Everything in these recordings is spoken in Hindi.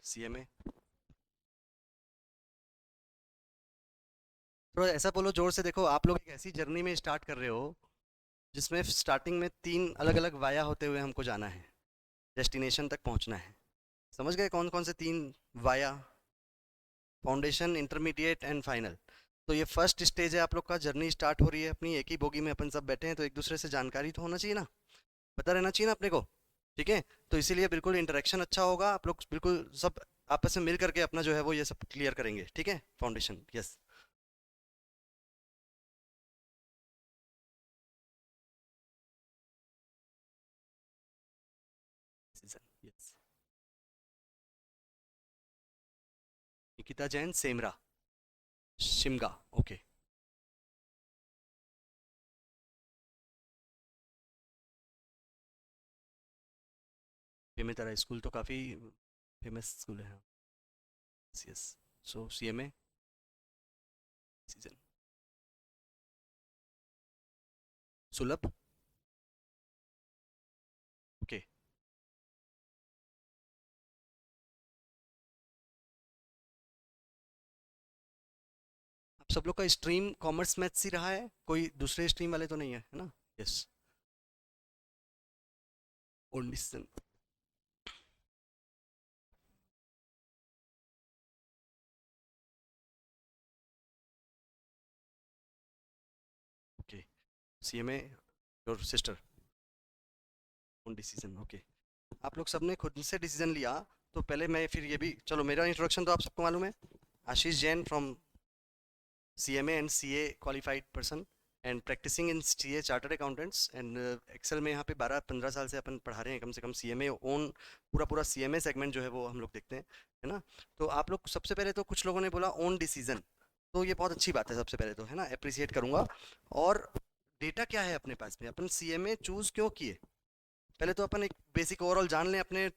CMA। थोड़ा ऐसा बोलो जोर से, देखो आप लोग एक ऐसी जर्नी में स्टार्ट कर रहे हो जिसमें स्टार्टिंग में 3 अलग अलग वाया होते हुए हमको जाना है, डेस्टिनेशन तक पहुंचना है। समझ गए कौन कौन से 3 via? Foundation, intermediate and final. तो ये फर्स्ट स्टेज है, आप लोग का जर्नी स्टार्ट हो रही है अपनी, एक ही बोगी में अपन सब बैठे हैं, तो एक दूसरे से जानकारी तो होना चाहिए ना, पता रहना चाहिए ना अपने को। ठीक है, तो इसीलिए बिल्कुल इंटरेक्शन अच्छा होगा, आप लोग बिल्कुल सब आपस में मिल करके अपना जो है वो ये सब क्लियर करेंगे। ठीक है, foundation, yes. Yes. Nikita Jain सेमरा, शिमगा, ओके। फेमस, तारा स्कूल तो काफ़ी फेमस स्कूल है। Yes. So CMA season. Sulabh, okay. आप सब लोग का स्ट्रीम कॉमर्स मैथ्स ही रहा है, कोई दूसरे स्ट्रीम वाले तो नहीं है, है ना? Yes. Only season, okay. CMA your sister, own decision, okay. आप लोग सबने खुद से डिसीजन लिया, तो पहले मैं फिर ये भी, चलो मेरा इंट्रोडक्शन तो आप सबको मालूम है। Ashish Jain from CMA and CA qualified person and practicing in CA chartered accountants and Excel में यहाँ पे 12-15 साल से अपन पढ़ा रहे हैं कम से कम। CMA ओन, पूरा पूरा CMA सेगमेंट जो है वो हम लोग देखते हैं, है ना? तो आप लोग सबसे पहले तो कुछ लोगों ने बोला ओन डिसीजन, तो ये बहुत अच्छी बात है, सबसे पहले तो है ना, अप्रिसिएट करूंगा। और डेटा क्या है अपने पास में, अपन CMA चूज क्यों किए, पहले तो अपन एक बेसिक ओवरऑल जान लें अपने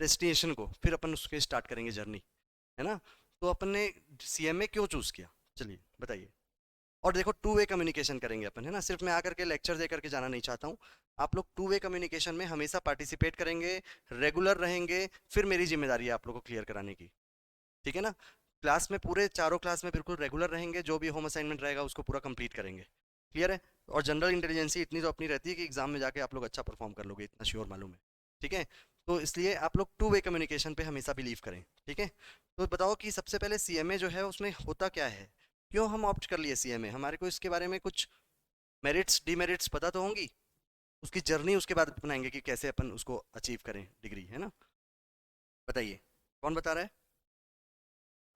डेस्टिनेशन को, फिर अपन उसके स्टार्ट करेंगे जर्नी, है ना? तो अपन ने CMA क्यों चूज किया, चलिए बताइए। और देखो, टू वे कम्युनिकेशन करेंगे अपन, है ना, सिर्फ मैं आकर के लेक्चर दे करके जाना नहीं चाहता हूँ। आप लोग टू वे कम्युनिकेशन में हमेशा पार्टिसिपेट करेंगे, रेगुलर रहेंगे, फिर मेरी जिम्मेदारी है आप लोगों को क्लियर कराने की। ठीक है ना? क्लास में, पूरे चारों क्लास में बिल्कुल रेगुलर रहेंगे, जो भी होम असाइनमेंट रहेगा उसको पूरा कंप्लीट करेंगे। क्लियर है? और जनरल इंटेलिजेंसी इतनी तो अपनी रहती है कि एग्जाम में जाके आप लोग अच्छा परफॉर्म कर लोगे, इतना श्योर मालूम है। ठीक है? तो इसलिए आप लोग टू वे कम्युनिकेशन पे हमेशा बिलीव करें। ठीक है? तो बताओ कि सबसे पहले CMA जो है उसमें होता क्या है, क्यों हम ऑप्ट कर लिए CMA, हमारे को इसके बारे में कुछ मेरिट्स डीमेरिट्स पता तो होंगी, उसकी जर्नी उसके बाद अपनाएंगे कि कैसे अपन उसको अचीव करें डिग्री, है ना? बताइए, कौन बता रहा है?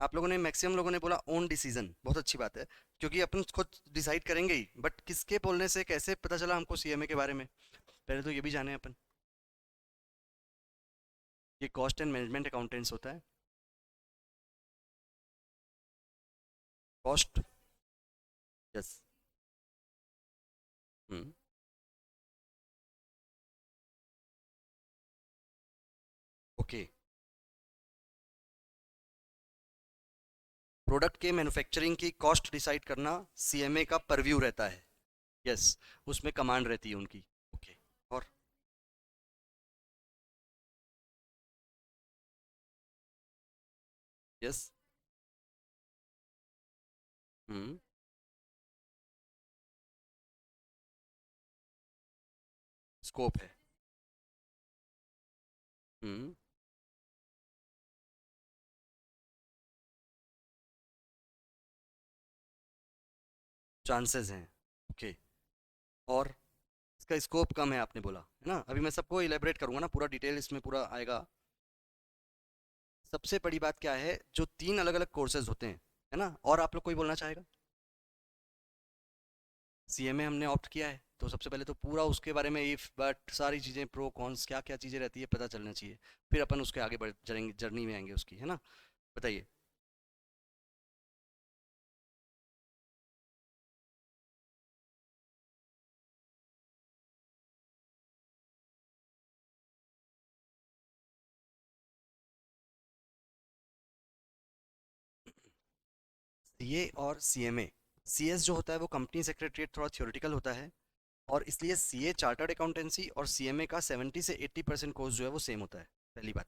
आप लोगों ने, मैक्सिमम लोगों ने बोला ओन डिसीजन, बहुत अच्छी बात है, क्योंकि अपन खुद डिसाइड करेंगे ही, बट किसके बोलने से कैसे पता चला हमको CMA के बारे में, पहले तो ये भी जाने अपन। ये कॉस्ट एंड मैनेजमेंट अकाउंटेंट्स होता है। Cost, yes. Hmm. Okay. Product के मैन्युफैक्चरिंग की कॉस्ट डिसाइड करना CMA का परव्यू रहता है। यस, उसमें कमांड रहती है उनकी। ओके। और, यस। हम्म। स्कोप है। हम्म। चांसेस हैं, ओके। और इसका स्कोप कम है आपने बोला, है ना? अभी मैं सबको इलेबरेट करूंगा ना, पूरा डिटेल इसमें पूरा आएगा। सबसे बड़ी बात क्या है, जो 3 अलग अलग कोर्सेज होते हैं, है ना, और आप लोग कोई बोलना चाहेगा? CMA हमने ऑप्ट किया है, तो सबसे पहले तो पूरा उसके बारे में इफ बट सारी चीज़ें, प्रो कॉन्स क्या क्या चीज़ें रहती है पता चलना चाहिए, फिर अपन उसके आगे बढ़ चलेंगे, जर्नी में आएंगे उसकी, है ना? बताइए। CA और CMA, CS जो होता है वो कंपनी सेक्रेटरीट, थोड़ा थ्योरेटिकल होता है, और इसलिए CA चार्टर्ड अकाउंटेंसी और CMA का 70 से 80% कोर्स जो है वो सेम होता है, पहली बात।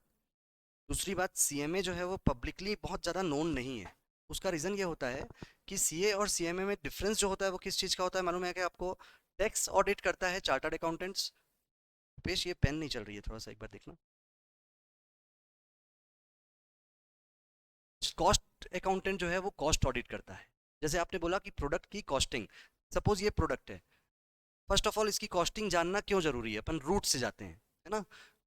दूसरी बात, सीएमए जो है वो पब्लिकली बहुत ज़्यादा नोन नहीं है। उसका रीज़न ये होता है कि सीए और सीएमए में डिफरेंस जो होता है वो किस चीज़ का होता है मालूम है क्या आपको? टैक्स ऑडिट करता है चार्टर्ड अकाउंटेंट्स। पेश, ये पेन नहीं चल रही है, थोड़ा सा एक बार देखना। कॉस्ट अकाउंटेंट जो है वो कॉस्ट ऑडिट करता है। जैसे आपने बोला कि प्रोडक्ट की कॉस्टिंग, सपोज ये प्रोडक्ट है, फर्स्ट ऑफ ऑल इसकी कॉस्टिंग जानना क्यों जरूरी है? अपन रूट से जाते हैं, है ना।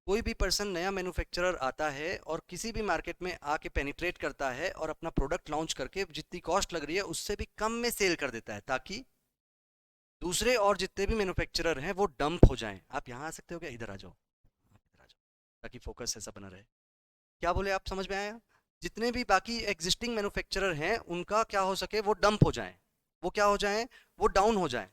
कोई भी पर्सन नया मैन्युफैक्चरर आता है और किसी भी मार्केट में आके पेनिट्रेट करता है और अपना प्रोडक्ट लॉन्च करके जितनी कॉस्ट लग रही है उससे भी कम में सेल कर देता है, ताकि दूसरे और जितने भी मैन्युफैक्चरर हैं वो डंप हो जाएं। आप यहाँ आ सकते हो क्या? इधर आ जाओ, आप इधर आ जाओ, ताकि फोकस ऐसा बना रहे। क्या बोले आप? समझ में आया? जितने भी बाकी एग्जिस्टिंग मैन्युफैक्चरर हैं उनका क्या हो सके, वो डंप हो जाएं, वो क्या हो जाएं, वो डाउन हो जाएं।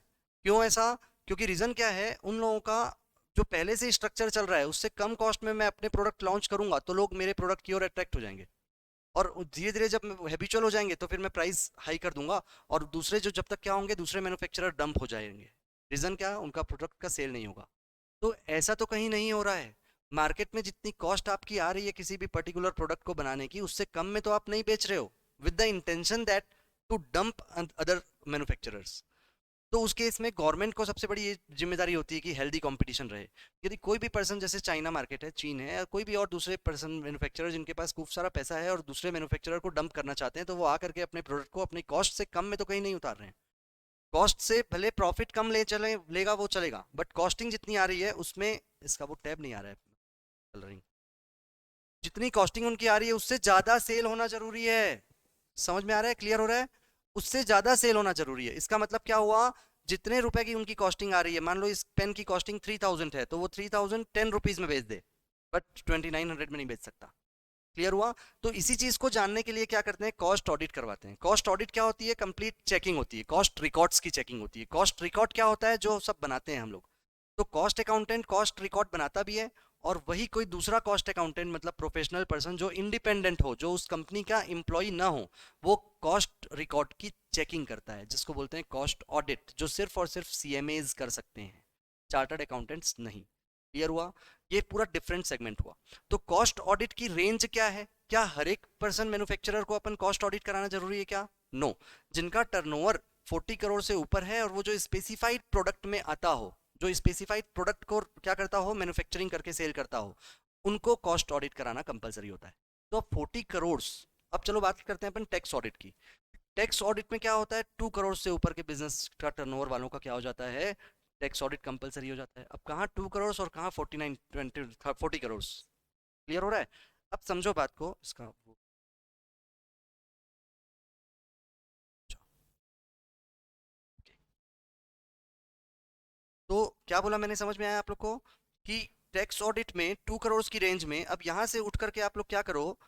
क्यों ऐसा? क्योंकि रीजन क्या है, उन लोगों का जो पहले से स्ट्रक्चर चल रहा है उससे कम कॉस्ट में मैं अपने प्रोडक्ट लॉन्च करूंगा तो लोग मेरे प्रोडक्ट की ओर अट्रैक्ट हो जाएंगे। और धीरे धीरे जब हैबिचुअल हो जाएंगे तो फिर मैं प्राइस हाई कर दूंगा, और दूसरे जो जब तक क्या होंगे, दूसरे मैन्युफैक्चरर डंप हो जाएंगे। रीजन क्या? उनका प्रोडक्ट का सेल नहीं होगा। तो ऐसा तो कहीं नहीं हो रहा है। मार्केट में जितनी कॉस्ट आपकी आ रही है किसी भी पर्टिकुलर प्रोडक्ट को बनाने की, उससे कम में तो आप नहीं बेच रहे हो, with the intention that to dump other manufacturers. तो उस केस में गवर्नमेंट को सबसे बड़ी ये जिम्मेदारी होती है कि हेल्दी कंपटीशन रहे। यदि कोई भी पर्सन, जैसे चाइना मार्केट है, चीन है, या कोई भी और दूसरे पर्सन मैन्युफैक्चरर जिनके पास खूब सारा पैसा है और दूसरे मैन्युफैक्चरर को डंप करना चाहते हैं, तो वो आकर के अपने प्रोडक्ट को अपनी कॉस्ट से कम में तो कहीं नहीं उतार रहे हैं। कॉस्ट से भले प्रॉफिट कम ले चले लेगा वो चलेगा, बट कॉस्टिंग जितनी आ रही है उसमें, इसका वो टैब नहीं आ रहा है कलरिंग, जितनी कॉस्टिंग उनकी आ रही है उससे ज्यादा सेल होना जरूरी है। समझ में आ रहा है? क्लियर हो रहा है? उससे ज्यादा सेल होना जरूरी है। इसका मतलब क्या हुआ? जितने रुपए की उनकी कॉस्टिंग आ रही है, मान लो इस पेन की कॉस्टिंग 3000 है, तो वो 3000 10 रुपीज में बेच दे, बट 2900 में नहीं बेच सकता। क्लियर हुआ? तो इसी चीज को जानने के लिए क्या करते हैं, कॉस्ट ऑडिट करवाते हैं। कॉस्ट ऑडिट क्या होती है? कंप्लीट चेकिंग होती है, कॉस्ट रिकॉर्ड्स की चेकिंग होती है। कॉस्ट रिकॉर्ड क्या होता है? जो सब बनाते हैं हम लोग। तो कॉस्ट अकाउंटेंट कॉस्ट रिकॉर्ड बनाता भी है, और वही कोई दूसरा कॉस्ट अकाउंटेंट, मतलब प्रोफेशनल पर्सन जो इंडिपेंडेंट हो, जो उस कंपनी का एम्प्लॉय ना हो, वो कॉस्ट रिकॉर्ड की चेकिंग करता है, जिसको बोलते हैं कॉस्ट ऑडिट, जो सिर्फ और सिर्फ सीएमएज कर सकते हैं, चार्टर्ड अकाउंटेंट्स नहीं। क्लियर हुआ? ये पूरा डिफरेंट सेगमेंट हुआ। तो कॉस्ट ऑडिट की रेंज क्या है? क्या हर एक पर्सन मैन्युफैक्चरर को अपन कॉस्ट ऑडिट कराना जरूरी है क्या? नो। जिनका टर्नओवर 40 करोड़ से ऊपर है और वो जो स्पेसिफाइड प्रोडक्ट में आता हो, जो स्पेसिफाइड प्रोडक्ट को क्या करता हो, मैन्युफैक्चरिंग करके सेल करता हो, उनको कॉस्ट ऑडिट कराना कंपलसरी होता है। तो अब 40 करोड़, अब चलो बात करते हैं अपन टैक्स ऑडिट की। टैक्स ऑडिट में क्या होता है, 2 करोड़ से ऊपर के बिजनेस का टर्नओवर वालों का क्या हो जाता है, टैक्स ऑडिट कंपलसरी हो जाता है। अब कहाँ 2 करोड़ और कहाँ 40 करोड़? क्लियर हो रहा है? अब समझो बात को, इसका तो क्या बोला मैंने, समझ में आया आप लोग को? कि टैक्स ऑडिट में 2 करोड़ की रेंज में, अब यहां से उठ करके आप लोग क्या करो,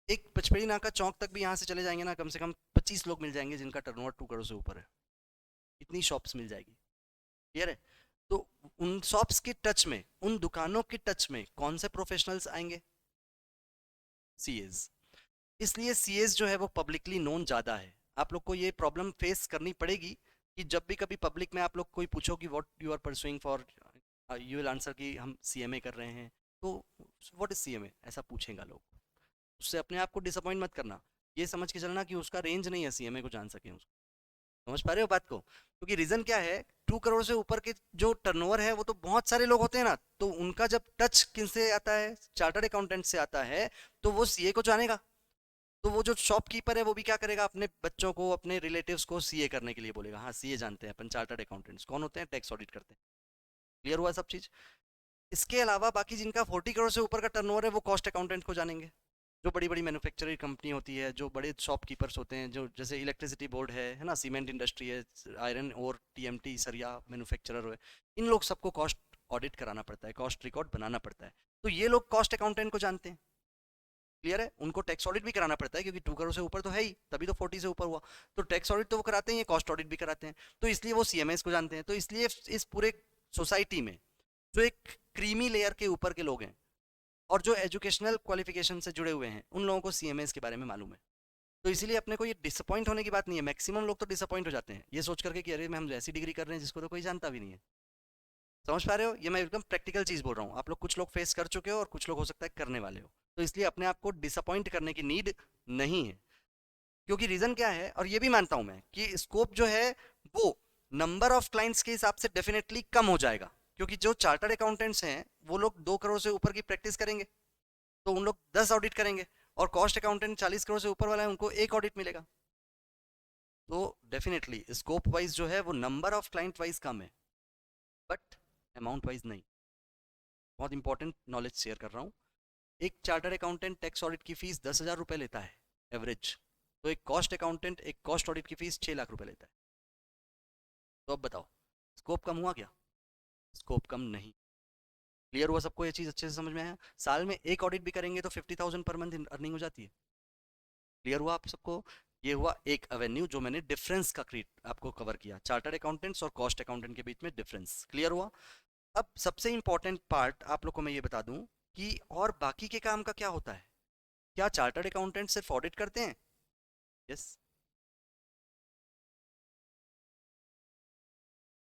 एक पचपेड़ी नाका चौक तक भी यहाँ से चले जाएंगे ना, कम से कम 25 लोग मिल जाएंगे जिनका टर्नओवर 2 करोड़ से ऊपर है। इतनी शॉप्स मिल जाएगी। क्लियर है? तो उन शॉप्स के टच में, उन दुकानों के टच में कौन से प्रोफेशनल्स आएंगे? सीएज। इसलिए सीएस जो है वो पब्लिकली नोन ज़्यादा है। आप लोग को ये प्रॉब्लम फेस करनी पड़ेगी कि जब भी कभी पब्लिक में आप लोग कोई पूछो कि what you are pursuing for, you will answer कि हम सीएमए कर रहे हैं। तो व्हाट इज सीएमए, ऐसा पूछेगा लोग। उससे अपने आप को डिसअपॉइंट मत करना। ये समझ के चलना कि उसका रेंज नहीं है सीएमए को जान सके उसको। समझ पा रहे हो बात को? क्योंकि रीजन क्या है, 2 करोड़ से ऊपर के जो टर्नओवर है वो तो बहुत सारे लोग होते हैं ना, तो उनका जब टच किनसे आता है, चार्टर्ड अकाउंटेंट से आता है, तो वो सीए को जानेगा। तो वो जो शॉपकीपर है वो भी क्या करेगा, अपने बच्चों को, अपने रिलेटिव्स को सीए करने के लिए बोलेगा, हाँ सीए जानते हैं अपन, चार्टर्ड अकाउंटेंट्स कौन होते हैं, टैक्स ऑडिट करते हैं। क्लियर हुआ सब चीज? इसके अलावा बाकी जिनका 40 करोड़ से ऊपर का टर्नओवर है वो कॉस्ट अकाउंटेंट को जानेंगे। जो बड़ी बड़ी मैन्युफैक्चरिंग कंपनी होती है, जो बड़े शॉपकीपर्स होते हैं, जो जैसे इलेक्ट्रिसिटी बोर्ड है ना, सीमेंट इंडस्ट्री है, आयरन और टीएमटी सरिया मैन्युफैक्चरर है, इन लोग सबको कॉस्ट ऑडिट कराना पड़ता है, कॉस्ट रिकॉर्ड बनाना पड़ता है। तो ये लोग कॉस्ट अकाउंटेंट को जानते हैं। क्लियर है? उनको टैक्स ऑडिट भी कराना पड़ता है, क्योंकि 2 करोड़ से ऊपर तो है ही, तभी तो 40 से ऊपर हुआ। तो टैक्स ऑडिट तो वो कराते हैं, कॉस्ट ऑडिट भी कराते हैं। तो इसलिए वो सीएमएस को जानते हैं। तो इसलिए इस पूरे सोसाइटी में जो एक क्रीमी लेयर के ऊपर के लोग हैं और जो एजुकेशनल क्वालिफिकेशन से जुड़े हुए हैं, उन लोगों को सीएमएस के बारे में मालूम है। तो इसीलिए अपने को ये डिसअपॉइंट होने की बात नहीं है। मैक्सिमम लोग तो डिसअपॉइंट हो जाते हैं ये सोच करके कि अरे मैं हम ऐसी डिग्री कर रहे हैं जिसको तो कोई जानता भी नहीं है। समझ पा रहे हो? ये मैं एकदम प्रैक्टिकल चीज बोल रहा हूँ। आप लोग कुछ लोग फेस कर चुके हो और कुछ लोग हो सकता है करने वाले हो। तो इसलिए अपने आप को डिसअपॉइंट करने की नीड नहीं है। क्योंकि रीजन क्या है, और ये भी मानता हूं मैं कि स्कोप जो है वो नंबर ऑफ क्लाइंट्स के हिसाब से डेफिनेटली कम हो जाएगा। क्योंकि जो चार्टर्ड अकाउंटेंट्स हैं वो लोग 2 करोड़ से ऊपर की प्रैक्टिस करेंगे तो उन लोग 10 ऑडिट करेंगे, और कॉस्ट अकाउंटेंट 40 करोड़ से ऊपर वाला है उनको 1 ऑडिट मिलेगा। तो डेफिनेटली स्कोप वाइज जो है वो नंबर ऑफ क्लाइंट वाइज कम है, बट अमाउंट वाइज नहीं। बहुत इंपॉर्टेंट नॉलेज शेयर कर रहा हूँ। एक चार्टर्ड अकाउंटेंट टैक्स ऑडिट की फीस 10,000 रुपये लेता है एवरेज, तो एक कॉस्ट अकाउंटेंट एक कॉस्ट ऑडिट की फीस 6 लाख रुपए लेता है। तो अब बताओ स्कोप कम हुआ क्या? स्कोप कम नहीं। क्लियर हुआ सबको? ये चीज़ अच्छे से समझ में आया? साल में एक ऑडिट भी करेंगे तो 50,000 पर मंथ अर्निंग हो जाती है। क्लियर हुआ आप सबको? ये हुआ एक एवेन्यू जो मैंने डिफरेंस का क्रिएट आपको कवर किया, चार्टर्ड अकाउंटेंट्स और कॉस्ट अकाउंटेंट के बीच में डिफरेंस। क्लियर हुआ? अब सबसे इंपॉर्टेंट पार्ट आप लोग को मैं ये बता दूं कि और बाकी के काम का क्या होता है। क्या चार्टर्ड अकाउंटेंट सिर्फ ऑडिट करते हैं? Yes,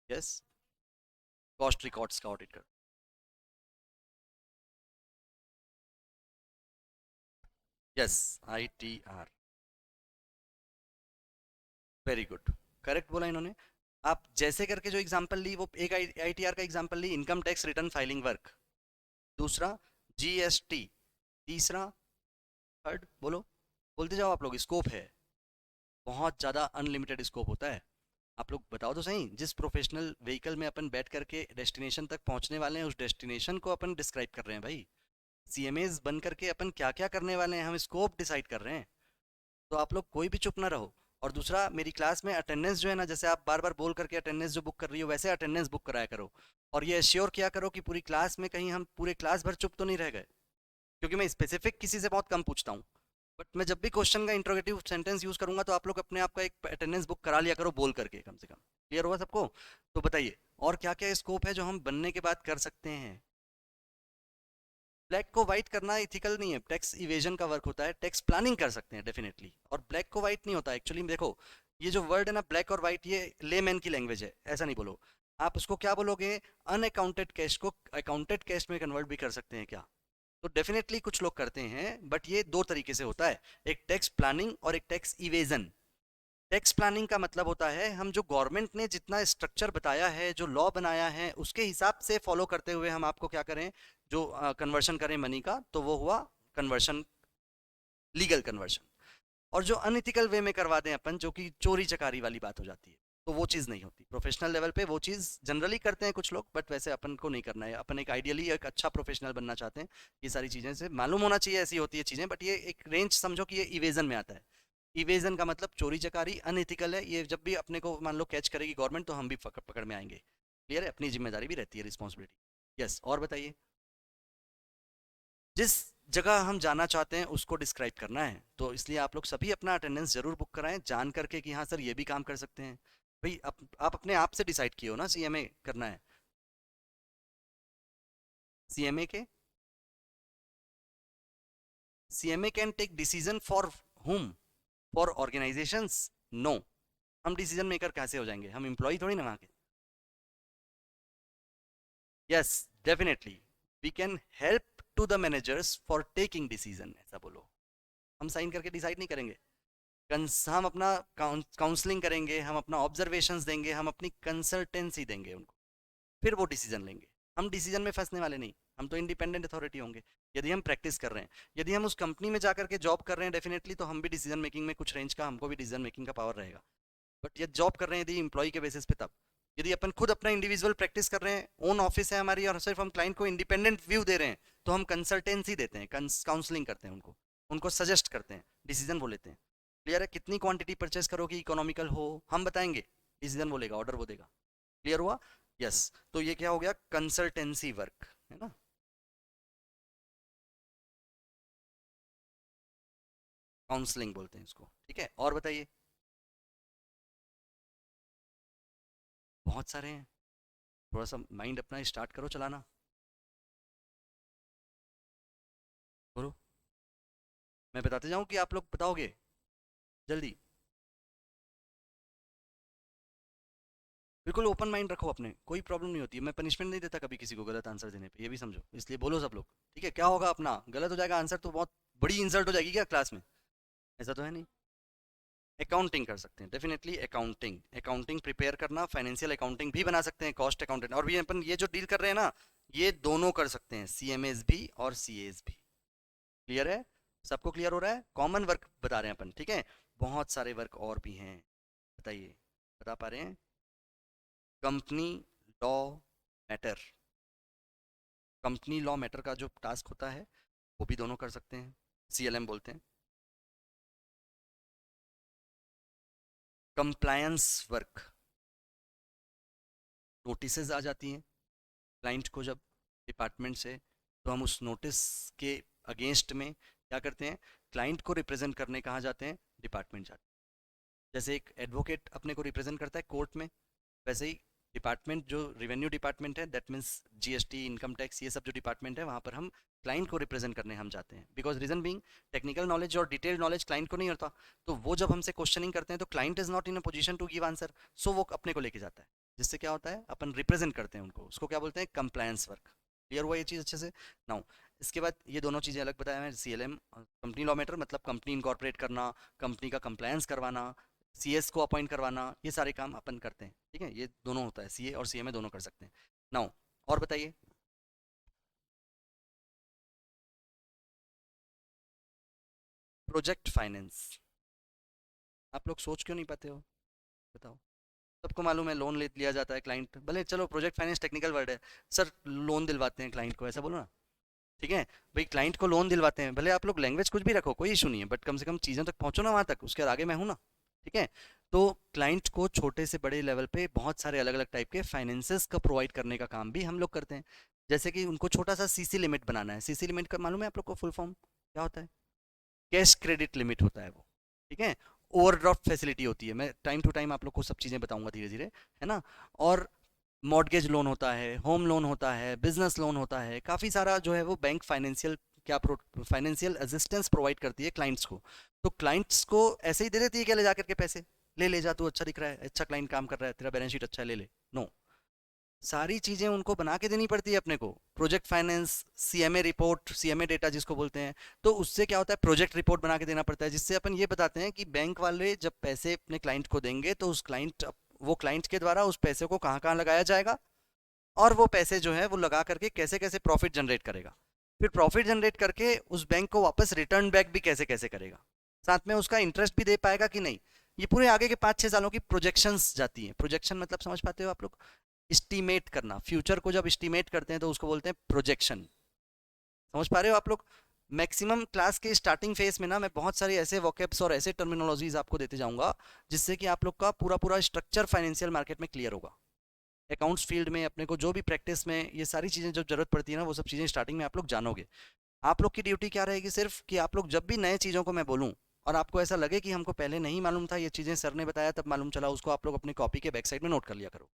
yes. कॉस्ट रिकॉर्ड्स का ऑडिट कर, yes, ITR। Very good, correct बोला इन्होंने। आप जैसे करके जो एग्जांपल ली वो एक ITR का एग्जांपल ली, income tax return filing work. दूसरा GST। तीसरा, थर्ड बोलो, बोलते जाओ आप लोग। स्कोप है, बहुत ज़्यादा अनलिमिटेड स्कोप होता है। आप लोग बताओ तो सही, जिस प्रोफेशनल व्हीकल में अपन बैठ करके डेस्टिनेशन तक पहुंचने वाले हैं उस डेस्टिनेशन को अपन डिस्क्राइब कर रहे हैं भाई। CMAs बन करके अपन क्या क्या करने वाले हैं हम स्कोप डिसाइड कर रहे हैं। तो आप लोग कोई भी चुप ना रहो। और दूसरा, मेरी क्लास में अटेंडेंस जो है ना, जैसे आप बार बार बोल करके अटेंडेंस जो बुक कर रही हो वैसे अटेंडेंस बुक कराया करो। और ये एश्योर किया करो कि पूरी क्लास में कहीं हम पूरे क्लास भर चुप तो नहीं रह गए। क्योंकि मैं स्पेसिफिक किसी से बहुत कम पूछता हूँ, बट मैं जब भी क्वेश्चन का इंट्रोगेटिव सेंटेंस यूज करूंगा तो आप लोग अपने आप का एक अटेंडेंस बुक करा लिया करो बोल करके कम से कम। क्लियर हुआ सबको? तो बताइए और क्या क्या स्कोप है जो हम बनने के बाद कर सकते हैं। ब्लैक को व्हाइट करना इथिकल नहीं है, टैक्स इवेजन का वर्क होता है। टैक्स प्लानिंग कर सकते हैं डेफिनेटली, और ब्लैक को व्हाइट नहीं होता एक्चुअली। देखो ये जो वर्ड है ना ब्लैक और व्हाइट, ये लेमैन की लैंग्वेज है, ऐसा नहीं बोलो। आप उसको क्या बोलोगे? अनअकाउंटेड कैश को अकाउंटेड कैश में कन्वर्ट भी कर सकते हैं क्या? तो डेफिनेटली कुछ लोग करते हैं, बट ये दो तरीके से होता है, एक टैक्स प्लानिंग और एक टैक्स इवेजन। टैक्स प्लानिंग का मतलब होता है हम जो गवर्नमेंट ने जितना स्ट्रक्चर बताया है, जो लॉ बनाया है उसके हिसाब से फॉलो करते हुए हम आपको क्या करें, जो कन्वर्शन करें मनी का, तो वो हुआ कन्वर्शन, लीगल कन्वर्शन। और जो अनइथिकल वे में करवा दें अपन, जो कि चोरी चकारी वाली बात हो जाती है, तो वो चीज़ नहीं होती। प्रोफेशनल लेवल पे वो चीज़ जनरली करते हैं कुछ लोग, बट वैसे अपन को नहीं करना है। अपन एक आइडियली एक अच्छा प्रोफेशनल बनना चाहते हैं। ये सारी चीज़ें से मालूम होना चाहिए ऐसी होती है चीज़ें, बट ये एक रेंज समझो कि ये इवेजन में आता है। इवेजन का मतलब चोरी चकारी, अनएथिकल है ये। जब भी अपने को मान लो कैच करेगी गवर्नमेंट तो हम भी पकड़ में आएंगे। क्लियर है? अपनी जिम्मेदारी भी रहती है, रिस्पॉन्सिबिलिटी। यस, और बताइए। जिस जगह हम जाना चाहते हैं उसको डिस्क्राइब करना है, तो इसलिए आप लोग सभी अपना अटेंडेंस जरूर बुक कराएं जान करके कि हाँ सर ये भी काम कर सकते हैं। भाई आप अपने आप से डिसाइड किए हो ना CMA करना है। CMA के CMA can take decision for whom? For organisations? No. हम डिसीजन मेकर कैसे हो जाएंगे? हम एम्प्लॉय थोड़ी ना वहाँ के। Yes, definitely we can help to the managers for taking decision, ऐसा बोलो। हम साइन करके डिसाइड नहीं करेंगे। हम अपना काउंसलिंग करेंगे, हम अपना ऑब्जर्वेशंस देंगे, हम अपनी कंसल्टेंसी देंगे उनको, फिर वो डिसीजन लेंगे। हम डिसीजन में फंसने वाले नहीं, हम तो इंडिपेंडेंट अथॉरिटी होंगे। यदि हम प्रैक्टिस कर रहे हैं, यदि हम उस कंपनी में जाकर के जॉब कर रहे हैं डेफिनेटली, तो हम भी डिसीजन मेकिंग में कुछ रेंज का हमको भी डिसीजन मेकिंग का पावर रहेगा। बट ये जॉब कर रहे हैं यदि एम्प्लॉय के बेसिस पे, तब यदि अपन खुद अपना इंडिविजुअल प्रैक्टिस कर रहे हैं, ओन ऑफिस है हमारी और सिर्फ हम क्लाइंट को इंडिपेंडेंट व्यू दे रहे हैं, तो हम कंसल्टेंसी देते हैं, काउंसलिंग करते हैं उनको, उनको सजेस्ट करते हैं, डिसीजन वो लेते हैं। क्लियर है? कितनी क्वांटिटी परचेस करो कि इकोनॉमिकल हो हम बताएंगे, डिसीजन वो लेगा, ऑर्डर वो देगा। क्लियर हुआ? यस। तो ये क्या हो गया? कंसल्टेंसी वर्क है ना, काउंसलिंग बोलते हैं इसको। ठीक है, और बताइए। बहुत सारे हैं, थोड़ा सा माइंड अपना स्टार्ट करो चलाना। करो, मैं बताते जाऊं कि आप लोग बताओगे जल्दी? बिल्कुल ओपन माइंड रखो अपने, कोई प्रॉब्लम नहीं होती है। मैं पनिशमेंट नहीं देता कभी किसी को गलत आंसर देने पे, ये भी समझो, इसलिए बोलो सब लोग। ठीक है, क्या होगा अपना गलत हो जाएगा आंसर तो बहुत बड़ी इंसल्ट हो जाएगी क्या क्लास में? ऐसा तो है नहीं। अकाउंटिंग कर सकते हैं डेफिनेटली, अकाउंटिंग अकाउंटिंग प्रिपेयर करना, फाइनेंशियल अकाउंटिंग भी बना सकते हैं, कॉस्ट अकाउंटेंट। और भी अपन ये जो डील कर रहे हैं ना, ये दोनों कर सकते हैं, सीएमएस भी और सीएस भी। क्लियर है? सबको क्लियर हो रहा है? कॉमन वर्क बता रहे हैं अपन, ठीक है। बहुत सारे वर्क और भी हैं, बताइए, बता पा रहे हैं? Company law matter, company law matter का जो टास्क होता है वो भी दोनों कर सकते हैं, सीएलएम बोलते हैं। कंप्लायंस वर्क, नोटिसेज आ जाती हैं क्लाइंट को जब डिपार्टमेंट से, तो हम उस नोटिस के अगेंस्ट में क्या करते हैं, क्लाइंट को रिप्रेजेंट करने कहाँ जाते हैं, डिपार्टमेंट जाते हैं। जैसे एक एडवोकेट अपने को रिप्रेजेंट करता है कोर्ट में, वैसे ही डिपार्टमेंट जो रेवेन्यू डिपार्टमेंट है, that means GST, income tax, ये सब जो डिपार्टमेंट है, वहाँ पर हम क्लाइंट को रिप्रेजेंट करने हम जाते हैं। Because reason being, technical knowledge और डिटेल नॉलेज क्लाइंट को नहीं होता, तो वो जब हमसे क्वेश्चनिंग करते हैं तो client is not in a position to give answer, so वो अपने को लेके जाता है, जिससे क्या होता है अपन रिप्रेजेंट करते हैं उनको, उसको क्या बोलते हैं, कंप्लायंस वर्क। क्लियर हुआ ये चीज़ अच्छे से? नाउ इसके बाद ये दोनों चीज़ें अलग बताया मैं, सीएलएम कंपनी लॉ मैटर मतलब कंपनी इनकॉर्पोरेट करना, कंपनी का कंप्लायंस करवाना, सीएस को अपॉइंट करवाना, ये सारे काम अपन करते हैं। ठीक है, ये दोनों होता है, सीए और सीएमए दोनों कर सकते हैं। नाउ और बताइए। प्रोजेक्ट फाइनेंस, आप लोग सोच क्यों नहीं पाते हो, बताओ? सबको मालूम है लोन ले लिया जाता है क्लाइंट, भले चलो प्रोजेक्ट फाइनेंस टेक्निकल वर्ड है, सर लोन दिलवाते हैं क्लाइंट को, ऐसा बोलो ना। ठीक है भाई, क्लाइंट को लोन दिलवाते हैं, भले आप लोग लैंग्वेज कुछ भी रखो, कोई इशू नहीं है, बट कम से कम चीज़ों तक पहुंचो ना वहां तक, उसके आगे मैं हूं ना। ठीक है, तो क्लाइंट को छोटे से बड़े लेवल पे बहुत सारे अलग अलग टाइप के फाइनेंसेस का प्रोवाइड करने का काम भी हम लोग करते हैं। जैसे कि उनको छोटा सा सीसी लिमिट बनाना है, सीसी लिमिट का मालूम है आप लोग को फुल फॉर्म क्या होता है? कैश क्रेडिट लिमिट होता है वो। ठीक है, ओवरड्राफ्ट फैसिलिटी होती है, मैं टाइम टू टाइम आप लोग को सब चीज़ें बताऊंगा धीरे धीरे, है ना। और मॉर्गेज लोन होता है, होम लोन होता है, बिजनेस लोन होता है, काफ़ी सारा जो है वो बैंक फाइनेंशियल क्या फाइनेंशियल असिस्टेंस प्रोवाइड करती है क्लाइंट्स को। तो क्लाइंट्स को ऐसे ही दे देती है क्या ले जा करके पैसे, ले ले जा तू अच्छा दिख रहा है, अच्छा क्लाइंट काम कर रहा है, तेरा बैलेंस शीट अच्छा है, ले ले। नो, सारी चीजें उनको बना के देनी पड़ती है अपने को। Project finance, CMA report, CMA data जिसको बोलते हैं, तो उससे क्या होता है, प्रोजेक्ट रिपोर्ट बना के देना पड़ता है, जिससे अपन ये बताते हैं कि बैंक वाले जब पैसे अपने क्लाइंट को देंगे तो उस क्लाइंट, वो क्लाइंट के द्वारा उस पैसे को कहाँ कहाँ लगाया जाएगा, और वो पैसे जो है वो लगा करके कैसे कैसे प्रॉफिट जनरेट करेगा, फिर प्रॉफिट जनरेट करके उस बैंक को वापस रिटर्न बैक भी कैसे कैसे करेगा, साथ में उसका इंटरेस्ट भी दे पाएगा कि नहीं। ये पूरे आगे के 5-6 सालों की प्रोजेक्शंस जाती हैं। प्रोजेक्शन मतलब समझ पाते हो आप लोग? इस्टीमेट करना, फ्यूचर को जब इस्टीमेट करते हैं तो उसको बोलते हैं प्रोजेक्शन। समझ पा रहे हो आप लोग? मैक्सिमम क्लास के स्टार्टिंग फेज में ना मैं बहुत सारे ऐसे वोकेब्स और ऐसे टर्मिनोलॉजीज आपको देते जाऊंगा, जिससे कि आप लोग का पूरा पूरा स्ट्रक्चर फाइनेंशियल मार्केट में क्लियर होगा। अकाउंट्स फील्ड में अपने को जो भी प्रैक्टिस में ये सारी चीज़ें जो जरूरत पड़ती है ना, वो सब चीज़ें स्टार्टिंग में आप लोग जानोगे। आप लोग की ड्यूटी क्या रहेगी सिर्फ, कि आप लोग जब भी नए चीज़ों को मैं बोलूँ और आपको ऐसा लगे कि हमको पहले नहीं मालूम था, ये चीज़ें सर ने बताया तब मालूम चला, उसको आप लोग अपनी कॉपी के बैक साइड में नोट कर लिया करो।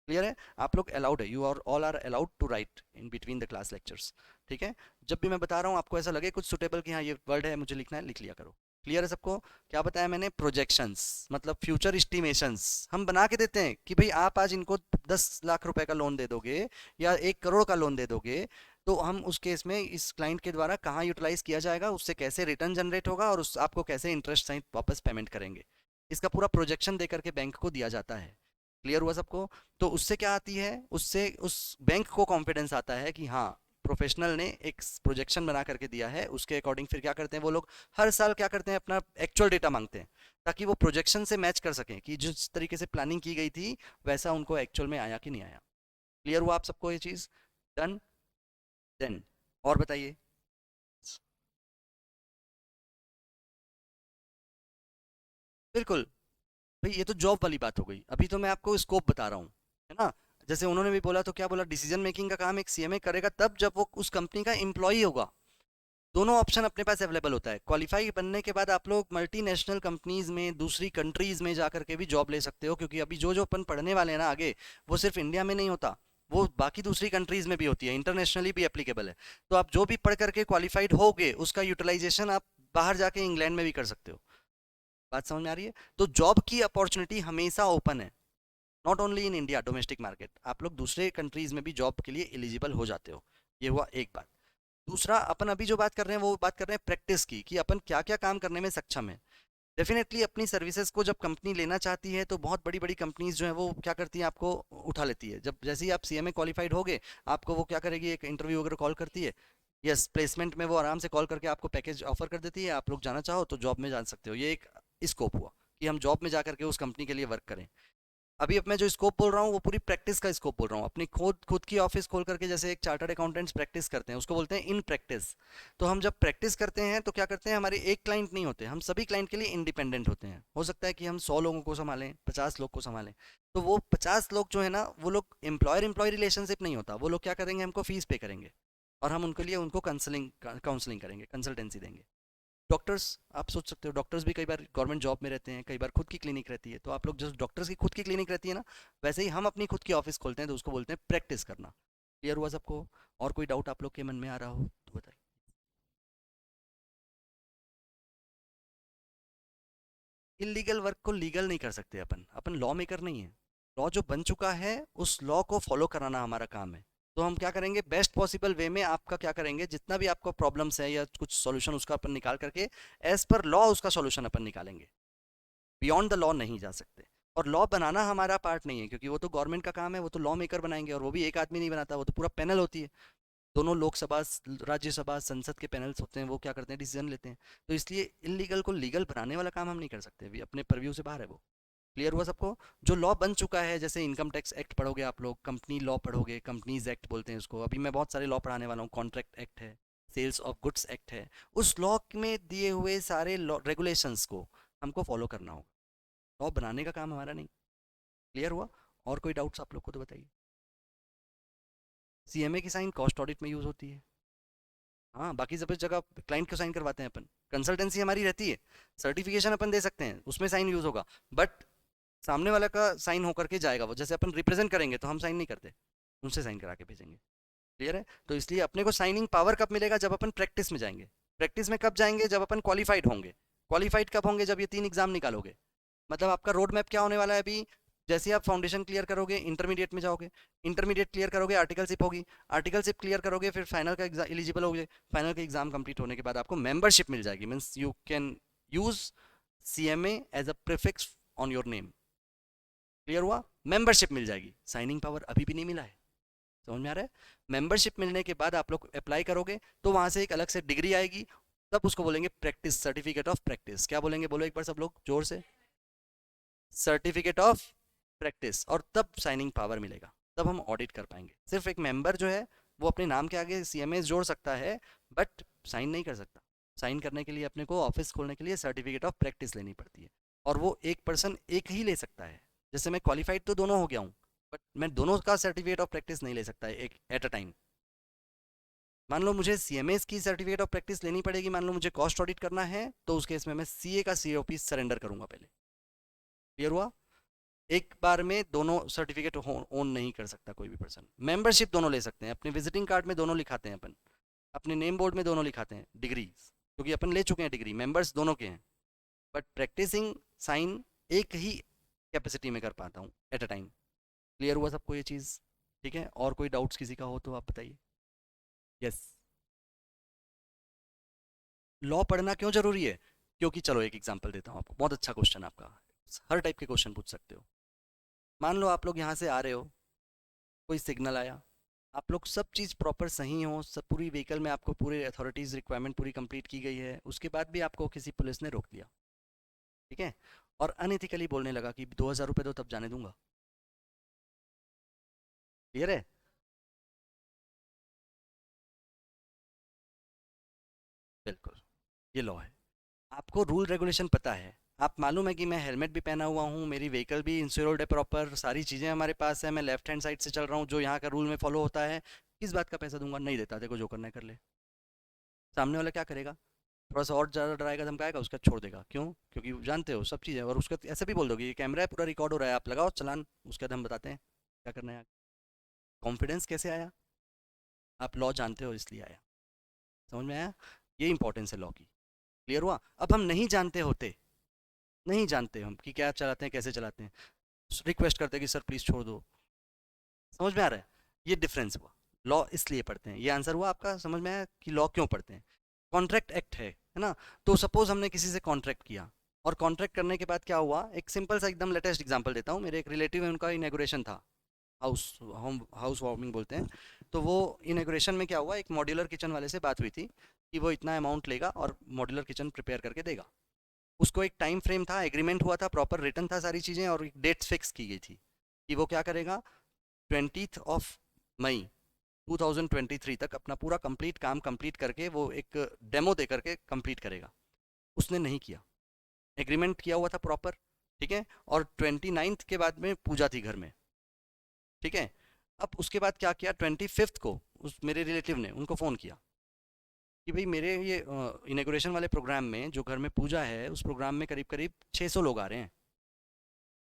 क्लियर है? आप लोग अलाउड है, you are all are allowed to write in between the class lectures. ठीक है, जब भी मैं बता रहा हूँ आपको ऐसा लगे कुछ सुटेबल कि हाँ ये वर्ड है मुझे लिखना है, लिख लिया करो। क्लियर है सबको? क्या बताया मैंने? प्रोजेक्शंस मतलब फ्यूचर इस्टीमेशंस हम बना के देते हैं कि भाई आप आज इनको 10 लाख रुपए का लोन दे दोगे या 1 करोड़ का लोन दे दोगे, तो हम उस केस में इस क्लाइंट के द्वारा कहाँ यूटिलाइज किया जाएगा, उससे कैसे रिटर्न जनरेट होगा, और उस आपको कैसे इंटरेस्ट सहित वापस पेमेंट करेंगे, इसका पूरा प्रोजेक्शन दे करके बैंक को दिया जाता है। क्लियर हुआ सबको? तो उससे क्या आती है, उससे उस बैंक को कॉन्फिडेंस आता है कि हाँ प्रोफेशनल ने एक प्रोजेक्शन बना करके दिया है, उसके अकॉर्डिंग फिर क्या करते हैं वो लोग, हर साल क्या करते हैं, अपना एक्चुअल डेटा मांगते हैं, ताकि वो प्रोजेक्शन से मैच कर सकें कि जिस तरीके से प्लानिंग की गई थी वैसा उनको एक्चुअल में आया कि नहीं आया। क्लियर हुआ आप सबको ये चीज़? डन। देन और बताइए। बिल्कुल भाई, ये तो जॉब वाली बात हो गई, अभी तो मैं आपको स्कोप बता रहा हूँ, है ना। जैसे उन्होंने भी बोला, तो क्या बोला, डिसीजन मेकिंग का काम एक सीएमए करेगा तब जब वो उस कंपनी का एम्प्लॉई होगा। दोनों ऑप्शन अपने पास अवेलेबल होता है। क्वालिफाई बनने के बाद आप लोग मल्टीनेशनल कंपनीज में, दूसरी कंट्रीज में जा करके भी जॉब ले सकते हो, क्योंकि अभी जो जो अपन पढ़ने वाले हैं ना आगे, वो सिर्फ इंडिया में नहीं होता, वो बाकी दूसरी कंट्रीज में भी होती है, इंटरनेशनली भी एप्लीकेबल है। तो आप जो भी पढ़ करके क्वालिफाइड होगे उसका यूटिलाइजेशन आप बाहर जाके इंग्लैंड में भी कर सकते हो। बात समझ में आ रही है? तो जॉब की अपॉर्चुनिटी हमेशा ओपन है। Not only in India domestic market, आप लोग दूसरे कंट्रीज में भी जॉब के लिए एलिजिबल हो जाते हो। ये हुआ एक बात। दूसरा, अपन अभी जो बात कर रहे हैं वो बात कर रहे हैं प्रैक्टिस की, कि अपन क्या क्या काम करने में सक्षम है। डेफिनेटली अपनी सर्विसेज को जब कंपनी लेना चाहती है तो बहुत बड़ी बड़ी कंपनीज जो है वो क्या करती हैं, आपको उठा लेती है। जब जैसे ही आप सीएमए क्वालिफाइड हो गए, आपको वो क्या करेगी, एक इंटरव्यू वगैरह कॉल करती है। यस, प्लेसमेंट में वो आराम से कॉल करके आपको पैकेज ऑफर कर देती है, आप लोग जाना चाहो तो जॉब में जा सकते हो। ये एक स्कोप हुआ कि हम जॉब में जा करके उस कंपनी के लिए वर्क करें। अभी अब मैं जो स्कोप बोल रहा हूँ वो पूरी प्रैक्टिस का स्कोप बोल रहा हूँ। अपनी खुद खुद की ऑफिस खोल करके, जैसे एक चार्टर्ड अकाउंटेंट्स प्रैक्टिस करते हैं, उसको बोलते हैं इन प्रैक्टिस। तो हम जब प्रैक्टिस करते हैं तो क्या करते हैं, हमारे एक क्लाइंट नहीं होते, हम सभी क्लाइंट के लिए इंडिपेंडेंट होते हैं। हो सकता है कि हम 100 लोगों को संभालें, 50 लोग को संभालें। तो वो 50 लोग जो है ना, वो लोग एम्प्लॉयर एम्प्लॉय रिलेशनशिप नहीं होता। वो लोग क्या करेंगे, हमको फीस पे करेंगे और हम उनके लिए उनको काउंसलिंग करेंगे, कंसल्टेंसी देंगे। डॉक्टर्स, आप सोच सकते हो, डॉक्टर्स भी कई बार गवर्नमेंट जॉब में रहते हैं, कई बार खुद की क्लिनिक रहती है। तो आप लोग, जैसे डॉक्टर्स की खुद की क्लिनिक रहती है ना, वैसे ही हम अपनी खुद की ऑफिस खोलते हैं, तो उसको बोलते हैं प्रैक्टिस करना। क्लियर हुआ सबको? और कोई डाउट आप लोग के मन में आ रहा हो तो बताइए। इलीगल वर्क को लीगल नहीं कर सकते अपन, अपन लॉ मेकर नहीं है। लॉ जो बन चुका है उस लॉ को फॉलो कराना हमारा काम है। तो हम क्या करेंगे, बेस्ट पॉसिबल वे में आपका क्या करेंगे, जितना भी आपको प्रॉब्लम्स है या कुछ सॉल्यूशन उसका अपन निकाल करके एज पर लॉ उसका सॉल्यूशन अपन निकालेंगे। बियॉन्ड द लॉ नहीं जा सकते। और लॉ बनाना हमारा पार्ट नहीं है, क्योंकि वो तो गवर्नमेंट का काम है, वो तो लॉ मेकर बनाएंगे, और वो भी एक आदमी नहीं बनाता, वो तो पूरा पैनल होती है। दोनों लोकसभा, राज्यसभा, संसद के पैनल्स होते हैं, वो क्या करते हैं, डिसीजन लेते हैं। तो इसलिए इलीगल को लीगल बनाने वाला काम हम नहीं कर सकते, भी अपने परव्यू से बाहर है वो। क्लियर हुआ सबको? जो लॉ बन चुका है, जैसे इनकम टैक्स एक्ट पढ़ोगे आप लोग, कंपनी लॉ पढ़ोगे, कंपनीज एक्ट बोलते हैं उसको, अभी मैं बहुत सारे लॉ पढ़ाने वाला हूँ, कॉन्ट्रैक्ट एक्ट है, सेल्स ऑफ गुड्स एक्ट है। उस लॉ में दिए हुए सारे लॉ रेगुलेशंस को हमको फॉलो करना होगा। लॉ बनाने का काम हमारा नहीं। क्लियर हुआ? और कोई डाउट्स आप लोग को तो बताइए। सीएमए की साइन कॉस्ट ऑडिट में यूज होती है। हाँ, बाकी सब जगह क्लाइंट को साइन करवाते हैं अपन। कंसल्टेंसी हमारी रहती है, सर्टिफिकेशन अपन दे सकते हैं, उसमें साइन यूज होगा, बट सामने वाला का साइन होकर के जाएगा वो। जैसे अपन रिप्रेजेंट करेंगे तो हम साइन नहीं करते, उनसे साइन करा के भेजेंगे। क्लियर है? तो इसलिए अपने को साइनिंग पावर कब मिलेगा, जब अपन प्रैक्टिस में जाएंगे। प्रैक्टिस में कब जाएंगे, जब अपन क्वालिफाइड होंगे। क्वालिफाइड कब होंगे, जब ये 3 एग्जाम निकालोगे। मतलब आपका रोड मैप क्या होने वाला है अभी, जैसे आप फाउंडेशन क्लियर करोगे, इंटरमीडिएट में जाओगे, इंटरमीडिएट क्लियर करोगे, आर्टिकलशिप होगी, आर्टिकलशिप क्लियर करोगे, फिर फाइनल का एग्जाम एलिजिबल होगे। फाइनल का एग्जाम कंप्लीट होने के बाद आपको मेंबरशिप मिल जाएगी, means you can use CMA as a prefix on your name. Clear हुआ? मेंबरशिप मिल जाएगी, साइनिंग पावर अभी भी नहीं मिला है। समझ में आ रहा है? मेंबरशिप मिलने के बाद आप लोग अप्लाई करोगे तो वहां से एक अलग से डिग्री आएगी, तब उसको बोलेंगे प्रैक्टिस, सर्टिफिकेट ऑफ प्रैक्टिस। क्या बोलेंगे, बोलो एक बार सब लोग जोर से। Certificate of practice. और तब साइनिंग पावर मिलेगा, तब हम ऑडिट कर पाएंगे। सिर्फ एक मेंबर जो है वो अपने नाम के आगे सीएमए जोड़ सकता है, बट साइन नहीं कर सकता। साइन करने के लिए अपने को ऑफिस खोलने के लिए सर्टिफिकेट ऑफ प्रैक्टिस लेनी पड़ती है, और वो एक पर्सन एक ही ले सकता है। जैसे मैं क्वालिफाइड तो दोनों हो गया हूँ, बट मैं दोनों का सर्टिफिकेट ऑफ प्रैक्टिस नहीं ले सकता है एक एट अ टाइम। मान लो मुझे सीएमए की सर्टिफिकेट ऑफ प्रैक्टिस लेनी पड़ेगी, मान लो मुझे कॉस्ट ऑडिट करना है, तो उस केस में मैं सीए का सीओपी सरेंडर करूंगा पहले। क्लियर हुआ? एक बार में दोनों सर्टिफिकेट ओन नहीं कर सकता कोई भी पर्सन। मेंबरशिप दोनों ले सकते हैं, अपने विजिटिंग कार्ड में दोनों लिखाते हैं अपन, अपने नेम बोर्ड में दोनों लिखाते हैं डिग्री, क्योंकि अपन ले चुके हैं डिग्री, मेंबर्स दोनों के हैं। बट प्रैक्टिसिंग साइन एक ही कैपेसिटी में कर पाता हूँ एट अ टाइम। क्लियर हुआ सबको ये चीज़? ठीक है, और कोई डाउट्स किसी का हो तो आप बताइए। यस। लॉ पढ़ना क्यों जरूरी है? क्योंकि चलो एक एग्जांपल देता हूँ आपको, बहुत अच्छा क्वेश्चन आपका, हर टाइप के क्वेश्चन पूछ सकते हो। मान लो आप लोग यहाँ से आ रहे हो, कोई सिग्नल आया, आप लोग सब चीज़ प्रॉपर सही हो, सब पूरी व्हीकल में आपको पूरे अथॉरिटीज़ रिक्वायरमेंट पूरी कंप्लीट की गई है, उसके बाद भी आपको किसी पुलिस ने रोक दिया, ठीक है, और अनएथिकली बोलने लगा कि 2,000 रुपये दो तब जाने दूंगा। क्लियर है? बिल्कुल, ये लॉ है। आपको रूल रेगुलेशन पता है, आप मालूम है कि मैं हेलमेट भी पहना हुआ हूँ, मेरी व्हीकल भी इंश्योर्ड है प्रॉपर, सारी चीज़ें हमारे पास है, मैं लेफ्ट हैंड साइड से चल रहा हूँ, जो यहाँ का रूल में फॉलो होता है। किस बात का पैसा दूंगा? नहीं देता, देखो जो करना है कर ले। सामने वाला क्या करेगा, थोड़ा सा और ज़्यादा डराएगा धमकाएगा, उसका छोड़ देगा। क्यों? क्योंकि जानते हो सब चीज़ें, और उसका ऐसे भी बोल दोगे ये कैमरा है पूरा रिकॉर्ड हो रहा है, आप लगाओ चलान, उसके बाद हम बताते हैं क्या करना है। कॉन्फिडेंस कैसे आया? आप लॉ जानते हो इसलिए आया। समझ में आया? ये इंपॉर्टेंस है लॉ की। क्लियर हुआ? अब हम नहीं जानते होते, नहीं जानते हम कि क्या चलाते हैं, कैसे चलाते हैं, रिक्वेस्ट करते हैं कि सर प्लीज़ छोड़ दो। समझ में आ रहा है? ये डिफरेंस हुआ। लॉ इसलिए पढ़ते हैं, ये आंसर हुआ आपका, समझ में आया कि लॉ क्यों पढ़ते हैं। कॉन्ट्रैक्ट एक्ट है ना। तो सपोज हमने किसी से कॉन्ट्रैक्ट किया, और कॉन्ट्रैक्ट करने के बाद क्या हुआ, एक सिंपल सा एकदम लेटेस्ट एग्जांपल देता हूँ। मेरे एक रिलेटिव है, उनका इनॉग्रेशन था, हाउस वार्मिंग बोलते हैं। तो वो इनॉग्रेशन में क्या हुआ, एक मॉड्यूलर किचन वाले से बात हुई थी कि वो इतना अमाउंट लेगा और मॉड्यूलर किचन प्रिपेयर करके देगा। उसको एक टाइम फ्रेम था, एग्रीमेंट हुआ था, प्रॉपर रिटर्न था सारी चीज़ें, और एक डेट फिक्स की गई थी कि वो क्या करेगा, 20 मई 2023 तक अपना पूरा कंप्लीट काम कंप्लीट करके वो एक डेमो दे करके कंप्लीट करेगा। उसने नहीं किया। एग्रीमेंट किया हुआ था प्रॉपर, ठीक है, और 29 के बाद में पूजा थी घर में, ठीक है। अब उसके बाद क्या किया, 25 को उस मेरे रिलेटिव ने उनको फ़ोन किया कि भाई मेरे ये इनॉग्रेशन वाले प्रोग्राम में जो घर में पूजा है, उस प्रोग्राम में करीब करीब 600 लोग आ रहे हैं,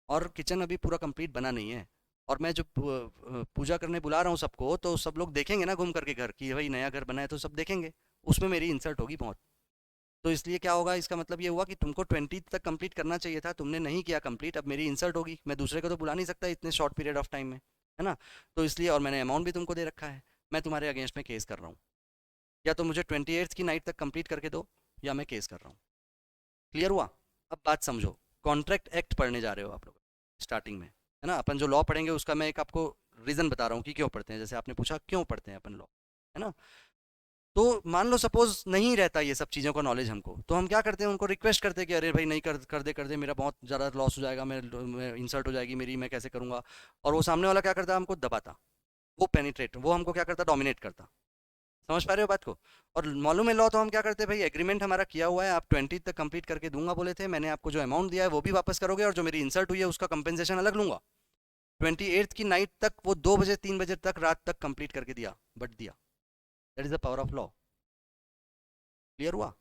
और किचन अभी पूरा कंप्लीट बना नहीं है, और मैं जो पूजा करने बुला रहा हूँ सबको, तो सब लोग देखेंगे ना घूम करके घर कि भाई नया घर बना है, तो सब देखेंगे, उसमें मेरी इंसल्ट होगी बहुत। तो इसलिए क्या होगा, इसका मतलब ये हुआ कि तुमको 20 तक कंप्लीट करना चाहिए था, तुमने नहीं किया कंप्लीट, अब मेरी इंसल्ट होगी, मैं दूसरे को तो बुला नहीं सकता इतने शॉर्ट पीरियड ऑफ टाइम में, है ना। तो इसलिए, और मैंने अमाउंट भी तुमको दे रखा है, मैं तुम्हारे अगेंस्ट में केस कर रहा हूँ। या तो मुझे 28 की नाइट तक कंप्लीट करके दो, या मैं केस कर रहा हूँ। क्लियर हुआ? अब बात समझो। कॉन्ट्रैक्ट एक्ट पढ़ने जा रहे हो आप लोग स्टार्टिंग में, है ना। अपन जो लॉ पढ़ेंगे उसका मैं एक आपको रीज़न बता रहा हूँ कि क्यों पढ़ते हैं, जैसे आपने पूछा क्यों पढ़ते हैं अपन लॉ, है ना। तो मान लो सपोज नहीं रहता ये सब चीज़ों का नॉलेज हमको, तो हम क्या करते हैं, उनको रिक्वेस्ट करते हैं कि अरे भाई नहीं कर दे, मेरा बहुत ज़्यादा लॉस हो जाएगा, मैं इंसल्ट हो जाएगी मेरी, मैं कैसे करूँगा। और वो सामने वाला क्या करता, हमको दबाता, वो पेनिट्रेट, वो हमको क्या करता, डोमिनेट करता। समझ पा रहे हो बात को? और मालूम है लॉ, तो हम क्या करते हैं भाई, एग्रीमेंट हमारा किया हुआ है, आप 20 तक कंप्लीट करके दूंगा बोले थे, मैंने आपको जो अमाउंट दिया है वो भी वापस करोगे, और जो मेरी इंसल्ट हुई है उसका कंपेंसेशन अलग लूंगा। 28 की नाइट तक वो 2 बजे 3 बजे तक रात तक कंप्लीट करके दिया, बट दिया। That is the power of law. Clear हुआ?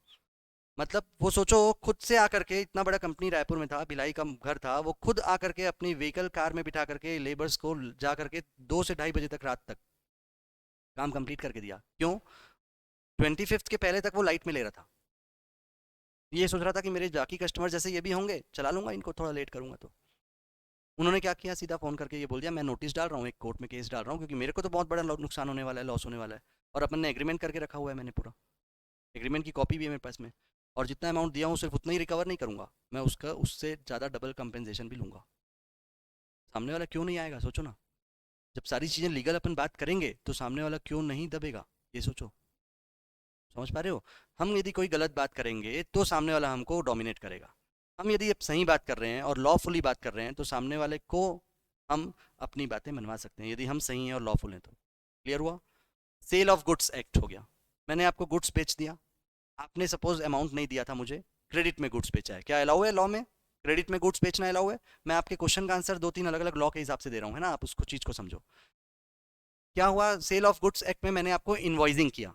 मतलब वो सोचो, खुद से आकर के, इतना बड़ा कंपनी रायपुर में था, भिलाई का घर था, वो खुद आकर के अपनी व्हीकल कार में बिठा करके लेबर्स को जा करके 2 से 2:30 बजे तक रात तक काम कंप्लीट करके दिया। क्यों? 25 के पहले तक वो लाइट में ले रहा था, ये सोच रहा था कि मेरे बाकी कस्टमर जैसे ये भी होंगे, चला लूंगा इनको, थोड़ा लेट करूंगा तो। उन्होंने क्या किया, सीधा फ़ोन करके ये बोल दिया मैं नोटिस डाल रहा हूँ, एक कोर्ट में केस डाल रहा हूँ, क्योंकि मेरे को तो बहुत बड़ा नुकसान होने वाला है, लॉस होने वाला है, और अपन ने एग्रीमेंट करके रखा हुआ है, मैंने पूरा एग्रीमेंट की कॉपी भी है मेरे पास में, और जितना अमाउंट दिया हूँ सिर्फ उतना ही रिकवर नहीं करूँगा, मैं उसका उससे ज़्यादा डबल कंपेंसेशन भी लूँगा। सामने वाला क्यों नहीं आएगा, सोचो ना। जब सारी चीज़ें लीगल अपन बात करेंगे तो सामने वाला क्यों नहीं दबेगा, ये सोचो। समझ पा रहे हो? हम यदि कोई गलत बात करेंगे तो सामने वाला हमको डोमिनेट करेगा, हम यदि अब सही बात कर रहे हैं और लॉफुली बात कर रहे हैं तो सामने वाले को हम अपनी बातें मनवा सकते हैं, यदि हम सही हैं और लॉफुल हैं तो। क्लियर हुआ? सेल ऑफ गुड्स एक्ट हो गया। मैंने आपको गुड्स बेच दिया, आपने सपोज अमाउंट नहीं दिया था मुझे, क्रेडिट में गुड्स बेचा है, क्या अलाउ है लॉ में? क्रेडिट में गुड्स बेचना अलाउ है? मैं आपके क्वेश्चन का आंसर 2-3 अलग अलग लॉ के हिसाब से दे रहा हूँ, है ना, आप उसको चीज़ को समझो। क्या हुआ, सेल ऑफ गुड्स एक्ट में मैंने आपको इन्वॉइसिंग किया,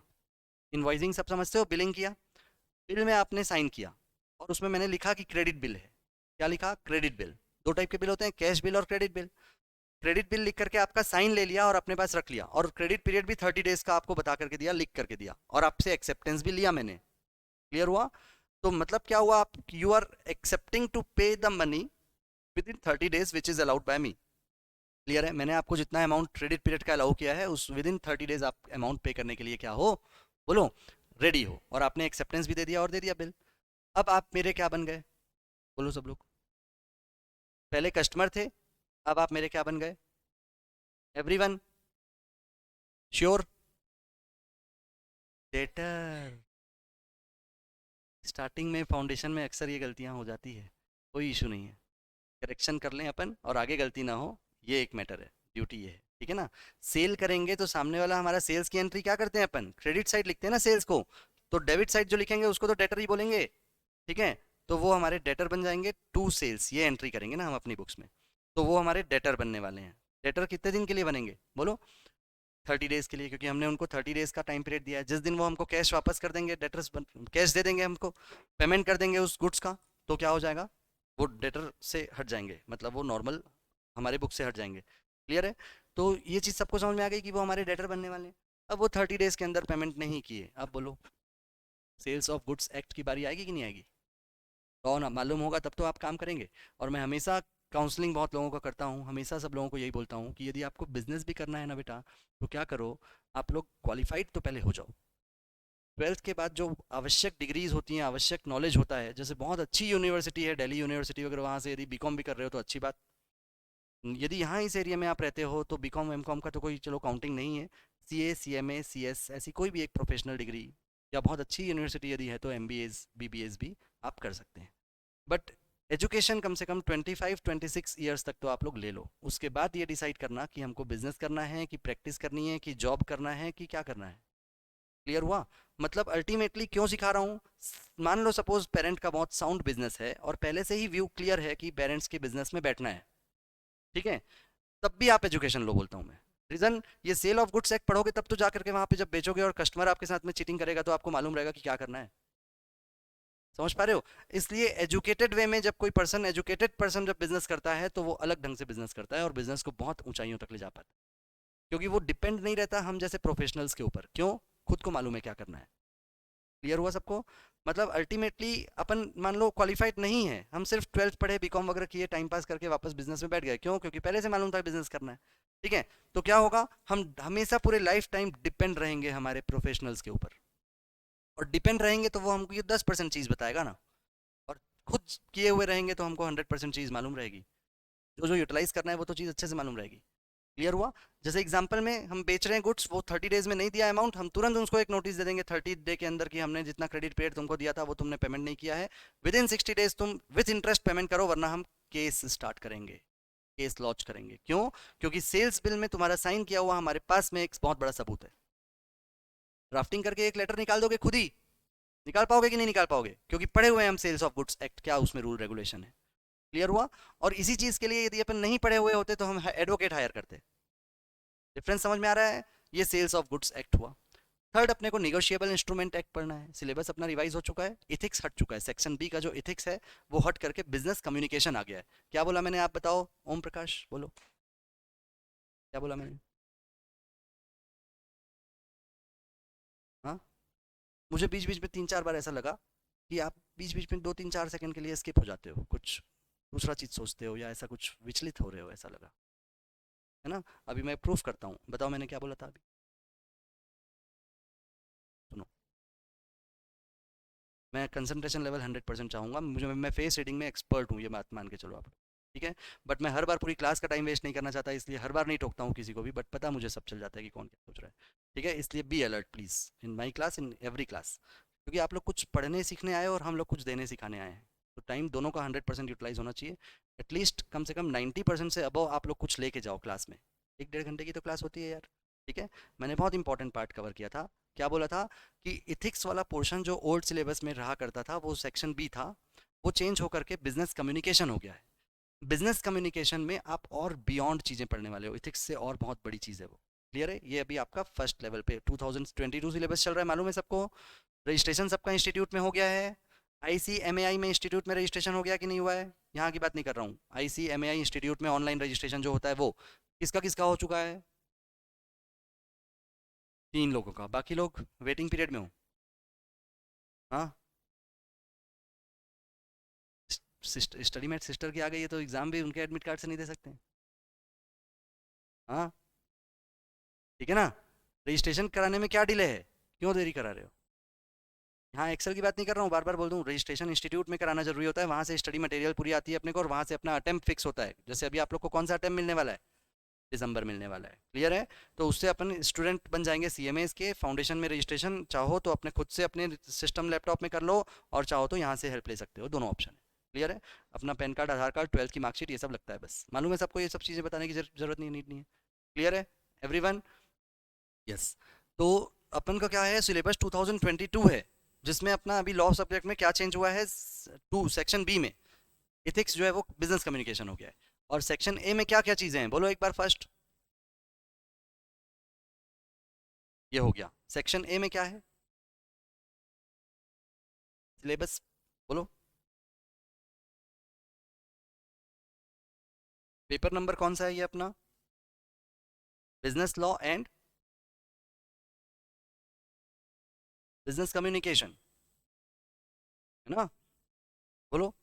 इन्वॉइसिंग सब समझते हो, बिलिंग किया, बिल में आपने साइन किया, और उसमें मैंने लिखा कि क्रेडिट बिल है। क्या लिखा? Credit bill. दो टाइप के बिल होते हैं, कैश बिल और क्रेडिट बिल। क्रेडिट बिल लिख करके आपका साइन ले लिया और अपने पास रख लिया, और क्रेडिट पीरियड भी 30 डेज का आपको बता करके दिया, लिख करके दिया, और आपसे एक्सेप्टेंस भी लिया मैंने। क्लियर हुआ? तो मतलब क्या हुआ, आप यू आर एक्सेप्टिंग टू पे the money with in 30 days which is allowed by me. Clear है? मैंने आपको जितना अमाउंट क्रेडिट पीरियड का अलाउ किया है, उस विद इन 30 डेज आप अमाउंट पे करने के लिए क्या हो, बोलो, रेडी हो, और आपने एक्सेप्टेंस भी दे दिया और दे दिया बिल। अब आप मेरे क्या बन गए, बोलो सब लोग। पहले कस्टमर थे, अब आप मेरे क्या बन गए, एवरीवन। श्योर? डेटर। स्टार्टिंग में फाउंडेशन में अक्सर ये गलतियां हो जाती है, कोई इशू नहीं है, करेक्शन कर लें अपन और आगे गलती ना हो, ये एक मैटर है, ड्यूटी ये है, ठीक है ना। सेल करेंगे तो सामने वाला हमारा, सेल्स की एंट्री क्या करते हैं अपन, क्रेडिट साइड लिखते हैं ना सेल्स को, तो डेबिट साइड जो लिखेंगे उसको तो डेटर ही बोलेंगे, ठीक है। तो वो हमारे डेटर बन जाएंगे, टू सेल्स ये एंट्री करेंगे ना हम अपनी बुक्स में, तो वो हमारे डेटर बनने वाले हैं। डेटर कितने दिन के लिए बनेंगे, बोलो? 30 डेज के लिए, क्योंकि हमने उनको 30 डेज का टाइम पीरियड दिया है। जिस दिन वो हमको कैश वापस कर देंगे, डेटर्स कैश दे देंगे हमको, पेमेंट कर देंगे उस गुड्स का, तो क्या हो जाएगा, वो डेटर से हट जाएंगे, मतलब वो नॉर्मल हमारे बुक से हट जाएंगे। क्लियर है? तो ये चीज़ सबको समझ में आ गई कि वो हमारे डेटर बनने वाले हैं। अब वो 30 डेज के अंदर पेमेंट नहीं किए, अब बोलो सेल्स ऑफ गुड्स एक्ट की बारी आएगी कि नहीं आएगी? लॉ ना मालूम होगा तब तो आप काम करेंगे, और मैं हमेशा काउंसलिंग बहुत लोगों का करता हूँ, हमेशा सब लोगों को यही बोलता हूँ कि यदि आपको बिजनेस भी करना है ना बेटा, तो क्या करो, आप लोग क्वालिफाइड तो पहले हो जाओ। 12th के बाद जो आवश्यक डिग्रीज होती हैं, आवश्यक नॉलेज होता है, जैसे बहुत अच्छी यूनिवर्सिटी है दिल्ली यूनिवर्सिटी वगैरह, वहाँ से यदि बीकॉम भी कर रहे हो तो अच्छी बात। यदि यहाँ इस एरिया में आप रहते हो तो बीकॉम एम कॉम का तो कोई चलो काउंटिंग नहीं है। सीए, सीएमए, सीएस ऐसी कोई भी एक प्रोफेशनल डिग्री, या बहुत अच्छी यूनिवर्सिटी यदि है तो एमबीएस बीबीएस भी आप कर सकते हैं। बट एजुकेशन कम से कम 25-26 ईयर्स तक तो आप लोग ले लो। उसके बाद ये डिसाइड करना कि हमको बिजनेस करना है कि प्रैक्टिस करनी है कि जॉब करना है कि क्या करना है। क्लियर हुआ? मतलब अल्टीमेटली क्यों सिखा रहा हूँ, मान लो सपोज पेरेंट का बहुत साउंड बिजनेस है और पहले से ही व्यू क्लियर है कि पेरेंट्स के बिजनेस में बैठना है, ठीक है, तब भी आप एजुकेशन लो बोलता हूँ मैं। रीजन, ये सेल ऑफ गुड्स एक्ट पढ़ोगे तब तो जा करके वहां पे जब बेचोगे और कस्टमर आपके साथ में चीटिंग करेगा तो आपको मालूम रहेगा कि क्या करना है। समझ पा रहे हो? इसलिए एजुकेटेड वे में जब कोई पर्सन, एजुकेटेड पर्सन जब बिजनेस करता है तो वो अलग ढंग से बिजनेस करता है और बिजनेस को बहुत ऊंचाइयों तक ले जा पाता है, क्योंकि वो डिपेंड नहीं रहता हम जैसे प्रोफेशनल्स के ऊपर। क्यों? खुद को मालूम है क्या करना है। क्लियर हुआ सबको? मतलब अल्टीमेटली अपन मान लो क्वालिफाइड नहीं है, हम सिर्फ 12th पढ़े, बीकॉम वगैरह किए, टाइम पास करके वापस बिजनेस में बैठ गए, क्यों? क्योंकि पहले से मालूम था बिजनेस करना है। ठीक है, तो क्या होगा, हम हमेशा पूरे लाइफ टाइम डिपेंड रहेंगे हमारे प्रोफेशनल्स के ऊपर। और डिपेंड रहेंगे तो वो हमको ये 10% चीज़ बताएगा ना, और खुद किए हुए रहेंगे तो हमको 100% चीज़ मालूम रहेगी। जो जो यूटिलाइज करना है वो तो चीज़ अच्छे से मालूम रहेगी। क्लियर हुआ? जैसे एग्जांपल में हम बेच रहे हैं गुड्स, वो 30 डेज में नहीं दिया अमाउंट, हम तुरंत उसको एक नोटिस दे देंगे 30 डे के अंदर कि हमने जितना क्रेडिट पीरियड तुमको दिया था वो तुमने पेमेंट नहीं किया है, विद इन 60 डेज तुम विथ इंटरेस्ट पेमेंट करो, वरना हम केस स्टार्ट करेंगे, केस लॉन्च करेंगे। क्यों? क्योंकि सेल्स बिल में तुम्हारा साइन किया हुआ हमारे पास में एक बहुत बड़ा सबूत है। ड्राफ्टिंग करके एक लेटर निकाल दोगे खुद ही, निकाल पाओगे कि नहीं निकाल पाओगे? क्योंकि पढ़े हुए हैं हम सेल्स ऑफ गुड्स एक्ट, क्या उसमें रूल रेगुलेशन है। क्लियर हुआ? और इसी चीज के लिए यदि अपन नहीं पढ़े हुए होते तो हम एडवोकेट हायर करते। डिफरेंस समझ में आ रहा है? ये सेल्स ऑफ गुड्स एक्ट हुआ। थर्ड, अपने को निगोशिएबल इंस्ट्रूमेंट एक्ट पढ़ना है। सिलेबस अपना रिवाइज हो चुका है, इथिक्स हट चुका है, सेक्शन बी का जो इथिक्स है वो हट करके बिजनेस कम्युनिकेशन आ गया है। क्या बोला मैंने, आप बताओ ओम प्रकाश, बोलो क्या बोला मैंने? हाँ, मुझे बीच बीच में 3-4 बार ऐसा लगा कि आप बीच बीच में 2-3-4 सेकंड के लिए स्किप हो जाते हो, कुछ दूसरा चीज सोचते हो या ऐसा कुछ विचलित हो रहे हो, ऐसा लगा, है ना? अभी मैं प्रूफ करता हूँ, बताओ मैंने क्या बोला था अभी, सुनो। मैं कंसंट्रेशन लेवल 100% चाहूँगा, मुझे, मैं फेस रीडिंग में एक्सपर्ट हूँ, ये बात मान के चलो आप, ठीक है? बट मैं हर बार पूरी क्लास का टाइम वेस्ट नहीं करना चाहता, इसलिए हर बार नहीं टोकता हूँ किसी को भी, बट पता मुझे सब चल जाता है कि कौन क्या सोच रहा है। ठीक है, इसलिए be alert please in my class, in every class, क्योंकि आप लोग कुछ पढ़ने सीखने आए और हम लोग कुछ देने सिखाने आए हैं, तो टाइम दोनों का 100% यूटिलाइज होना चाहिए। एटलीस्ट कम से कम 90% से अबव आप लोग कुछ लेके जाओ क्लास में। 1-1.5 घंटे की तो क्लास होती है यार, ठीक है? मैंने बहुत इंपॉर्टेंट पार्ट कवर किया था। क्या बोला था कि इथिक्स वाला पोर्शन जो ओल्ड सिलेबस में रहा करता था वो सेक्शन बी था, वो चेंज होकर के बिजनेस कम्युनिकेशन हो गया है। बिजनेस कम्युनिकेशन में आप और बियॉन्ड चीज़ें पढ़ने वाले हो, इथिक्स से और बहुत बड़ी चीज़ है वो। क्लियर है? ये अभी आपका फर्स्ट लेवल पे 2022 सिलेबस चल रहा है, मालूम है सबको? रजिस्ट्रेशन सबका इंस्टीट्यूट में हो गया है। ICMAI में इंस्टीट्यूट में रजिस्ट्रेशन हो गया कि नहीं हुआ है? यहाँ की बात नहीं कर रहा हूँ, ICMAI इंस्टीट्यूट में ऑनलाइन रजिस्ट्रेशन जो होता है वो किसका किसका हो चुका है? 3 लोगों का, बाकी लोग वेटिंग पीरियड में हो। हाँ, स्टडी मेट सिस्टर की आ गई है तो एग्जाम भी उनके एडमिट कार्ड से नहीं दे सकते हैं। हाँ, ठीक है ना? रजिस्ट्रेशन कराने में क्या डिले है, क्यों देरी करा रहे हो? हाँ, एक्सेल की बात नहीं कर रहा हूँ, बार बार बोल दूँ, रजिस्ट्रेशन इंस्टीट्यूट में कराना जरूरी होता है, वहाँ से स्टडी मटेरियल पूरी आती है अपने को और वहाँ से अपना अटेम्प्ट फिक्स होता है। जैसे अभी आप लोग को कौन सा अटेम्प्ट मिलने वाला है? दिसंबर मिलने वाला है। क्लियर है? तो उससे अपन स्टूडेंट बन जाएंगे CMAs के। फाउंडेशन में रजिस्ट्रेशन चाहो तो अपने खुद से अपने सिस्टम लैपटॉप में कर लो, और चाहो तो यहाँ से हेल्प ले सकते हो, दोनों ऑप्शन है। क्लियर है? अपना पैन कार्ड, आधार कार्ड, 12th की मार्कशीट, ये सब लगता है बस, मालूम है सबको, ये सब चीज़ें बताने की जरूरत नहीं, नीड नहीं है। क्लियर है एवरीवन? यस। तो अपन का क्या है, सिलेबस 2022 है, जिसमें अपना अभी लॉ सब्जेक्ट में क्या चेंज हुआ है, टू सेक्शन बी में इथिक्स जो है वो बिजनेस कम्युनिकेशन हो गया है। और सेक्शन ए में क्या क्या चीज़ें हैं, बोलो एक बार फर्स्ट। ये हो गया। सेक्शन ए में क्या है सिलेबस, बोलो। पेपर नंबर कौन सा है ये अपना? Business law and business communication, है ना? बोलो।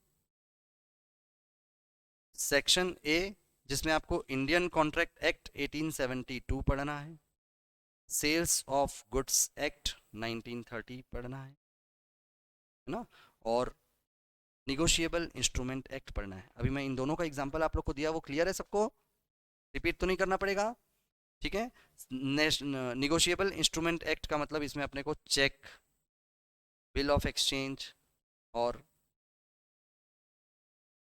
सेक्शन ए जिसमें आपको इंडियन कॉन्ट्रैक्ट एक्ट 1872 पढ़ना है, सेल्स ऑफ गुड्स एक्ट 1930 पढ़ना है ना, और निगोशिएबल इंस्ट्रूमेंट एक्ट पढ़ना है। अभी मैं इन दोनों का एग्जांपल आप लोग को दिया, वो क्लियर है सबको? रिपीट तो नहीं करना पड़ेगा, ठीक है? निगोशिएबल इंस्ट्रूमेंट एक्ट का मतलब इसमें अपने को चेक, बिल ऑफ एक्सचेंज और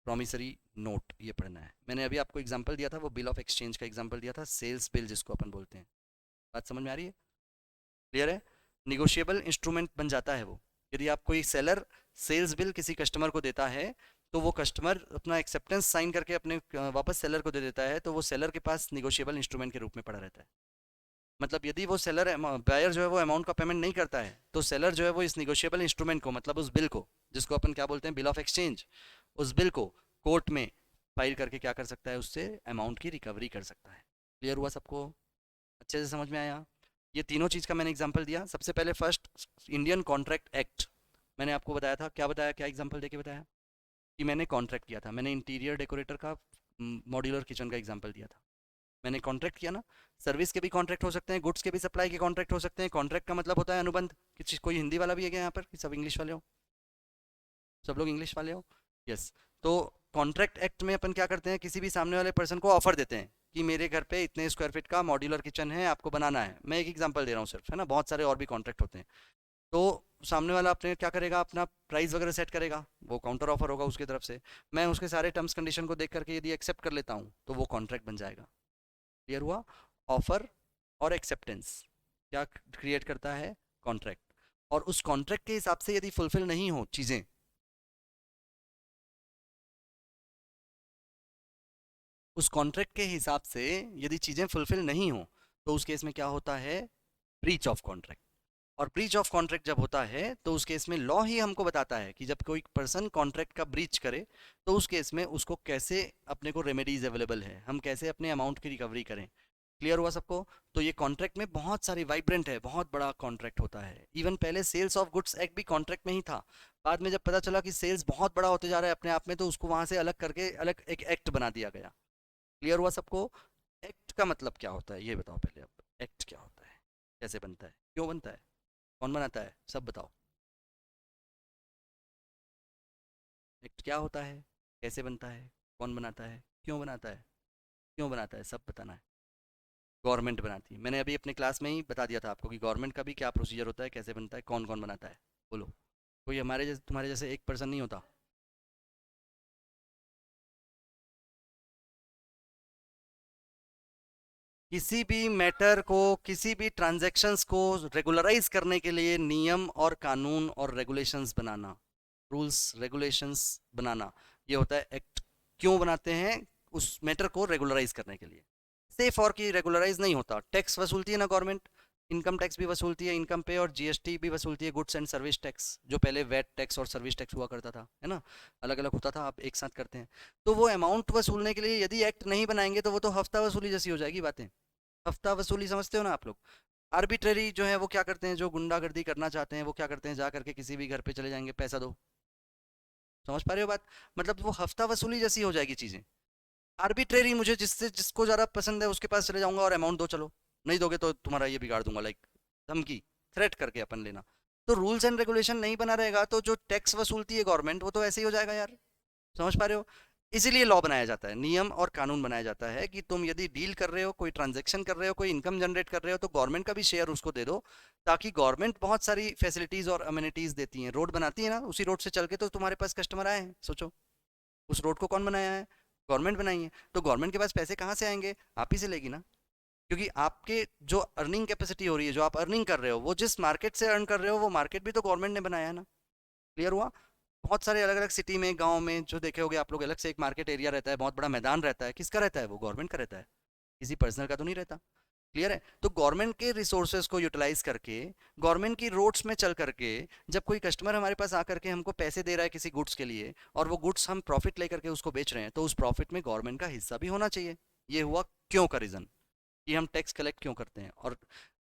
प्रॉमिसरी नोट ये पढ़ना है। मैंने अभी आपको एग्जांपल दिया था, वो बिल ऑफ एक्सचेंज का एग्जांपल दिया था, सेल्स बिल जिसको अपन बोलते हैं। बात समझ में आ रही है? क्लियर है? निगोशिएबल इंस्ट्रूमेंट बन जाता है वो, यदि आप कोई सेलर सेल्स बिल किसी कस्टमर को देता है तो वो कस्टमर अपना एक्सेप्टेंस साइन करके अपने वापस सेलर को दे देता है, तो वो सेलर के पास निगोशिएबल इंस्ट्रूमेंट के रूप में पड़ा रहता है। मतलब यदि वो सेलर बायर जो है वो अमाउंट का पेमेंट नहीं करता है, तो सेलर जो है वो इस निगोशिएबल इंस्ट्रूमेंट को, मतलब उस बिल को, जिसको अपन क्या बोलते हैं, बिल ऑफ एक्सचेंज, उस बिल को कोर्ट में फाइल करके क्या कर सकता है, उससे अमाउंट की रिकवरी कर सकता है। क्लियर हुआ सबको? अच्छे से समझ में आया? ये तीनों चीज़ का मैंने एग्जांपल दिया। सबसे पहले फर्स्ट इंडियन कॉन्ट्रैक्ट एक्ट, मैंने आपको बताया था, क्या बताया, क्या एग्जांपल देके बताया कि मैंने कॉन्ट्रैक्ट किया था, मैंने इंटीरियर डेकोरेटर का मॉड्यूलर किचन का एग्जांपल दिया था, मैंने कॉन्ट्रैक्ट किया ना। सर्विस के भी कॉन्ट्रैक्ट हो सकते हैं, गुड्स के भी सप्लाई के कॉन्ट्रैक्ट हो सकते हैं। कॉन्ट्रैक्ट का मतलब होता है अनुबंध। किसी कोई हिंदी वाला भी है क्या यहाँ पर, कि सब इंग्लिश वाले हो? सब लोग इंग्लिश वाले हो? यस। तो कॉन्ट्रैक्ट एक्ट में अपन क्या करते हैं, किसी भी सामने वाले पर्सन को ऑफर देते हैं कि मेरे घर पे इतने स्क्वायर फीट का मॉड्यूलर किचन है, आपको बनाना है। मैं एक एग्जांपल दे रहा हूँ सिर्फ, है ना, बहुत सारे और भी कॉन्ट्रैक्ट होते हैं। तो सामने वाला अपने क्या करेगा, अपना प्राइस वगैरह सेट करेगा, वो काउंटर ऑफर होगा उसकी तरफ से। मैं उसके सारे टर्म्स कंडीशन को देख करके यदि एक्सेप्ट कर लेता हूँ तो वो कॉन्ट्रैक्ट बन जाएगा। क्लियर हुआ? ऑफर और एक्सेप्टेंस क्या क्रिएट करता है, कॉन्ट्रैक्ट। और उस कॉन्ट्रैक्ट के हिसाब से यदि फुलफिल नहीं हो चीजें, उस कॉन्ट्रैक्ट के हिसाब से यदि चीजें फुलफिल नहीं हो, तो उस केस में क्या होता है, ब्रीच ऑफ कॉन्ट्रैक्ट। और ब्रीच ऑफ कॉन्ट्रैक्ट जब होता है तो उस केस में लॉ ही हमको बताता है कि जब कोई पर्सन कॉन्ट्रैक्ट का ब्रीच करे तो उस केस में उसको कैसे, अपने को रेमेडीज अवेलेबल है, हम कैसे अपने अमाउंट की रिकवरी करें। क्लियर हुआ सबको? तो ये कॉन्ट्रैक्ट में बहुत सारी वाइब्रेंट है, बहुत बड़ा कॉन्ट्रैक्ट होता है। इवन पहले सेल्स ऑफ गुड्स एक्ट भी कॉन्ट्रैक्ट में ही था, बाद में जब पता चला कि सेल्स बहुत बड़ा होते जा रहा है अपने आप में, तो उसको वहां से अलग करके अलग एक एक्ट बना दिया गया। क्लियर हुआ सबको? एक्ट का मतलब क्या होता है ये बताओ पहले। अब एक्ट क्या होता है, कैसे बनता है, क्यों बनता है, कौन बनाता है, सब बताओ। एक्ट क्या होता है, कैसे बनता है, कौन बनाता है, क्यों बनाता है, क्यों बनाता है, सब बताना है। गवर्नमेंट बनाती है, मैंने अभी अपने क्लास में ही बता दिया था आपको कि गवर्नमेंट का भी क्या प्रोसीजर होता है, कैसे बनता है, कौन कौन बनाता है। बोलो, कोई हमारे जैसे तुम्हारे जैसे एक पर्सन नहीं होता। किसी भी मैटर को, किसी भी ट्रांजैक्शंस को रेगुलराइज करने के लिए नियम और कानून और रेगुलेशंस बनाना, रूल्स रेगुलेशंस बनाना, ये होता है एक्ट। क्यों बनाते हैं, उस मैटर को रेगुलराइज करने के लिए। सेफ और की रेगुलराइज नहीं होता। टैक्स वसूलती है ना गवर्नमेंट, इनकम टैक्स भी वसूलती है, इनकम पे, और जीएसटी भी वसूलती है, गुड्स एंड सर्विस टैक्स, जो पहले वैट टैक्स और सर्विस टैक्स हुआ करता था, है ना, अलग अलग होता था, आप एक साथ करते हैं। तो वो अमाउंट वसूलने के लिए यदि एक्ट नहीं बनाएंगे तो वो तो हफ्ता वसूली जैसी हो जाएगी बातें। हफ्ता वसूली समझते हो ना आप लोग? आर्बिट्रेरी जो है वो क्या करते हैं, जो गुंडागर्दी करना चाहते हैं वो क्या करते हैं, जा करके किसी भी घर पे चले जाएंगे, पैसा दो। समझ पा रहे हो बात? मतलब वो हफ्ता वसूली जैसी हो जाएगी चीजें। आर्बिट्रेरी, मुझे जिससे जिसको ज्यादा पसंद है उसके पास चले जाऊंगा और अमाउंट दो, चलो नहीं दोगे तो तुम्हारा ये बिगाड़ दूंगा, लाइक धमकी, थ्रेट करके अपन लेना। तो रूल्स एंड रेगुलेशन नहीं बना रहेगा तो जो टैक्स वसूलती है गवर्नमेंट वो तो ऐसे ही हो जाएगा यार। समझ पा रहे हो? इसीलिए लॉ बनाया जाता है, नियम और कानून बनाया जाता है कि तुम यदि डील कर रहे हो, कोई ट्रांजैक्शन कर रहे हो, कोई इनकम जनरेट कर रहे हो, तो गवर्नमेंट का भी शेयर उसको दे दो। ताकि गवर्नमेंट बहुत सारी फैसिलिटीज और अमेनिटीज देती है, रोड बनाती है ना, उसी रोड से चल के तो तुम्हारे पास कस्टमर आए हैं। सोचो, उस रोड को कौन बनाया है, गवर्नमेंट बनाई है। तो गवर्नमेंट के पास पैसे कहाँ से आएंगे, आप ही से लेगी ना। क्योंकि आपके जो अर्निंग कैपेसिटी हो रही है, जो आप अर्निंग कर रहे हो, वो जिस मार्केट से अर्न कर रहे हो, वो मार्केट भी तो गवर्नमेंट ने बनाया है ना। क्लियर हुआ? बहुत सारे अलग अलग सिटी में, गांव में जो देखे होगे आप लोग, अलग से एक मार्केट एरिया रहता है, बहुत बड़ा मैदान रहता है, किसका रहता है, वो गवर्नमेंट का रहता है, किसी पर्सनल का तो नहीं रहता। क्लियर है? तो गवर्नमेंट के रिसोर्सेज को यूटिलाइज करके, गवर्नमेंट की रोड्स में चल करके, जब कोई कस्टमर हमारे पास आकर के हमको पैसे दे रहा है किसी गुड्स के लिए, और वो गुड्स हम प्रॉफिट लेकर के उसको बेच रहे हैं, तो उस प्रॉफिट में गवर्नमेंट का हिस्सा भी होना चाहिए। ये हुआ क्यों का रीजन, कि हम टैक्स कलेक्ट क्यों करते हैं। और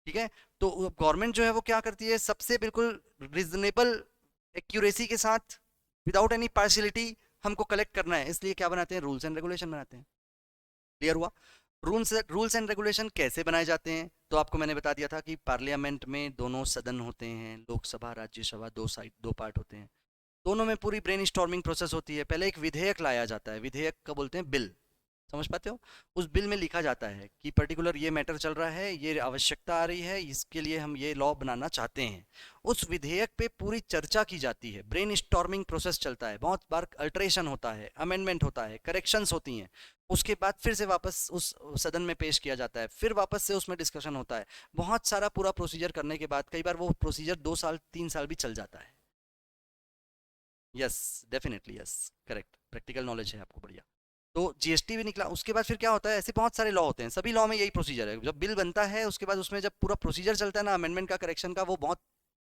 ठीक है, तो गवर्नमेंट जो है वो क्या करती है, सबसे बिल्कुल रिजनेबल एक्यूरेसी के साथ, विदाउट एनी पार्शियलिटी, हमको कलेक्ट करना है, इसलिए क्या बनाते हैं, रूल्स एंड रेगुलेशन बनाते हैं। क्लियर हुआ? रूल्स एंड रेगुलेशन कैसे बनाए जाते हैं, तो आपको मैंने बता दिया था कि पार्लियामेंट में दोनों सदन होते हैं, लोकसभा राज्यसभा, दो साइड दो पार्ट होते हैं, दोनों में पूरी ब्रेन स्टॉर्मिंग प्रोसेस होती है। पहले एक विधेयक लाया जाता है, विधेयक का बोलते हैं बिल, समझ पाते हो? उस बिल में लिखा जाता है कि पर्टिकुलर ये मैटर चल रहा है, ये आवश्यकता आ रही है, इसके लिए हम ये लॉ बनाना चाहते हैं। उस विधेयक पे पूरी चर्चा की जाती है, ब्रेन स्टॉर्मिंग प्रोसेस चलता है, बहुत बार अल्टरेशन होता है, अमेंडमेंट होता है, करेक्शंस होती हैं, उसके बाद फिर से वापस उस सदन में पेश किया जाता है, फिर वापस से उसमें डिस्कशन होता है। बहुत सारा पूरा प्रोसीजर करने के बाद कई बार वो प्रोसीजर 2 साल 3 साल भी चल जाता है। Yes, definitely yes, correct, practical knowledge है आपको, बढ़िया। तो जीएसटी भी निकला, उसके बाद फिर क्या होता है, ऐसे बहुत सारे लॉ होते हैं, सभी लॉ में यही प्रोसीजर है, जब बिल बनता है उसके बाद उसमें जब पूरा प्रोसीजर चलता है ना, अमेंडमेंट का, करेक्शन का, वो बहुत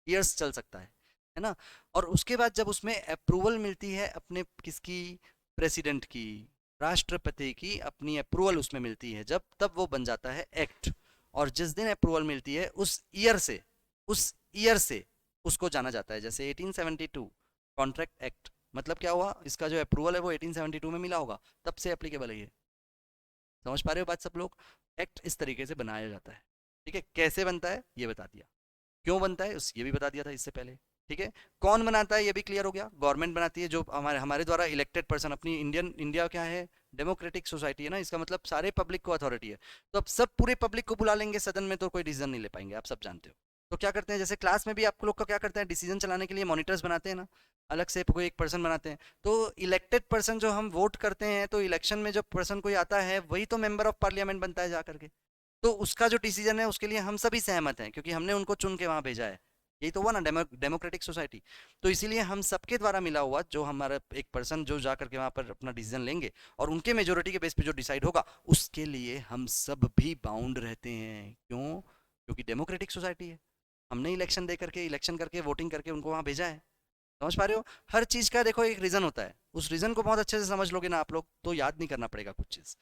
ईयर्स चल सकता है ना। और उसके बाद जब उसमें अप्रूवल मिलती है अपने किसकी, प्रेसिडेंट की, राष्ट्रपति की अपनी अप्रूवल उसमें मिलती है, जब तब वो बन जाता है एक्ट। और जिस दिन अप्रूवल मिलती है उस ईयर से उसको जाना जाता है, जैसे 1872 कॉन्ट्रैक्ट एक्ट, मतलब क्या हुआ, इसका जो अप्रूवल है वो 1872 में मिला होगा, तब से एप्लीकेबल है ये। समझ पा रहे हो बात सब लोग? एक्ट इस तरीके से बनाया जाता है। ठीक है, कैसे बनता है ये बता दिया, क्यों बनता है उस ये भी बता दिया था इससे पहले। ठीक है, कौन बनाता है ये भी क्लियर हो गया, गवर्नमेंट बनाती है, जो हमारे हमारे द्वारा इलेक्टेड पर्सन, अपनी इंडिया क्या है, डेमोक्रेटिक सोसाइटी है ना, इसका मतलब सारे पब्लिक को अथॉरिटी है। तो अब सब पूरे पब्लिक को बुला लेंगे सदन में तो कोई डिसीजन नहीं ले पाएंगे, आप सब जानते हो। तो क्या करते हैं, जैसे क्लास में भी आप लोग का क्या करते हैं, डिसीजन चलाने के लिए मॉनिटर्स बनाते हैं ना, अलग से कोई एक पर्सन बनाते हैं। तो इलेक्टेड पर्सन जो हम वोट करते हैं, तो इलेक्शन में जब पर्सन कोई आता है वही तो मेंबर ऑफ पार्लियामेंट बनता है जा करके। तो उसका जो डिसीजन है उसके लिए हम सभी सहमत हैं, क्योंकि हमने उनको चुन के वहां भेजा है। यही तो हुआ ना, डेमोक्रेटिक सोसाइटी। तो इसीलिए हम सबके द्वारा मिला हुआ जो हमारा एक पर्सन जो जा करके वहां पर अपना डिसीजन लेंगे, और उनके मेजोरिटी के बेस पे जो डिसाइड होगा, उसके लिए हम सब भी बाउंड रहते हैं। क्यों? क्योंकि डेमोक्रेटिक सोसाइटी है, हमने इलेक्शन दे करके, इलेक्शन करके, वोटिंग करके उनको वहां भेजा है। समझ पा रहे हो? हर चीज का देखो एक रीजन होता है, उस रीजन को बहुत अच्छे से समझ लोगे ना आप लोग, तो याद नहीं करना पड़ेगा कुछ चीज।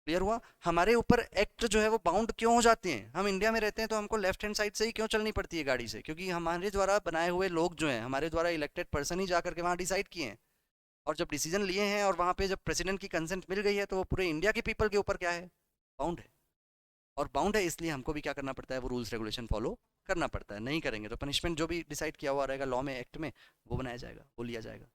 क्लियर हुआ? हमारे ऊपर एक्ट जो है वो बाउंड क्यों हो जाते हैं, हम इंडिया में रहते हैं तो हमको लेफ्ट हैंड साइड से ही क्यों चलनी पड़ती है गाड़ी से, क्योंकि हमारे द्वारा बनाए हुए लोग जो हैं, हमारे द्वारा इलेक्टेड पर्सन ही जाकर के वहाँ डिसाइड किए हैं। और जब डिसीजन लिए हैं और वहाँ पे जब प्रेसिडेंट की कंसेंट मिल गई है, तो वो पूरे इंडिया के पीपल के ऊपर क्या है, बाउंड है। और बाउंड है, इसलिए हमको भी क्या करना पड़ता है, वो रूल्स रेगुलेशन फॉलो करना पड़ता है। नहीं करेंगे तो पनिशमेंट जो भी डिसाइड किया हुआ रहेगा लॉ में, एक्ट में, वो बनाया जाएगा, वो लिया जाएगा।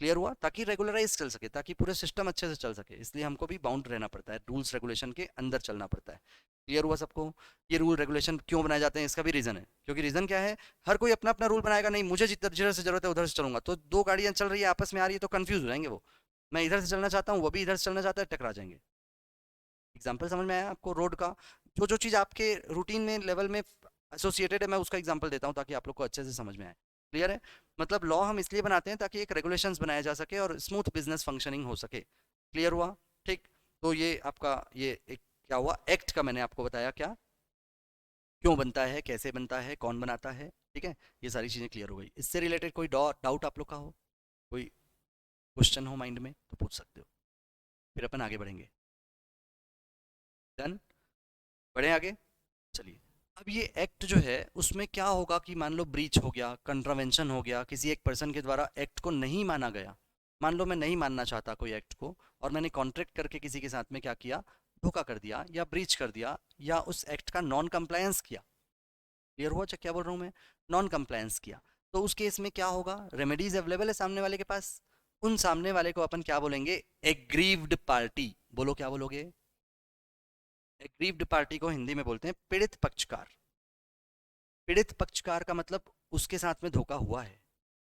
क्लियर हुआ? ताकि रेगुलराइज चल सके, ताकि पूरे सिस्टम अच्छे से चल सके, इसलिए हमको भी बाउंड रहना पड़ता है, रूल्स रेगुलेशन के अंदर चलना पड़ता है। क्लियर हुआ सबको? ये रूल रेगुलेशन क्यों बनाए जाते हैं, इसका भी रीजन है, क्योंकि रीजन क्या है, हर कोई अपना अपना रूल बनाएगा, नहीं मुझे जिधर से जरूरत है उधर से चलूंगा, तो दो गाड़ियां चल रही है आपस में आ रही है तो कंफ्यूज हो जाएंगे वो, मैं इधर से चलना चाहता हूँ, वो भी इधर से चलना चाहता है, टकरा जाएंगे। एग्जाम्पल समझ में आया आपको रोड का? जो जो चीज़ आपके रूटीन में लेवल में एसोसिएटेड है, मैं उसका एग्जाम्पल देता हूँ ताकि आप लोग को अच्छे से समझ में आए। क्लियर है? मतलब लॉ हम इसलिए बनाते हैं ताकि एक रेगुलेशंस बनाया जा सके और स्मूथ बिजनेस फंक्शनिंग हो सके। क्लियर हुआ? ठीक। तो ये आपका ये एक क्या हुआ, एक्ट का मैंने आपको बताया क्या, क्यों बनता है, कैसे बनता है, कौन बनाता है। ठीक है, ये सारी चीज़ें क्लियर हो गई। इससे रिलेटेड कोई डाउट आप लोग का हो, कोई क्वेश्चन हो माइंड में तो पूछ सकते हो, फिर अपन आगे बढ़ेंगे। डन? बढ़े आगे? चलिए, अब ये एक्ट जो है उसमें क्या होगा कि मान लो ब्रीच हो गया, कंट्रावेंशन हो गया, किसी एक पर्सन के द्वारा एक्ट को नहीं माना गया। मान लो मैं नहीं मानना चाहता कोई एक्ट को, और मैंने कॉन्ट्रैक्ट करके किसी के साथ में क्या किया, धोखा कर दिया या ब्रीच कर दिया, या उस एक्ट का नॉन कंप्लायंस किया। क्लियर हुआ क्या बोल रहा हूँ मैं? नॉन कंप्लायंस किया, तो उस केस में क्या होगा, रेमेडीज अवेलेबल है सामने वाले के पास। उन सामने वाले को अपन क्या बोलेंगे, एग्रीव्ड पार्टी। बोलो क्या बोलोगे? एग्रीव्ड पार्टी को हिंदी में बोलते हैं पीड़ित पक्षकार। पीड़ित पक्षकार का मतलब उसके साथ में धोखा हुआ है,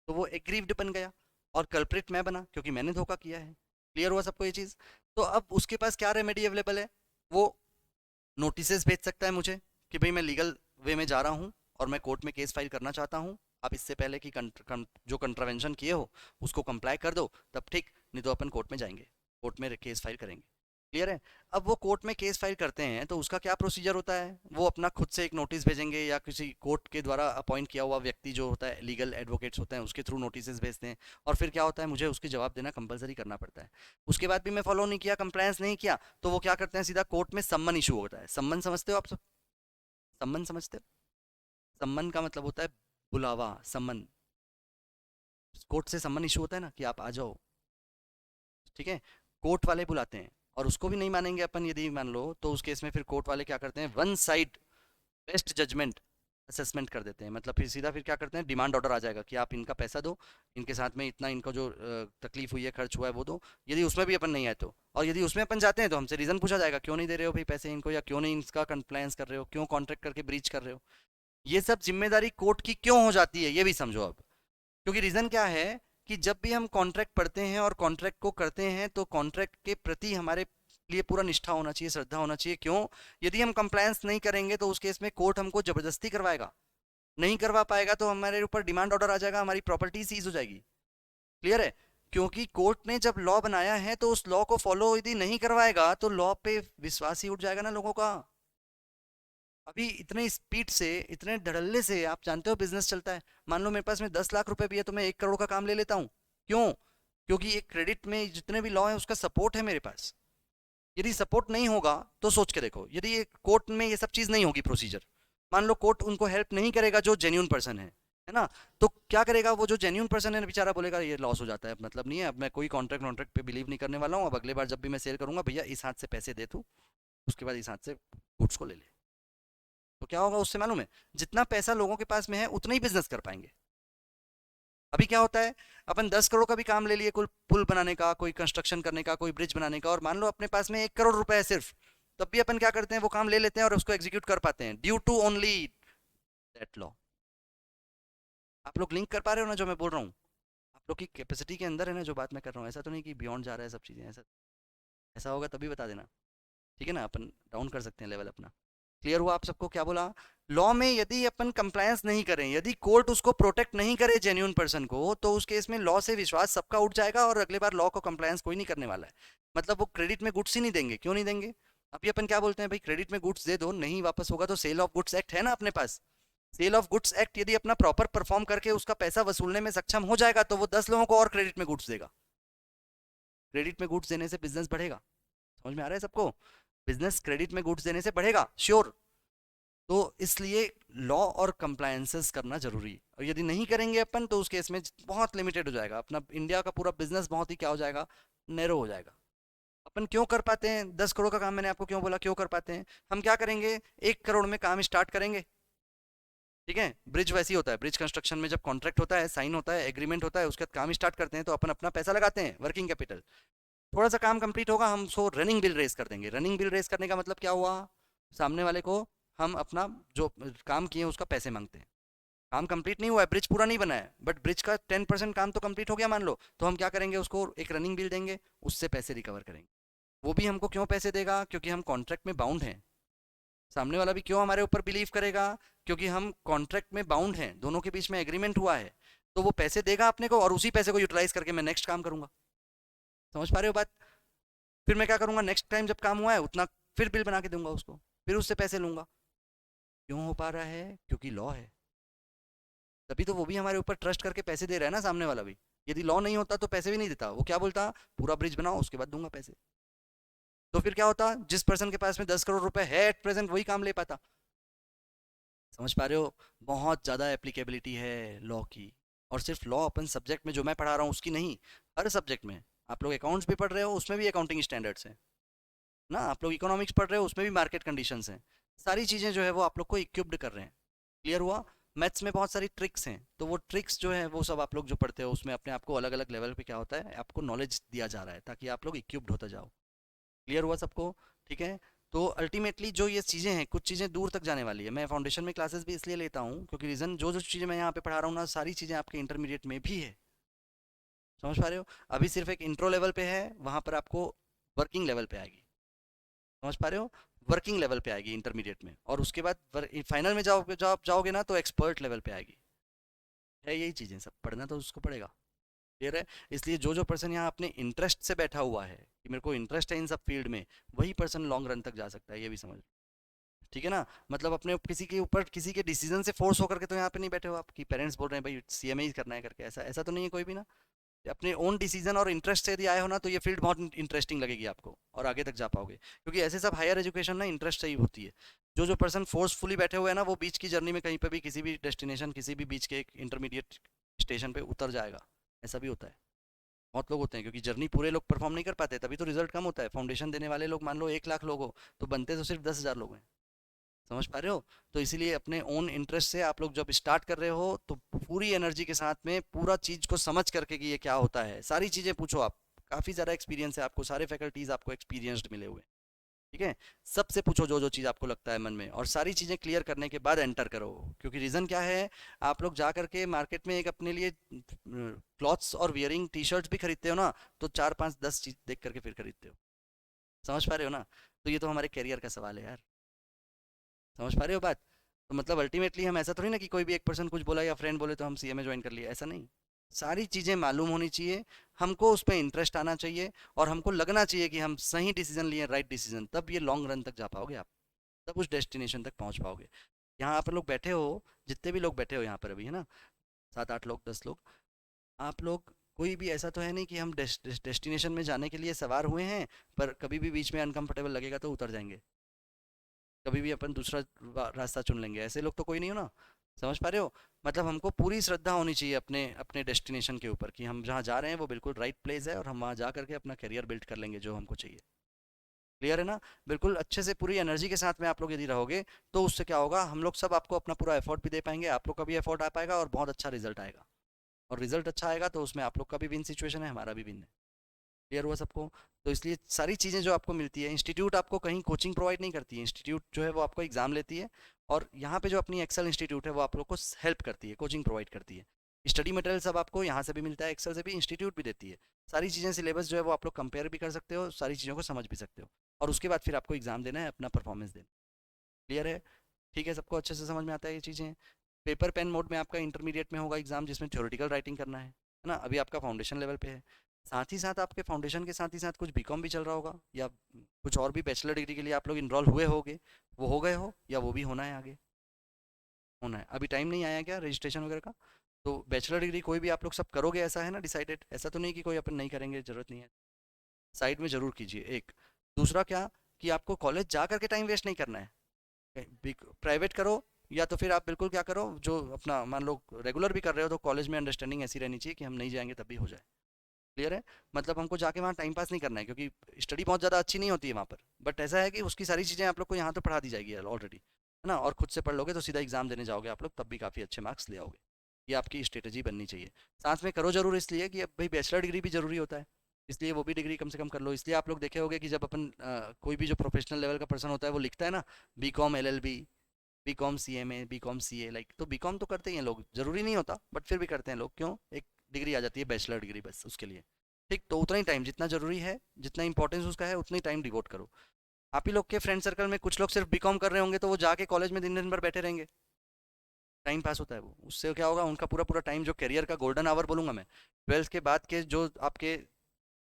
तो वो एग्रीव्ड बन गया, और कल्प्रिट मैं बना क्योंकि मैंने धोखा किया है। क्लियर हुआ सबको ये चीज़? तो अब उसके पास क्या रेमेडी अवेलेबल है, वो नोटिसेस भेज सकता है मुझे कि भाई मैं लीगल वे में जा रहा हूँ और मैं कोर्ट में केस फाइल करना चाहता हूँ, आप इससे पहले कि जो कंट्रावेंशन किए हो उसको कंप्लाई कर दो, तब ठीक, नहीं तो अपन कोर्ट में जाएंगे, कोर्ट में केस फाइल करेंगे। क्लियर है? अब वो कोर्ट में केस फाइल करते हैं तो उसका क्या प्रोसीजर होता है, वो अपना खुद से एक नोटिस भेजेंगे या किसी कोर्ट के द्वारा अपॉइंट किया हुआ व्यक्ति जो होता है, लीगल एडवोकेट्स होते हैं, उसके थ्रू नोटिस भेजते हैं। और फिर क्या होता है, मुझे उसके जवाब देना कंपलसरी करना पड़ता है। उसके बाद भी मैं फॉलो नहीं किया, कंप्लायंस नहीं किया, तो वो क्या करते हैं, सीधा कोर्ट में सम्मन इशू होता है। सम्मन समझते हो आप सब? सम्मन समझते हो? सम्मन का मतलब होता है बुलावा, सम्मन। कोर्ट से सम्मन इशू होता है ना कि आप आ जाओ, ठीक है, कोर्ट वाले बुलाते हैं और उसको भी नहीं मानेंगे अपन यदि मान लो, तो उस केस में फिर कोर्ट वाले क्या करते हैं, one side best judgement assessment कर देते हैं। मतलब फिर सीधा फिर क्या करते हैं, डिमांड ऑर्डर आ जाएगा कि आप इनका पैसा दो, इनके साथ में इतना इनको जो तकलीफ हुई है, खर्च हुआ है वो दो। यदि उसमें भी अपन नहीं आए तो, और यदि उसमें अपन जाते हैं तो हमसे रीज़न पूछा जाएगा, क्यों नहीं दे रहे हो भाई पैसे इनको, या क्यों नहीं इसका कंप्लायंस कर रहे हो, क्यों कॉन्ट्रैक्ट करके ब्रीच कर रहे हो। ये सब जिम्मेदारी कोर्ट की क्यों हो जाती है, ये भी समझो अब। क्योंकि रीज़न क्या है कि जब भी हम कॉन्ट्रैक्ट पढ़ते हैं और कॉन्ट्रैक्ट को करते हैं तो कॉन्ट्रैक्ट के प्रति हमारे लिए पूरा निष्ठा होना चाहिए, श्रद्धा होना चाहिए। क्यों? यदि हम कंप्लायंस नहीं करेंगे तो उस केस में कोर्ट हमको जबरदस्ती करवाएगा, नहीं करवा पाएगा तो हमारे ऊपर डिमांड ऑर्डर आ जाएगा, हमारी प्रॉपर्टी सीज हो जाएगी। क्लियर है? क्योंकि कोर्ट ने जब लॉ बनाया है तो उस लॉ को फॉलो यदि नहीं करवाएगा तो लॉ पे विश्वास ही उठ जाएगा ना लोगों का। अभी इतने स्पीड से, इतने धड़ल्ले से आप जानते हो बिजनेस चलता है। मान लो मेरे पास में 10 लाख रुपए भी है तो मैं 1 करोड़ का काम ले लेता हूँ। क्यों? क्योंकि ये क्रेडिट में जितने भी लॉ है उसका सपोर्ट है मेरे पास। यदि सपोर्ट नहीं होगा तो सोच के देखो, यदि ये कोर्ट में ये सब चीज नहीं होगी प्रोसीजर, मान लो कोर्ट उनको हेल्प नहीं करेगा जो जेन्यून पर्सन है ना, तो क्या करेगा वो जो जेन्यून पर्सन है बेचारा, बोलेगा ये लॉस हो जाता है, मतलब नहीं है, अब मैं कोई कॉन्ट्रैक्ट वॉन्ट्रैक्ट पे बिलीव नहीं करने वाला हूँ, अब अगले बार जब भी मैं सेल करूंगा भैया इस हाथ से पैसे दे तू, उसके बाद इस हाथ से गुड्स को ले ले। तो क्या होगा उससे मालूम है, जितना पैसा लोगों के पास में है उतना ही बिजनेस कर पाएंगे। अभी क्या होता है, अपन 10 करोड़ का भी काम ले लिए, कोई पुल बनाने का, कोई कंस्ट्रक्शन करने का, कोई ब्रिज बनाने का, और मान लो अपने पास में 1 करोड़ रुपए है सिर्फ, तब भी अपन क्या करते हैं, वो काम ले लेते हैं और उसको एग्जीक्यूट कर पाते हैं, due to only that law. आप लोग लिंक कर पा रहे हो ना जो मैं बोल रहा हूँ? आप लोग की कैपेसिटी के अंदर है ना जो बात मैं कर रहा हूँ, ऐसा तो नहीं कि बियॉन्ड जा रहा है सब चीज़ें, ऐसा ऐसा होगा तभी बता देना, ठीक है ना, अपन डाउन कर सकते हैं लेवल अपना। क्लियर हुआ आप सबको? क्या बोला? लॉ में यदि अपन कंप्लायंस नहीं करें, यदि कोर्ट उसको प्रोटेक्ट नहीं करे जेन्यून पर्सन को, तो उस केस में लॉ से विश्वास सबका उठ जाएगा और अगले बार लॉ को कंप्लायंस कोई नहीं करने वाला है। मतलब वो क्रेडिट में गुड्स ही नहीं देंगे। क्यों नहीं देंगे? अभी अपन क्या बोलते हैं भाई, क्रेडिट में गुड्स दे दो, नहीं वापस होगा तो सेल ऑफ गुड्स एक्ट है ना अपने पास। सेल ऑफ गुड्स एक्ट यदि अपना प्रॉपर परफॉर्म करके उसका पैसा वसूलने में सक्षम हो जाएगा तो वो 10 लोगों को और क्रेडिट में गुड्स देगा। क्रेडिट में गुड्स देने से बिजनेस बढ़ेगा। समझ में आ रहा है सबको? बिजनेस क्रेडिट में गुड्स देने से बढ़ेगा, श्योर। तो इसलिए लॉ और कंप्लायंसेस करना जरूरी है, और यदि नहीं करेंगे अपन तो उस केस में बहुत लिमिटेड हो जाएगा अपना इंडिया का पूरा बिजनेस, बहुत ही क्या हो जाएगा, नैरो हो जाएगा। अपन क्यों कर पाते हैं 10 करोड़ का काम? मैंने आपको क्यों बोला क्यों कर पाते हैं? हम क्या करेंगे, 1 करोड़ में काम स्टार्ट करेंगे, ठीक है। ब्रिज वैसी होता है, ब्रिज कंस्ट्रक्शन में जब कॉन्ट्रैक्ट होता है, साइन होता है, एग्रीमेंट होता है, उसके बाद काम स्टार्ट करते हैं तो अपन अपना पैसा लगाते हैं, वर्किंग कैपिटल। थोड़ा सा काम कंप्लीट होगा, हम सो रनिंग बिल रेस कर देंगे। रनिंग बिल रेस करने का मतलब क्या हुआ, सामने वाले को हम अपना जो काम किए उसका पैसे मांगते हैं। काम कंप्लीट नहीं हुआ है, ब्रिज पूरा नहीं बना है, बट ब्रिज का 10% काम तो कंप्लीट हो गया मान लो, तो हम क्या करेंगे, उसको एक रनिंग बिल देंगे, उससे पैसे रिकवर करेंगे। वो भी हमको क्यों पैसे देगा, क्योंकि हम कॉन्ट्रैक्ट में बाउंड हैं। सामने वाला भी क्यों हमारे ऊपर बिलीव करेगा, क्योंकि हम कॉन्ट्रैक्ट में बाउंड हैं, दोनों के बीच में एग्रीमेंट हुआ है। तो वो पैसे देगा अपने को और उसी पैसे को यूटिलाइज करके मैं नेक्स्ट काम करूंगा। समझ पा रहे हो बात? फिर मैं क्या करूंगा, नेक्स्ट टाइम जब काम हुआ है उतना फिर बिल बना के दूंगा उसको, फिर उससे पैसे लूंगा। क्यों हो पा रहा है? क्योंकि लॉ है। तभी तो वो भी हमारे ऊपर ट्रस्ट करके पैसे दे रहा है ना सामने वाला भी। यदि लॉ नहीं होता तो पैसे भी नहीं देता, वो क्या बोलता, पूरा ब्रिज बनाओ उसके बाद दूंगा पैसे। तो फिर क्या होता, जिस पर्सन के पास में 10 करोड़ रुपए है एट प्रेजेंट वही काम ले पाता। समझ पा रहे हो? बहुत ज़्यादा एप्लीकेबिलिटी है लॉ की। और सिर्फ लॉ अपन सब्जेक्ट में जो मैं पढ़ा रहा हूँ उसकी नहीं, हर सब्जेक्ट में। आप लोग अकाउंट्स भी पढ़ रहे हो उसमें भी अकाउंटिंग स्टैंडर्ड्स हैं ना, आप लोग इकोनॉमिक्स पढ़ रहे हो उसमें भी मार्केट कंडीशंस हैं। सारी चीज़ें जो है वो आप लोग को इक्विप्ड कर रहे हैं। क्लियर हुआ? मैथ्स में बहुत सारी ट्रिक्स हैं, तो वो ट्रिक्स जो है वो सब आप लोग जो पढ़ते हो उसमें अपने आप को अलग अलग लेवल पे क्या होता है, आपको नॉलेज दिया जा रहा है ताकि आप लोग इक्विप्ड होते जाओ। क्लियर हुआ सबको? ठीक है। तो अल्टीमेटली जो ये चीज़ें हैं, कुछ चीज़ें दूर तक जाने वाली है। मैं फाउंडेशन में क्लासेस भी इसलिए लेता हूँ क्योंकि रीज़न जो जो चीज़ें मैं यहाँ पे पढ़ा रहा हूँ ना, सारी चीज़ें आपके इंटरमीडिएट में भी है। समझ पा रहे हो? अभी सिर्फ एक इंट्रो लेवल पे है, वहाँ पर आपको वर्किंग लेवल पे आएगी। समझ पा रहे हो? वर्किंग लेवल पे आएगी इंटरमीडिएट में, और उसके बाद फाइनल में जाओगे, जब आप जाओगे ना तो एक्सपर्ट लेवल पे आएगी। है यही चीज़ें, सब पढ़ना तो उसको पड़ेगा। क्लियर है? इसलिए जो जो पर्सन यहाँ अपने इंटरेस्ट से बैठा हुआ है कि मेरे को इंटरेस्ट है इन सब फील्ड में, वही पर्सन लॉन्ग रन तक जा सकता है, ये भी समझ। ठीक है ना? मतलब अपने किसी के ऊपर किसी के डिसीजन से फोर्स होकर के तो यहाँ पे नहीं बैठे हो आप कि पेरेंट्स बोल रहे हैं भाई सीएमए ही करना है करके, ऐसा ऐसा तो नहीं है कोई भी ना। अपने ओन डिसीजन और इंटरेस्ट से यदि आए हो ना तो ये फील्ड बहुत इंटरेस्टिंग लगेगी आपको और आगे तक जा पाओगे, क्योंकि ऐसे सब हायर एजुकेशन ना इंटरेस्ट से ही होती है। जो जो पर्सन फोर्सफुली बैठे हुए हैं ना वो बीच की जर्नी में कहीं पे भी किसी भी डेस्टिनेशन, किसी भी बीच के एक इंटरमीडिएट स्टेशन पे उतर जाएगा, ऐसा भी होता है। बहुत लोग होते हैं, क्योंकि जर्नी पूरे लोग परफॉर्म नहीं कर पाते, तभी तो रिजल्ट कम होता है। फाउंडेशन देने वाले लोग मान लो 1 लाख लोग हो, तो बनते तो सिर्फ 10,000 लोग हैं। समझ पा रहे हो? तो इसीलिए अपने ओन इंटरेस्ट से आप लोग जब स्टार्ट कर रहे हो तो पूरी एनर्जी के साथ में पूरा चीज को समझ करके कि ये क्या होता है, सारी चीजें पूछो आप। काफी ज्यादा एक्सपीरियंस है आपको, सारे फैकल्टीज आपको एक्सपीरियंस्ड मिले हुए हैं, ठीक है। सबसे पूछो जो जो चीज़ आपको लगता है मन में, और सारी चीज़ें क्लियर करने के बाद एंटर करो। क्योंकि रीज़न क्या है, आप लोग जा करके मार्केट में एक अपने लिए क्लॉथ्स और वियरिंग टी शर्ट्स भी खरीदते हो ना, तो 4 5 10 चीज़ देख करके फिर खरीदते हो। समझ पा रहे हो ना? तो ये तो हमारे करियर का सवाल है यार। समझ पा रहे हो बात? तो मतलब अल्टीमेटली हम ऐसा थोड़ी ना कि कोई भी एक पर्सन कुछ बोला या फ्रेंड बोले तो हम सीए में ज्वाइन कर लिए, ऐसा नहीं। सारी चीज़ें मालूम होनी चाहिए, हमको उस पर इंटरेस्ट आना चाहिए, और हमको लगना चाहिए कि हम सही डिसीजन लिए, राइट डिसीजन, तब ये लॉन्ग रन तक जा पाओगे आप, तब उस डेस्टिनेशन तक पहुंच पाओगे। यहाँ आप लोग बैठे हो, जितने भी लोग बैठे हो यहाँ पर अभी, है ना, 7 8 लोग 10 लोग, आप लोग कोई भी ऐसा तो है नहीं कि हम डेस्टिनेशन में जाने के लिए सवार हुए हैं, पर कभी भी बीच में अनकंफर्टेबल लगेगा तो उतर जाएंगे, कभी भी अपन दूसरा रास्ता चुन लेंगे, ऐसे लोग तो कोई नहीं हो ना। समझ पा रहे हो? मतलब हमको पूरी श्रद्धा होनी चाहिए अपने अपने डेस्टिनेशन के ऊपर, कि हम जहाँ जा रहे हैं वो बिल्कुल राइट प्लेस है, और हम वहाँ जा करके अपना करियर बिल्ड कर लेंगे जो हमको चाहिए। क्लियर है ना? बिल्कुल अच्छे से पूरी एनर्जी के साथ में आप लोग यदि रहोगे, तो उससे क्या होगा, हम लोग सब आपको अपना पूरा एफर्ट भी दे पाएंगे, आप लोग का भी एफर्ट आ पाएगा, और बहुत अच्छा रिजल्ट आएगा। और रिजल्ट अच्छा आएगा तो उसमें आप लोग का भी विन सिचुएशन है, हमारा भी विन है। क्लियर हुआ सबको? तो इसलिए सारी चीज़ें जो आपको मिलती है, इंस्टीट्यूट आपको कहीं कोचिंग प्रोवाइड नहीं करती है, इंस्टीट्यूट जो है वो आपको एग्जाम लेती है, और यहाँ पे जो अपनी एक्सेल इंस्टीट्यूट है वो आप लोग को हेल्प करती है, कोचिंग प्रोवाइड करती है। स्टडी मटेरियल सब आपको यहाँ से भी मिलता है, एक्सेल से भी, इंस्टीट्यूट भी देती है। सारी चीज़ें, सिलेबस जो है वो आप लोग कंपेयर भी कर सकते हो, सारी चीज़ों को समझ भी सकते हो, और उसके बाद फिर आपको एग्जाम देना है, अपना परफॉर्मेंस देना। क्लियर है? ठीक है, सबको अच्छे से समझ में आता है ये चीज़ें? पेपर पेन मोड में आपका इंटरमीडिएट में होगा एग्जाम, जिसमें थ्योरेटिकल राइटिंग करना है ना, अभी आपका फाउंडेशन लेवल पे है। साथ ही साथ आपके फाउंडेशन के साथ ही साथ कुछ बीकॉम भी चल रहा होगा, या कुछ और भी बैचलर डिग्री के लिए आप लोग इनरोल हुए होगे, वो हो गए हो, या वो भी होना है आगे? होना है, अभी टाइम नहीं आया क्या रजिस्ट्रेशन वगैरह का? तो बैचलर डिग्री कोई भी आप लोग सब करोगे, ऐसा है ना डिसाइडेड? ऐसा तो नहीं कि कोई अपन नहीं करेंगे, जरूरत नहीं है। साइड में जरूर कीजिए एक। दूसरा क्या, कि आपको कॉलेज जा करके टाइम वेस्ट नहीं करना है, प्राइवेट करो, या तो फिर आप बिल्कुल क्या करो, जो अपना मान लो रेगुलर भी कर रहे हो, तो कॉलेज में अंडरस्टैंडिंग ऐसी रहनी चाहिए कि हम नहीं जाएंगे तब भी हो जाए। क्लियर है? मतलब हमको जाके वहाँ टाइम पास नहीं करना है, क्योंकि स्टडी बहुत ज़्यादा अच्छी नहीं होती है वहाँ पर, बट ऐसा है कि उसकी सारी चीज़ें आप लोग को यहाँ तो पढ़ा दी जाएगी ऑलरेडी, है ना, और खुद से पढ़ लोगे तो सीधा एग्जाम देने जाओगे आप लोग, तब भी काफ़ी अच्छे मार्क्स ले आओगे। ये आपकी स्ट्रेटेजी बननी चाहिए। साथ में करो जरूर, इसलिए कि अब भाई बैचलर डिग्री भी जरूरी होता है, इसलिए वो भी डिग्री कम से कम कर लो। इसलिए आप लोग देखे होगे कि जब अपन कोई भी जो प्रोफेशनल लेवल का पर्सन होता है वो लिखता है ना, B com LLB, B com CMA, B com CA, like, तो बी कॉम तो करते ही हैं लोग, जरूरी नहीं होता बट फिर भी करते हैं लोग, क्यों? एक डिग्री आ जाती है बैचलर डिग्री बस उसके लिए। ठीक, तो उतना ही टाइम जितना जरूरी है, जितना इंपॉर्टेंस उसका है, उतना ही टाइम डिवोट करो। आप ही लोग के फ्रेंड सर्कल में कुछ लोग सिर्फ बीकॉम कर रहे होंगे, तो वो जाके कॉलेज में दिन दिन भर बैठे रहेंगे, टाइम पास होता है वो, उससे क्या होगा, उनका पूरा पूरा टाइम, जो करियर का गोल्डन आवर बोलूंगा मैं, 12th के बाद के जो आपके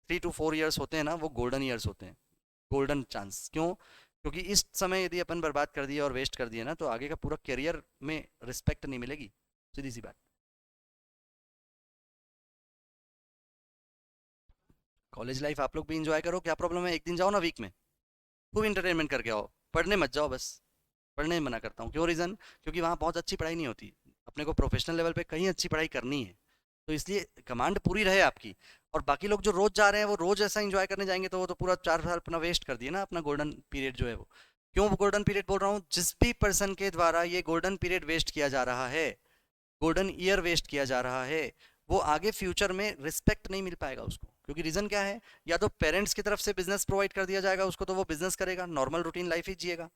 3 to 4 years होते हैं ना, वो गोल्डन ईयर्स होते हैं, गोल्डन चांस। क्यों? क्योंकि इस समय यदि अपन बर्बाद कर दिए और वेस्ट कर दिए ना, तो आगे का पूरा करियर में रिस्पेक्ट नहीं मिलेगी, सीधी सी बात। कॉलेज लाइफ आप लोग भी इंजॉय करो, क्या प्रॉब्लम है, एक दिन जाओ ना वीक में, खूब इंटरटेनमेंट करके आओ, पढ़ने मत जाओ बस। पढ़ने में मना करता हूँ, क्यों? रीज़न, क्योंकि वहाँ बहुत अच्छी पढ़ाई नहीं होती, अपने को प्रोफेशनल लेवल पे कहीं अच्छी पढ़ाई करनी है, तो इसलिए कमांड पूरी रहे आपकी। और बाकी लोग जो रोज जा रहे हैं, वो रोज ऐसा एंजॉय करने जाएंगे, तो वो तो पूरा 4 साल अपना वेस्ट कर दिए ना, अपना गोल्डन पीरियड जो है वो। क्यों गोल्डन पीरियड बोल रहा हूँ? जिस भी पर्सन के द्वारा ये गोल्डन पीरियड वेस्ट किया जा रहा है, गोल्डन ईयर वेस्ट किया जा रहा है, वो आगे फ्यूचर में रिस्पेक्ट नहीं मिल पाएगा उसको। क्योंकि रीजन क्या है, या तो पेरेंट्स की तरफ से बिजनेस प्रोवाइड कर दिया जाएगा उसको, तो वो बिजनेस करेगा, नॉर्मल रूटीन लाइफ ही जिएगा।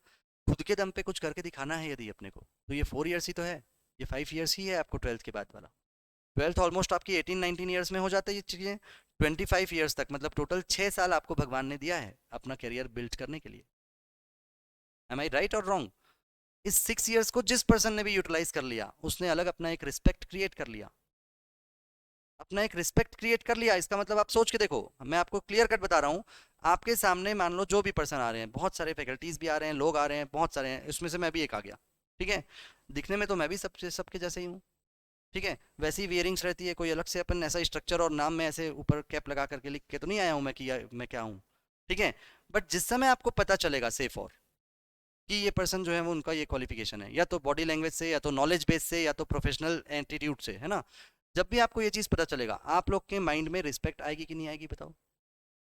खुद के दम पे कुछ करके दिखाना है यदि अपने को, तो ये 4 years ही तो है, ये 5 years ही है आपको 12th के बाद वाला। 12th ऑलमोस्ट आपकी 18 19 years में हो जाता है ये चीज़ें, 25 years तक, मतलब टोटल 6 साल आपको भगवान ने दिया है अपना करियर बिल्ड करने के लिए। एम आई राइट और रॉन्ग? इस 6 years को जिस पर्सन ने भी यूटिलाइज कर लिया, उसने अलग अपना एक रिस्पेक्ट क्रिएट कर लिया, अपना एक रिस्पेक्ट क्रिएट कर लिया। इसका मतलब आप सोच के देखो, मैं आपको क्लियर कट बता रहा हूँ, आपके सामने मान लो जो भी पर्सन आ रहे हैं, बहुत सारे फैकल्टीज भी आ रहे हैं, लोग आ रहे हैं, बहुत सारे हैं, इसमें से मैं भी एक आ गया, ठीक है, दिखने में तो मैं भी सबसे सबके जैसे ही हूँ, ठीक है, वैसी वियरिंग्स रहती है, कोई अलग से अपन ऐसा स्ट्रक्चर और नाम में ऐसे ऊपर कैप लगा करके लिख के तो नहीं आया हूँ मैं कि मैं क्या हूँ, ठीक है। बट जिस समय आपको पता चलेगा सेफ और, कि ये पर्सन जो है वो, उनका ये क्वालिफिकेशन है, या तो बॉडी लैंग्वेज से, या तो नॉलेज बेस से, या तो प्रोफेशनल एटीट्यूड से, है ना, जब भी आपको ये चीज़ पता चलेगा, आप लोग के माइंड में रिस्पेक्ट आएगी कि नहीं आएगी बताओ?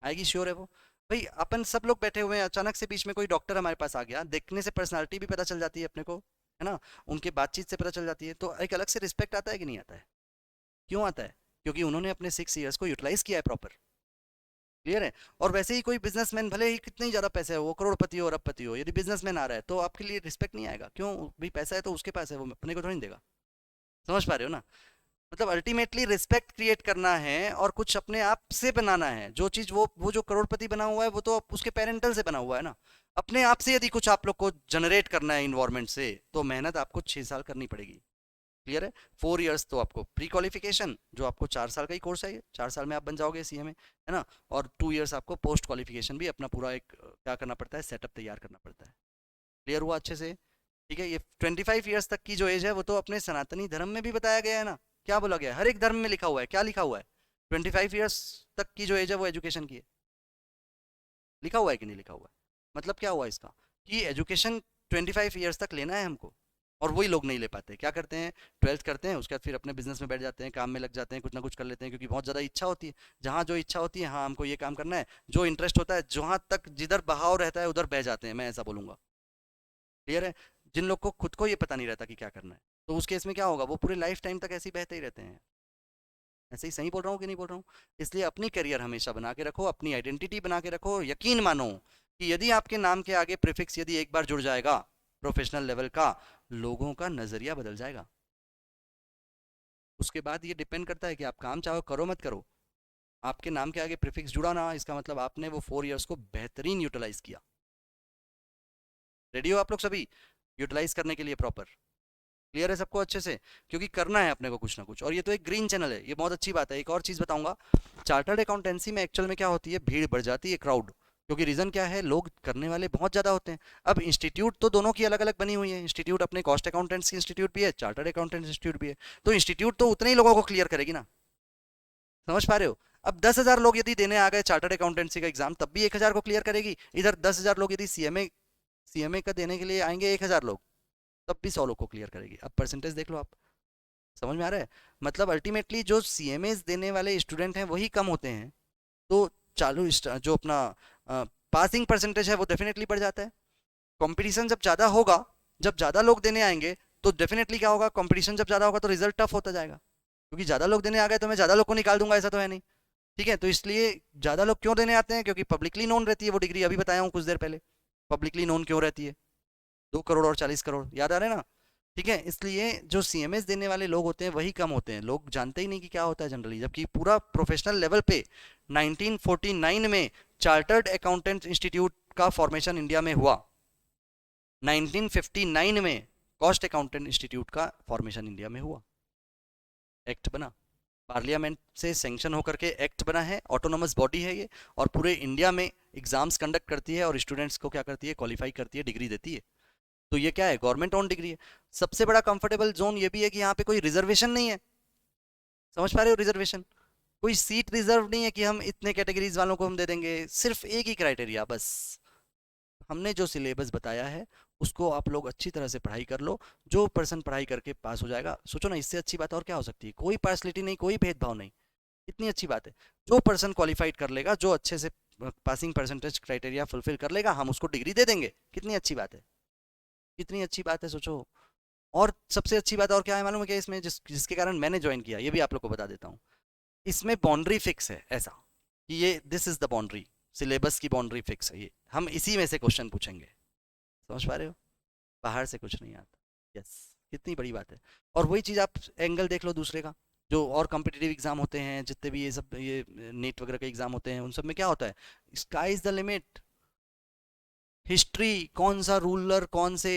आएगी, श्योर है वो? भाई अपन सब लोग बैठे हुए हैं, अचानक से बीच में कोई डॉक्टर हमारे पास आ गया, देखने से पर्सनालिटी भी पता चल जाती है अपने को, है ना, उनके बातचीत से पता चल जाती है, तो एक अलग से रिस्पेक्ट आता है कि नहीं आता है? क्यों आता है? क्योंकि उन्होंने अपने 6 ईयर्स को यूटिलाइज किया है प्रॉपर। क्लियर है? और वैसे ही कोई बिजनेसमैन, भले ही कितने ही ज्यादा पैसे हो, वो करोड़पति हो अरबपति हो, यदि बिजनेसमैन आ रहा है तो आपके लिए रिस्पेक्ट नहीं आएगा? क्यों भाई, पैसा है तो उसके पास है, वो अपने को थोड़ी नहीं देगा। समझ पा रहे हो ना? मतलब अल्टीमेटली रिस्पेक्ट क्रिएट करना है और कुछ अपने आप से बनाना है। जो चीज वो जो करोड़पति बना हुआ है वो तो उसके पेरेंटल से बना हुआ है ना। अपने आप से यदि कुछ आप लोग को जनरेट करना है इन्वायरमेंट से, तो मेहनत आपको 6 साल करनी पड़ेगी। क्लियर है? 4 ईयर्स तो आपको प्री क्वालिफिकेशन, जो आपको 4 साल का ही कोर्स है, ये 4 साल में आप बन जाओगे सीएमए, है ना। और 2 ईयर्स आपको पोस्ट क्वालिफिकेशन भी अपना पूरा एक क्या करना पड़ता है, सेटअप तैयार करना पड़ता है। क्लियर हुआ अच्छे से? ठीक है, ये 25 ईयर्स तक की जो एज है वो तो अपने सनातनी धर्म में भी बताया गया है ना। क्या बोला गया है? हर एक धर्म में लिखा हुआ है। क्या लिखा हुआ है? 25 ईयर्स तक की जो एज है वो एजुकेशन की है। लिखा हुआ है कि नहीं लिखा हुआ है? मतलब क्या हुआ इसका, कि एजुकेशन 25 ईयर्स तक लेना है हमको। और वही लोग नहीं ले पाते, क्या करते हैं, 12th करते हैं, उसके बाद फिर अपने बिजनेस में बैठ जाते हैं, काम में लग जाते हैं, कुछ ना कुछ कर लेते हैं, क्योंकि बहुत ज़्यादा इच्छा होती है। जहाँ जो इच्छा होती है, हाँ हमको ये काम करना है, जो इंटरेस्ट होता है, जहाँ तक जिधर बहाव रहता है उधर बह जाते हैं, मैं ऐसा बोलूँगा। क्लियर है? जिन लोग को खुद को ये पता नहीं रहता कि क्या करना है, तो उस केस में क्या होगा, वो पूरे लाइफ टाइम तक ऐसे ही बहते ही रहते हैं। ऐसे ही सही बोल रहा हूँ कि नहीं बोल रहा हूँ? इसलिए अपनी करियर हमेशा बना के रखो, अपनी आइडेंटिटी बना के रखो। यकीन मानो कि यदि आपके नाम के आगे प्रीफिक्स यदि एक बार जुड़ जाएगा प्रोफेशनल लेवल का, लोगों का नजरिया बदल जाएगा। उसके बाद ये डिपेंड करता है कि आप काम चाहो करो मत करो, आपके नाम के आगे प्रीफिक्स जुड़ा ना, इसका मतलब आपने वो 4 ईयर्स को बेहतरीन यूटिलाइज किया। रेडी हो आप लोग सभी यूटिलाइज करने के लिए प्रॉपर? क्लियर है सबको अच्छे से? क्योंकि करना है अपने को कुछ ना कुछ। और ये तो एक ग्रीन चैनल है, ये बहुत अच्छी बात है। एक और चीज़ बताऊंगा, चार्टर्ड अकाउंटेंसी में एक्चुअल में क्या होती है, भीड़ बढ़ जाती है, क्राउड। क्योंकि रीज़न क्या है, लोग करने वाले बहुत ज़्यादा होते हैं। अब इंस्टीट्यूट तो दोनों की अलग अलग बनी हुई है, इंस्टीट्यूट अपने कॉस्ट अकाउंटेंट्स इंस्टीट्यूट भी है, चार्टर्ड अकाउंटेंट्स इंस्टीट्यूट भी है। तो इंस्टीट्यूट तो उतने ही लोगों को क्लियर करेगी ना। समझ पा रहे हो? अब 10,000 लोग यदि देने आ गए चार्टर्ड अकाउंटेंसी का एग्जाम, तब भी 1,000 को क्लियर करेगी। इधर 10,000 लोग यदि सीएमए सीएमए का देने के लिए आएंगे 1,000 लोग, तब भी 100 लोग को क्लियर करेगी। अब परसेंटेज देख लो आप। समझ में आ रहा है? मतलब अल्टीमेटली जो सीएमए देने वाले स्टूडेंट हैं वही कम होते हैं, तो जो अपना पासिंग परसेंटेज है वो डेफिनेटली बढ़ जाता है। कंपटीशन जब ज़्यादा होगा, जब ज़्यादा लोग देने आएंगे, तो डेफिनेटली क्या होगा, कंपटीशन जब ज़्यादा होगा तो रिजल्ट टफ होता जाएगा। क्योंकि ज़्यादा लोग देने आ गए तो मैं ज़्यादा लोग को निकाल दूंगा, ऐसा तो है नहीं। ठीक है, तो इसलिए ज़्यादा लोग क्यों देने आते हैं, क्योंकि पब्लिकली नोन रहती है वो डिग्री। अभी बताया हूँ कुछ देर पहले, पब्लिकली नोन क्यों रहती है, 2 करोड़ और 40 करोड़, याद आ रहे हैं ना? ठीक है, इसलिए जो सीएमएस देने वाले लोग होते हैं वही कम होते हैं। लोग जानते ही नहीं कि क्या होता है जनरली, जबकि पूरा प्रोफेशनल लेवल पे 1949 में चार्टर्ड अकाउंटेंट इंस्टीट्यूट का फॉर्मेशन इंडिया में हुआ। 1959 में कॉस्ट अकाउंटेंट इंस्टीट्यूट का फॉर्मेशन इंडिया में हुआ। एक्ट बना, पार्लियामेंट से सेंक्शन होकर के एक्ट बना है, ऑटोनोमस बॉडी है ये, और पूरे इंडिया में एग्जाम्स कंडक्ट करती है और स्टूडेंट्स को क्या करती है, क्वालिफाई करती है, डिग्री देती है। तो ये क्या है, गवर्नमेंट ओन डिग्री है। सबसे बड़ा कंफर्टेबल जोन ये भी है कि यहाँ पे कोई रिजर्वेशन नहीं है। समझ पा रहे हो? रिजर्वेशन, कोई सीट रिजर्व नहीं है कि हम इतने कैटेगरीज वालों को हम दे देंगे। सिर्फ एक ही क्राइटेरिया बस, हमने जो सिलेबस बताया है उसको आप लोग अच्छी तरह से पढ़ाई कर लो। जो पर्सन पढ़ाई करके पास हो जाएगा, सोचो ना इससे अच्छी बात और क्या हो सकती है। कोई पार्सलिटी नहीं, कोई भेदभाव नहीं, इतनी अच्छी बात है। जो पर्सन क्वालिफाइड कर लेगा, जो अच्छे से पासिंग परसेंटेज क्राइटेरिया फुलफिल कर लेगा, हम उसको डिग्री दे देंगे। कितनी अच्छी बात है, कितनी अच्छी बात है, सोचो। और सबसे अच्छी बात और क्या है मालूम है क्या इसमें, जिसके कारण मैंने ज्वाइन किया, ये भी आप लोग को बता देता हूँ। इसमें बाउंड्री फिक्स है, ऐसा कि ये this is the boundary, syllabus की बाउंड्री फिक्स है, ये हम इसी में से क्वेश्चन पूछेंगे। समझ पा रहे हो? बाहर से कुछ नहीं आता। यस, कितनी बड़ी बात है। और वही चीज़ आप एंगल देख लो दूसरे का, जो और कॉम्पिटिटिव एग्जाम होते हैं, जितने भी ये सब ये नीट वगैरह के एग्जाम होते हैं, उन सब में क्या होता है, sky is the limit. History, कौन सा रूलर कौन से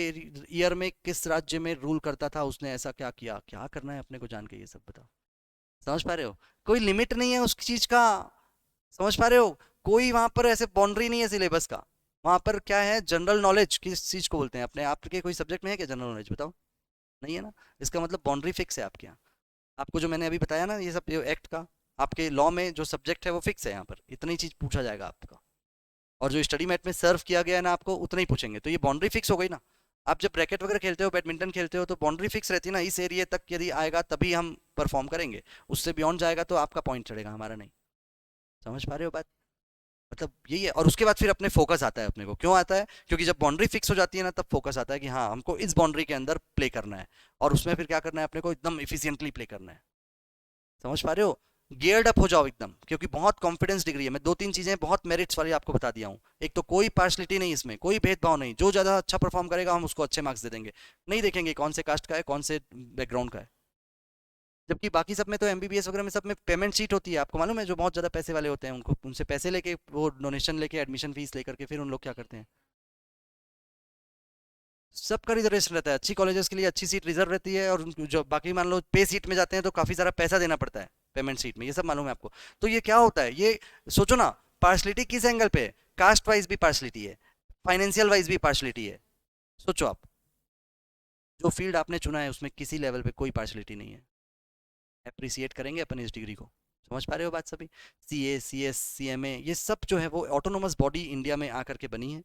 ईयर में किस राज्य में रूल करता था, उसने ऐसा क्या किया, क्या करना है अपने को जान के, ये सब बताओ। समझ पा रहे हो? कोई लिमिट नहीं है उस चीज का। समझ पा रहे हो? कोई वहां पर ऐसे बाउंड्री नहीं है सिलेबस का। वहां पर क्या है, जनरल नॉलेज किस चीज को बोलते हैं, अपने आपके कोई सब्जेक्ट में है क्या जनरल नॉलेज, बताओ? नहीं है ना। इसका मतलब बाउंड्री फिक्स है आपके यहाँ। आपको जो मैंने अभी बताया ना ये सब एक्ट का, आपके लॉ में जो सब्जेक्ट है वो फिक्स है, यहाँ पर इतनी चीज पूछा जाएगा आपका। और जो स्टडी मैट में सर्व किया गया है ना आपको, उतना ही पूछेंगे। तो ये बाउंड्री फिक्स हो गई ना। आप जब रैकेट वगैरह खेलते हो, बैडमिंटन खेलते हो, तो बाउंड्री फिक्स रहती है ना, इस एरिया तक यदि आएगा तभी हम परफॉर्म करेंगे, उससे बियॉन्ड जाएगा तो आपका पॉइंट चढ़ेगा, हमारा नहीं। समझ पा रहे हो बात? मतलब यही है। और उसके बाद फिर अपने फोकस आता है, अपने को क्यों आता है? क्योंकि जब बाउंड्री फिक्स हो जाती है ना, तब फोकस आता है कि हाँ हमको इस बाउंड्री के अंदर प्ले करना है, और उसमें फिर क्या करना है अपने को, एकदम इफिशियंटली प्ले करना है। समझ पा रहे हो? गियर्ड अप हो जाओ एकदम, क्योंकि बहुत कॉन्फिडेंस डिग्री है। मैं दो तीन चीजें बहुत मेरिट्स वाली आपको बता दिया हूँ। एक तो कोई पार्शलिटी नहीं, इसमें कोई भेदभाव नहीं, जो ज्यादा अच्छा परफॉर्म करेगा हम उसको अच्छे मार्क्स दे देंगे, नहीं देखेंगे कौन से कास्ट का है, कौन से बैकग्राउंड का है। जबकि बाकी सब में तो एमबीबीएस वगैरह में सब में पेमेंट सीट होती है, आपको मालूम है, जो बहुत ज्यादा पैसे वाले होते हैं उनको, उनसे पैसे लेके, वो डोनेशन लेके, एडमिशन फीस लेकर के, फिर उन लोग क्या करते हैं, सबका रिजर्वेशन रहता है। अच्छी कॉलेजेस के लिए अच्छी सीट रिजर्व रहती है, और जो बाकी मान लो पे सीट में जाते हैं तो काफी सारा पैसा देना पड़ता है पेमेंट सीट में, ये सब मालूम है आपको। तो ये क्या होता है, ये सोचो ना, पार्शलिटी किस एंगल पे है? कास्ट वाइज भी पार्शलिटी है, फाइनेंशियल वाइज भी पार्शलिटी है। सोचो आप, जो फील्ड आपने चुना है उसमें किसी लेवल पे कोई पार्शलिटी नहीं है। अप्रिसिएट करेंगे अपन इस डिग्री को। समझ पा रहे हो बात सभी? सीए, सीएस, सीएमए, ये सब जो है वो ऑटोनोमस बॉडी इंडिया में आकर के बनी है,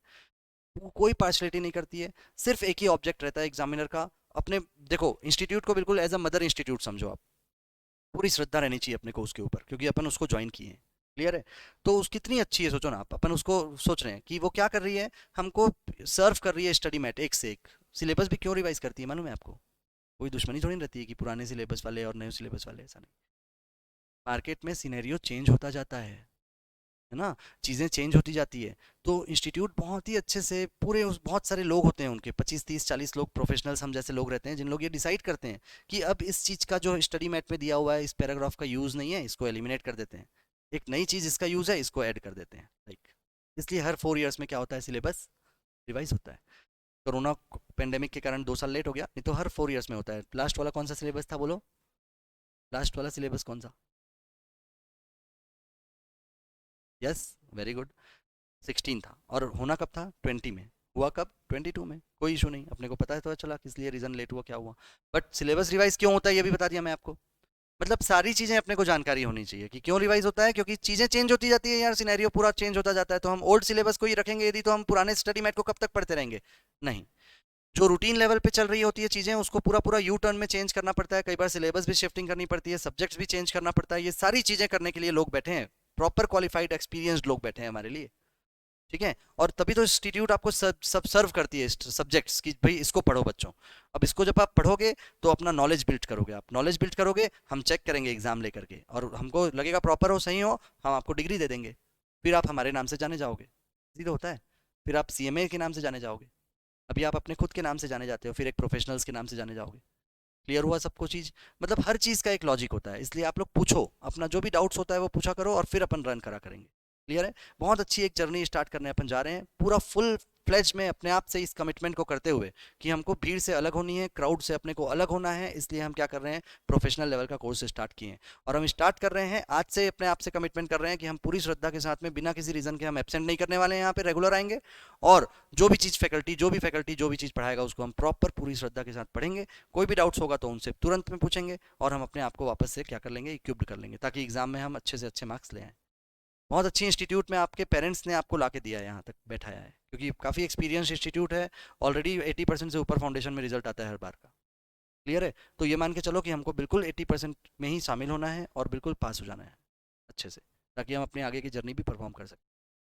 वो कोई पार्शलिटी नहीं करती है। सिर्फ एक ही ऑब्जेक्ट रहता है एग्जामिनर का अपने। देखो इंस्टीट्यूट को बिल्कुल एज अ मदर इंस्टीट्यूट समझो आप, पूरी श्रद्धा रहनी चाहिए अपने को उसके ऊपर, क्योंकि अपन उसको ज्वाइन किए हैं। क्लियर है? तो उस कितनी अच्छी है, सोचो ना आप, अपन उसको सोच रहे हैं कि वो क्या कर रही है, हमको सर्व कर रही है स्टडी मैट एक से एक। सिलेबस भी क्यों रिवाइज करती है मालूम है आपको? कोई दुश्मनी थोड़ी नहीं रहती है कि पुराने सिलेबस वाले और नए सिलेबस वाले, ऐसा नहीं। मार्केट में सिनेरियो चेंज होता जाता है ना, चीज़ें चेंज होती जाती है। तो इंस्टीट्यूट बहुत ही अच्छे से, पूरे बहुत सारे लोग होते हैं उनके, 25 30 40 लोग, प्रोफेशनल्स हम जैसे लोग रहते हैं, जिन लोग ये डिसाइड करते हैं कि अब इस चीज़ का जो स्टडी मैट में दिया हुआ है, इस पैराग्राफ का यूज़ नहीं है, इसको एलिमिनेट कर देते हैं, एक नई चीज़ इसका यूज़ है, इसको ऐड कर देते हैं, लाइक। इसलिए हर 4 ईयर्स में क्या होता है, सिलेबस रिवाइज होता है। कोरोना पेंडेमिक के कारण 2 साल लेट हो गया, नहीं तो हर 4 ईयर्स में होता है। लास्ट वाला कौन सा सिलेबस था बोलो? लास्ट वाला सिलेबस कौन सा? Yes, very good. 16 था, और होना कब था? 20 में। हुआ कब? 22 में। कोई इशू नहीं, अपने को पता है तो चला किस लिए रीज़न लेट हुआ, क्या हुआ। बट सिलेबस रिवाइज क्यों होता है ये भी बता दिया मैं आपको। मतलब सारी चीज़ें अपने को जानकारी होनी चाहिए कि क्यों रिवाइज होता है, क्योंकि चीज़ें चेंज होती जाती है यार, सिनेरियो पूरा चेंज होता जाता है। तो हम ओल्ड सिलेबस को ही रखेंगे यदि, तो हम पुराने स्टडी मैट को कब तक पढ़ते रहेंगे? नहीं। जो रूटीन लेवल पे चल रही होती है चीज़ें, उसको पूरा पूरा यू टर्न में चेंज करना पड़ता है, कई बार सिलेबस भी शिफ्टिंग करनी पड़ती है, सब्जेक्ट्स भी चेंज करना पड़ता है। ये सारी चीज़ें करने के लिए लोग बैठे हैं, प्रॉपर क्वालिफाइड एक्सपीरियंस्ड लोग बैठे हैं हमारे लिए। ठीक है? और तभी तो इंस्टीट्यूट आपको सब सर्व करती है सब्जेक्ट्स की, भाई इसको पढ़ो बच्चों। अब इसको जब आप पढ़ोगे तो अपना नॉलेज बिल्ड करोगे, आप नॉलेज बिल्ड करोगे, हम चेक करेंगे एग्जाम लेकर के, और हमको लगेगा प्रॉपर हो, सही हो, हम आपको डिग्री दे देंगे। फिर आप हमारे नाम से जाने जाओगे, सीधा होता है। फिर आप सीएमए के नाम से जाने जाओगे, अभी आप अपने खुद के नाम से जाने जाते हो, फिर एक प्रोफेशनल्स के नाम से जाने जाओगे। क्लियर हुआ सबको चीज़? मतलब हर चीज़ का एक लॉजिक होता है, इसलिए आप लोग पूछो, अपना जो भी डाउट्स होता है वो पूछा करो, और फिर अपन रन करा करेंगे। क्लियर है? बहुत अच्छी एक जर्नी स्टार्ट करने अपन जा रहे हैं, पूरा फुल फ्लेज में अपने आप से इस कमिटमेंट को करते हुए कि हमको भीड़ से अलग होनी है, क्राउड से अपने को अलग होना है। इसलिए हम क्या कर रहे हैं, प्रोफेशनल लेवल का कोर्स स्टार्ट किए हैं, और हम स्टार्ट कर रहे हैं आज से, अपने आप से कमिटमेंट कर रहे हैं कि हम पूरी श्रद्धा के साथ में, बिना किसी रीज़न के हम एब्सेंट नहीं करने वाले हैं, यहाँ पे रेगुलर आएंगे। और जो भी चीज़ फैकल्टी, जो भी चीज़ पढ़ाएगा उसको हम प्रॉपर पूरी श्रद्धा के साथ पढ़ेंगे। कोई भी डाउट्स होगा तो उनसे तुरंत में पूछेंगे, और हम अपने आप को वापस से क्या कर लेंगे, इक्विप्ड कर लेंगे, ताकि एग्जाम में हम अच्छे से अच्छे मार्क्स ले आएँ। बहुत अच्छी इंस्टीट्यूट में आपके पेरेंट्स ने आपको ला के दिया है, यहाँ तक बैठाया है, क्योंकि काफ़ी एक्सपीरियंस इंस्टीट्यूट है। ऑलरेडी 80% से ऊपर फाउंडेशन में रिजल्ट आता है हर बार का। क्लियर है? तो ये मान के चलो कि हमको बिल्कुल 80% में ही शामिल होना है, और बिल्कुल पास हो जाना है अच्छे से, ताकि हम अपने आगे की जर्नी भी परफॉर्म कर सकें।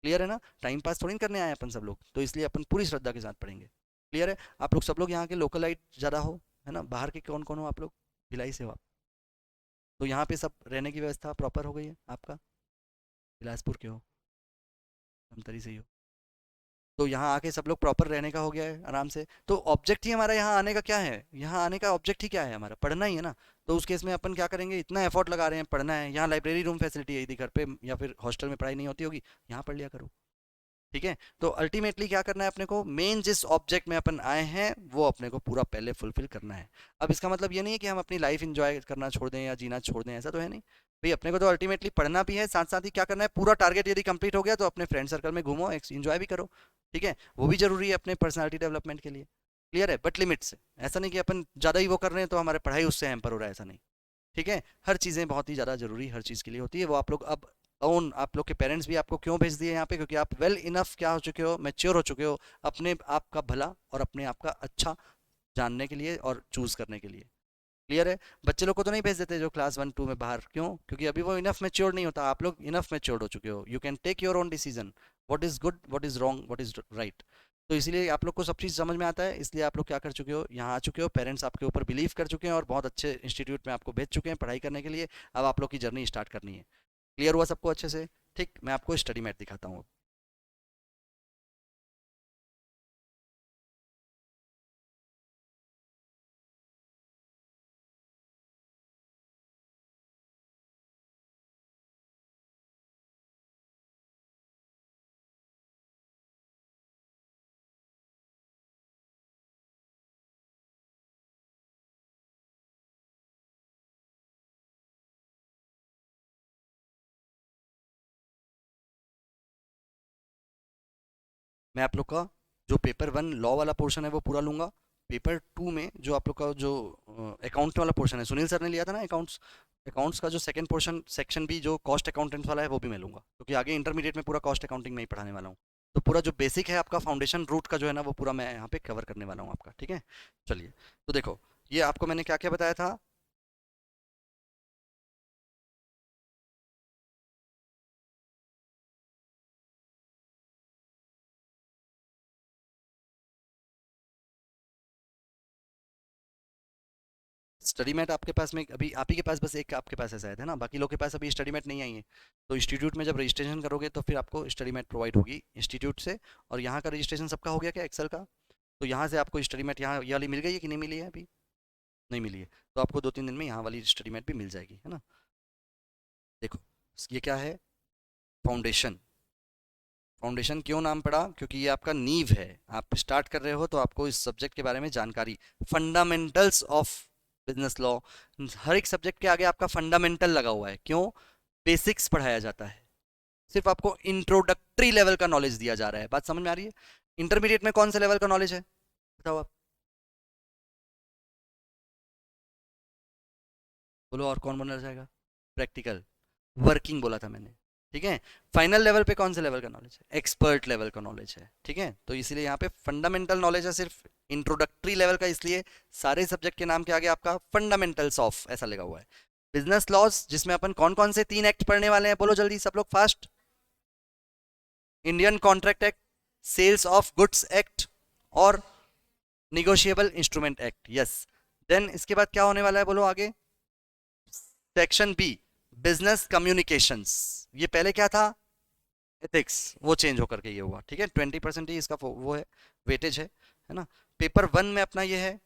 क्लियर है ना? टाइम पास थोड़ी ना करने आए अपन सब लोग, तो इसलिए अपन पूरी श्रद्धा के साथ पढ़ेंगे। क्लियर है? आप लोग सब लोग यहाँ के लोकलाइट ज़्यादा हो, है ना? बाहर के कौन कौन हो आप लोग? भिलाई से हो आप? तो यहाँ पे सब रहने की व्यवस्था प्रॉपर हो गई है आपका? बिलासपुर के हो, धमतरी से ही हो? तो यहाँ आके सब लोग प्रॉपर रहने का हो गया है आराम से। तो ऑब्जेक्ट ही हमारा यहाँ आने का क्या है, यहाँ आने का ऑब्जेक्ट ही क्या है हमारा, पढ़ना ही है ना। तो उस केस में अपन क्या करेंगे, इतना एफर्ट लगा रहे हैं, पढ़ना है। यहाँ लाइब्रेरी रूम फैसिलिटी है, यदि घर पे या फिर हॉस्टल में पढ़ाई नहीं होती होगी, यहाँ पढ़ लिया करो। ठीक है? तो अल्टीमेटली क्या करना है अपने को, मेन जिस ऑब्जेक्ट में अपन आए हैं वो अपने को पूरा पहले फुलफिल करना है। अब इसका मतलब ये नहीं है कि हम अपनी लाइफ इंजॉय करना छोड़ दें या जीना छोड़ दें, ऐसा तो है नहीं भाई। अपने को तो अल्टीमेटली पढ़ना भी है, साथ साथ ही क्या करना है, पूरा टारगेट यदि कंप्लीट हो गया तो अपने फ्रेंड सर्कल में घूमो, इंजॉय भी करो। ठीक है? वो भी जरूरी है अपने पर्सनालिटी डेवलपमेंट के लिए। क्लियर है? बट लिमिट से, ऐसा नहीं कि अपन ज़्यादा ही वो कर रहे हैं तो हमारे पढ़ाई उससे हैम्पर हो रहा है, ऐसा नहीं। ठीक है? हर चीज़ें बहुत ही ज़्यादा जरूरी हर चीज़ के लिए होती है, वो आप लोग अब ओन आप लोग के पेरेंट्स भी आपको क्यों भेज दिए यहाँ पे, क्योंकि आप वेल इनफ क्या हो चुके हो, मैच्योर हो चुके हो अपने आप का भला और अपने आप का अच्छा जानने के लिए और चूज करने के लिए। क्लियर है? बच्चे लोग को तो नहीं भेज देते जो क्लास 1 2 में बाहर, क्यों? क्योंकि अभी वो इनफ मैच्योर नहीं होता, आप लोग इनफ मैच्योर हो चुके हो, you can take your own decision, what is good, what is wrong, what is right. तो इसीलिए आप लोग को सब चीज़ समझ में आता है, इसलिए आप लोग क्या कर चुके हो, यहाँ आ चुके हो, पेरेंट्स आपके ऊपर बिलीव कर चुके हैं और बहुत अच्छे इंस्टीट्यूट में आपको भेज चुके हैं पढ़ाई करने के लिए। अब आप लोग की जर्नी स्टार्ट करनी है। क्लियर हुआ सबको अच्छे से? ठीक, मैं आपको स्टडी मैट दिखाता हूँ। मैं आप लोग का जो पेपर 1 लॉ वाला पोर्शन है वो पूरा लूंगा। पेपर 2 में जो आप लोग का जो अकाउंट वाला पोर्शन है, सुनील सर ने लिया था ना अकाउंट्स, अकाउंट्स का जो सेकंड पोर्शन सेक्शन भी जो कॉस्ट अकाउंटेंट वाला है वो भी मैं लूंगा, क्योंकि आगे इंटरमीडिएट में पूरा कॉस्ट अकाउंटिंग में ही पढ़ाने वाला हूँ। तो पूरा जो बेसिक है आपका फाउंडेशन रूट का जो है ना वो पूरा मैं यहाँ पे कवर करने वाला हूँ आपका। ठीक है, चलिए। तो देखो, ये आपको मैंने क्या क्या बताया था। स्टडी मैट आपके पास में अभी आप ही के पास बस एक आपके पास है शायद, है ना? बाकी लोग के पास अभी स्टडी मैट नहीं आई है। तो इंस्टीट्यूट में जब रजिस्ट्रेशन करोगे तो फिर आपको स्टडी मैट प्रोवाइड होगी इंस्टीट्यूट से। और यहाँ का रजिस्ट्रेशन सबका हो गया क्या एक्सेल का? तो यहाँ से आपको स्टडी मैट यहाँ ये वाली मिल गई है कि नहीं मिली है अभी? नहीं मिली है। तो आपको 2 3 दिन में यहाँ वाली स्टडी मैट भी मिल जाएगी, है ना? देखो, ये क्या है? फाउंडेशन। फाउंडेशन क्यों नाम पड़ा? क्योंकि ये आपका नींव है। आप स्टार्ट कर रहे हो तो आपको इस सब्जेक्ट के बारे में जानकारी, फंडामेंटल्स ऑफ बिजनेस लॉ, हर एक सब्जेक्ट के आगे आपका फंडामेंटल लगा हुआ है। क्यों? बेसिक्स पढ़ाया जाता है, सिर्फ आपको इंट्रोडक्टरी लेवल का नॉलेज दिया जा रहा है। बात समझ में आ रही है? इंटरमीडिएट में कौन सा लेवल का नॉलेज है बताओ आप? बोलो, और कौन बोलना चाहेगा? प्रैक्टिकल, वर्किंग बोला था मैंने। ठीक है, फाइनल लेवल पे कौन से लेवल का नॉलेज है? एक्सपर्ट लेवल का नॉलेज है। ठीक है, तो इसीलिए यहाँ पे फंडामेंटल नॉलेज है, सिर्फ इंट्रोडक्टरी लेवल का, इसलिए सारे सब्जेक्ट के नाम के आगे आपका फंडामेंटल्स ऑफ ऐसा लगा हुआ है। बिजनेस लॉज, जिसमें अपन कौन कौन से 3 एक्ट पढ़ने वाले हैं, बोलो जल्दी सब लोग fast. Indian contract act, sales of goods act और negotiable instrument act. Yes. Then इसके बाद क्या होने वाला है बोलो आगे? Section B, business communications. ये पहले क्या था? एथिक्स, वो चेंज होकर के ये हुआ। ठीक है, 20% ही इसका वो है, वेटेज है ना? पेपर 1 में अपना ये है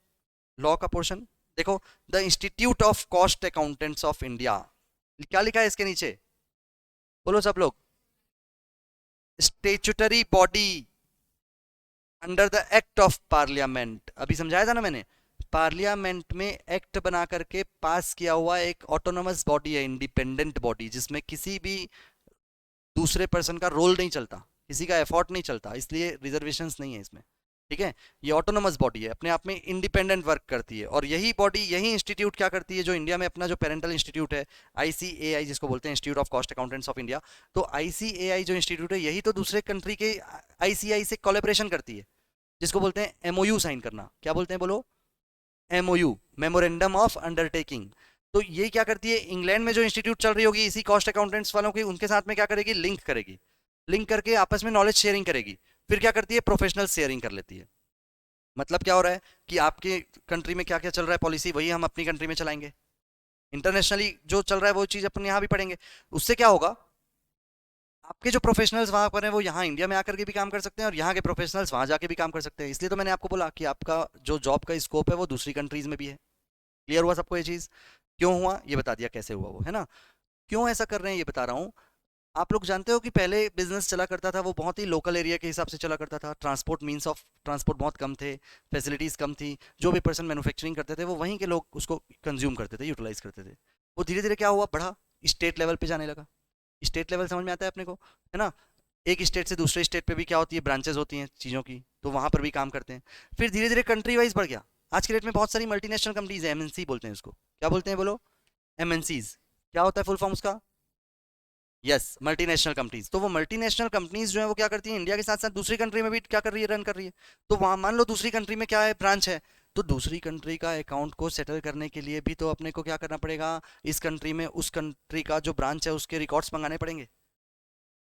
लॉ का पोर्शन। देखो, the institute of cost accountants of India, क्या लिखा है इसके नीचे? बोलो सब लोग। Statutory body under the act of parliament, अभी समझाया था ना मैंने। पार्लियामेंट में एक्ट बना करके पास किया हुआ एक ऑटोनोमस बॉडी है, इंडिपेंडेंट बॉडी, जिसमें किसी भी दूसरे पर्सन का रोल नहीं चलता, किसी का एफर्ट नहीं चलता, इसलिए रिजर्वेशंस नहीं है इसमें। ठीक है, ये ऑटोनोमस बॉडी है, अपने आप में इंडिपेंडेंट वर्क करती है। और यही बॉडी, यही इंस्टीट्यूट क्या करती है, जो इंडिया में अपना जो पेरेंटल इंस्टीट्यूट है, आईसीएआई जिसको बोलते हैं, institute of cost accountants of India. तो आईसीएआई जो इंस्टीट्यूट है, यही तो दूसरे कंट्री के आईसीआई से कोलेब्रेशन करती है, जिसको बोलते हैं एमओयू साइन करना। क्या बोलते हैं बोलो? MOU, memorandum of undertaking. तो ये क्या करती है, इंग्लैंड में जो इंस्टीट्यूट चल रही होगी इसी कॉस्ट अकाउंटेंट्स वालों की, उनके साथ में क्या करेगी, लिंक करेगी, लिंक करके आपस में नॉलेज शेयरिंग करेगी। फिर क्या करती है, प्रोफेशनल शेयरिंग कर लेती है। मतलब क्या हो रहा है कि आपके कंट्री में क्या क्या चल रहा है पॉलिसी, वही हम अपनी कंट्री में चलाएंगे। इंटरनेशनली जो चल रहा है वो चीज़ अपन यहाँ भी पढ़ेंगे। उससे क्या होगा, आपके जो प्रोफेशनल्स वहाँ पर हैं वो यहाँ इंडिया में आकर के भी काम कर सकते हैं, और यहाँ के प्रोफेशनल्स वहाँ जाके भी काम कर सकते हैं। इसलिए तो मैंने आपको बोला कि आपका जो जॉब का स्कोप है वो दूसरी कंट्रीज में भी है। क्लियर हुआ सबको ये चीज़? क्यों हुआ ये बता दिया, कैसे हुआ वो, है ना? क्यों ऐसा कर रहे हैं ये बता रहा हूँ। आप लोग जानते हो कि पहले बिजनेस चला करता था वो बहुत ही लोकल एरिया के हिसाब से चला करता था, ट्रांसपोर्ट, मीन्स ऑफ ट्रांसपोर्ट बहुत कम थे, फैसिलिटीज़ कम थी, जो भी पर्सन मैन्युफैक्चरिंग करते थे वो वहीं के लोग उसको कंज्यूम करते थे, यूटिलाइज करते थे। वो धीरे धीरे क्या हुआ, बढ़ा, स्टेट लेवल पे जाने लगा। स्टेट लेवल समझ में आता है अपने को, है ना? एक स्टेट से दूसरे स्टेट पे भी क्या होती है, ब्रांचेस होती हैं चीज़ों की, तो वहाँ पर भी काम करते हैं। फिर धीरे धीरे कंट्री वाइज बढ़ गया। आज के डेट में बहुत सारी मल्टीनेशनल कंपनीज है, एमएनसी बोलते हैं उसको। क्या बोलते हैं बोलो? एमएनसीज। क्या होता है फुल फॉर्म उसका? Yes, multinational companies. तो वो मल्टीनेशनल कंपनीज जो है वो क्या करती हैं, इंडिया के साथ साथ दूसरी कंट्री में भी क्या कर रही है, रन कर रही है। तो वहां मान लो दूसरी कंट्री में क्या है, ब्रांच है, तो दूसरी कंट्री का अकाउंट को सेटल करने के लिए भी तो अपने को क्या करना पड़ेगा, इस कंट्री में उस कंट्री का जो ब्रांच है उसके रिकॉर्ड्स मंगाने पड़ेंगे।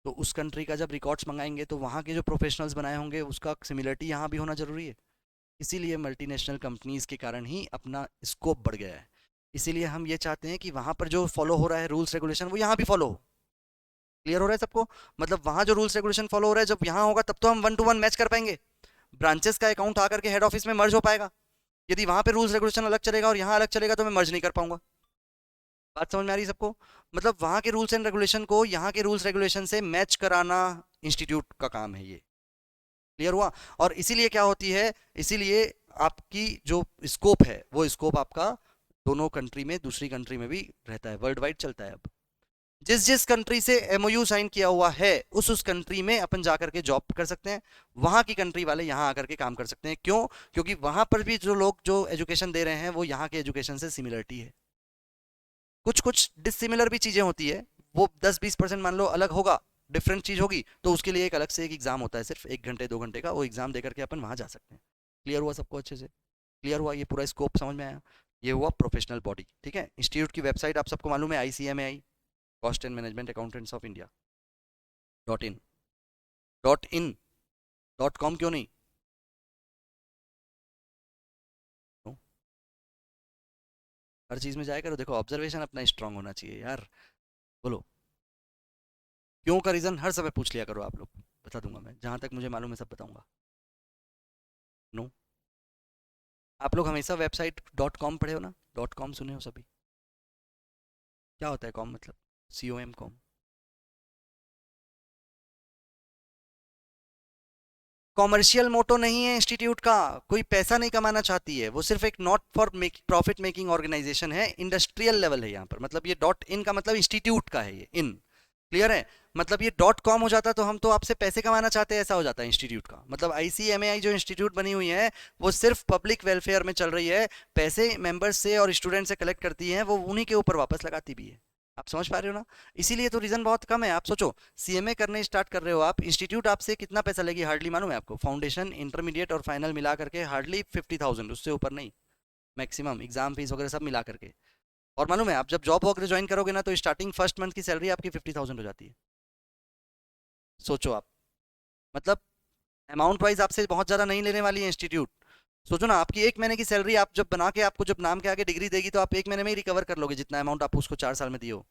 तो उस कंट्री का जब रिकॉर्ड्स मंगाएंगे तो वहाँ के जो प्रोफेशनल्स बनाए होंगे उसका सिमिलरिटी यहाँ भी होना जरूरी है। इसीलिए मल्टीनेशनल कंपनीज के कारण ही अपना स्कोप बढ़ गया है। इसीलिए हम ये चाहते हैं कि वहाँ पर जो फॉलो हो रहा है रूल्स रेगुलेशन वो यहाँ भी फॉलो हो। क्लियर हो रहा है सबको? मतलब वहाँ जो रूल्स रेगुलेशन फॉलो हो रहा है जब यहाँ होगा तब तो हम 1 to 1 मैच कर पाएंगे, ब्रांचेस का अकाउंट आकर के हेड ऑफिस में मर्ज हो पाएगा। यदि वहाँ पे रूल्स रेगुलेशन अलग चलेगा और यहाँ अलग चलेगा तो मैं मर्ज नहीं कर पाऊंगा। बात समझ में आ रही है सबको? मतलब वहाँ के रूल्स एंड रेगुलेशन को यहाँ के रूल्स रेगुलेशन से मैच कराना इंस्टीट्यूट का काम है ये। क्लियर हुआ? और इसीलिए क्या होती है, इसीलिए आपकी जो स्कोप है वो स्कोप आपका दोनों कंट्री में, दूसरी कंट्री में भी रहता है, वर्ल्ड वाइड चलता है। अब जिस जिस कंट्री से एमओयू साइन किया हुआ है उस कंट्री में अपन जाकर के जॉब कर सकते हैं, वहां की कंट्री वाले यहाँ आकर के काम कर सकते हैं। क्यों? क्योंकि वहां पर भी जो लोग जो एजुकेशन दे रहे हैं वो यहाँ के एजुकेशन से सिमिलरिटी है। कुछ कुछ डिसिमिलर भी चीजें होती है, वो 10-20% मान लो अलग होगा, डिफरेंट चीज होगी, तो उसके लिए एक अलग से एक एग्जाम होता है, सिर्फ 1 घंटे 2 घंटे का, वो एग्जाम देकर के अपन वहां जा सकते हैं। क्लियर हुआ सबको अच्छे से? क्लियर हुआ? ये पूरा स्कोप समझ में आया? ये हुआ प्रोफेशनल बॉडी। ठीक है, इंस्टीट्यूट की वेबसाइट आप सबको मालूम है, ICMAI, cost and management accountants of India .in। .in, .com क्यों नहीं? No? हर चीज में जाया करो, देखो ऑब्जर्वेशन अपना स्ट्रांग होना चाहिए यार। बोलो क्यों का रीजन हर समय पूछ लिया करो, आप लोग बता दूंगा मैं, जहां तक मुझे मालूम है सब बताऊंगा। नो, आप लोग हमेशा वेबसाइट .com पढ़े हो ना, .com सुने हो सभी? क्या होता है कॉम मतलब? COM, com. कॉमर्शियल मोटो नहीं है इंस्टीट्यूट का, कोई पैसा नहीं कमाना चाहती है, वो सिर्फ एक not for profit making organisation है, इंडस्ट्रियल लेवल है यहाँ पर। मतलब ये .in का मतलब इंस्टीट्यूट का है, ये इन। क्लियर है? मतलब ये .com हो जाता तो हम तो आपसे पैसे कमाना चाहते हैं, ऐसा हो जाता है इंस्टीट्यूट का मतलब। ICMAI जो इंस्टीट्यूट बनी हुई है वो सिर्फ पब्लिक वेलफेयर में चल रही है, पैसे मेंबर्स से और स्टूडेंट से कलेक्ट करती है, वो उन्हीं के ऊपर वापस लगाती भी है। आप समझ पा रहे हो ना? इसीलिए तो रीजन बहुत कम है। आप सोचो, CMA करने स्टार्ट कर रहे हो आप, इंस्टीट्यूट आपसे कितना पैसा लेगी, हार्डली मालूम है आपको? फाउंडेशन, इंटरमीडिएट और फाइनल मिला करके हार्डली 50,000, उससे ऊपर नहीं, मैक्सिमम एग्जाम फीस वगैरह सब मिला करके। और मालूम है आप जब जॉब वगैरह ज्वाइन करोगे ना तो स्टार्टिंग फर्स्ट मंथ की सैलरी आपकी 50,000 हो जाती है। सोचो आप, मतलब अमाउंट वाइज आपसे बहुत ज़्यादा नहीं लेने वाली है इंस्टीट्यूट। सोचो ना, आपकी 1 महीने की सैलरी आप जब बना के आपको जब नाम के आगे डिग्री देगी तो आप 1 महीने में ही रिकवर कर लोगे जितना अमाउंट आप उसको 4 साल में दिए हो।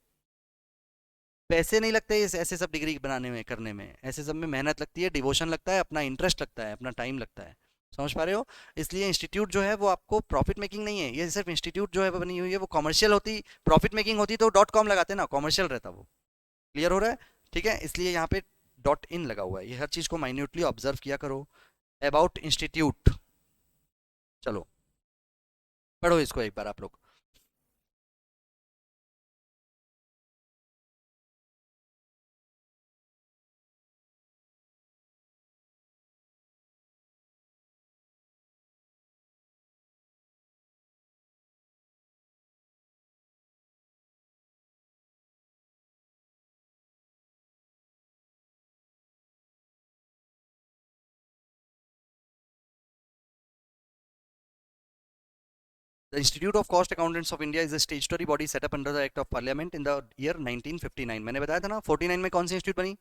पैसे नहीं लगते इस ऐसे सब डिग्री बनाने में, करने में, ऐसे सब में मेहनत लगती है, डिवोशन लगता है, अपना इंटरेस्ट लगता है, अपना टाइम लगता है। समझ पा रहे हो? इसलिए इंस्टीट्यूट जो है वो आपको प्रॉफिट मेकिंग नहीं है, ये सिर्फ इंस्टीट्यूट जो है वो बनी हुई है, वो कॉमर्शियल होती, प्रॉफिट मेकिंग होती तो .com लगाते ना, कॉमर्शियल रहता वो। क्लियर हो रहा है? ठीक है, इसलिए यहाँ पे .in लगा हुआ है, ये हर चीज़ को माइन्यूटली ऑब्जर्व किया करो। अबाउट इंस्टीट्यूट, चलो पढ़ो इसको एक बार आप लोग। The Institute of Cost Accountants of India is a statutory body set up under the Act of Parliament in the year 1959। मैंने बताया था ना 49 में कौन सी इंस्टीट्यूट बनी?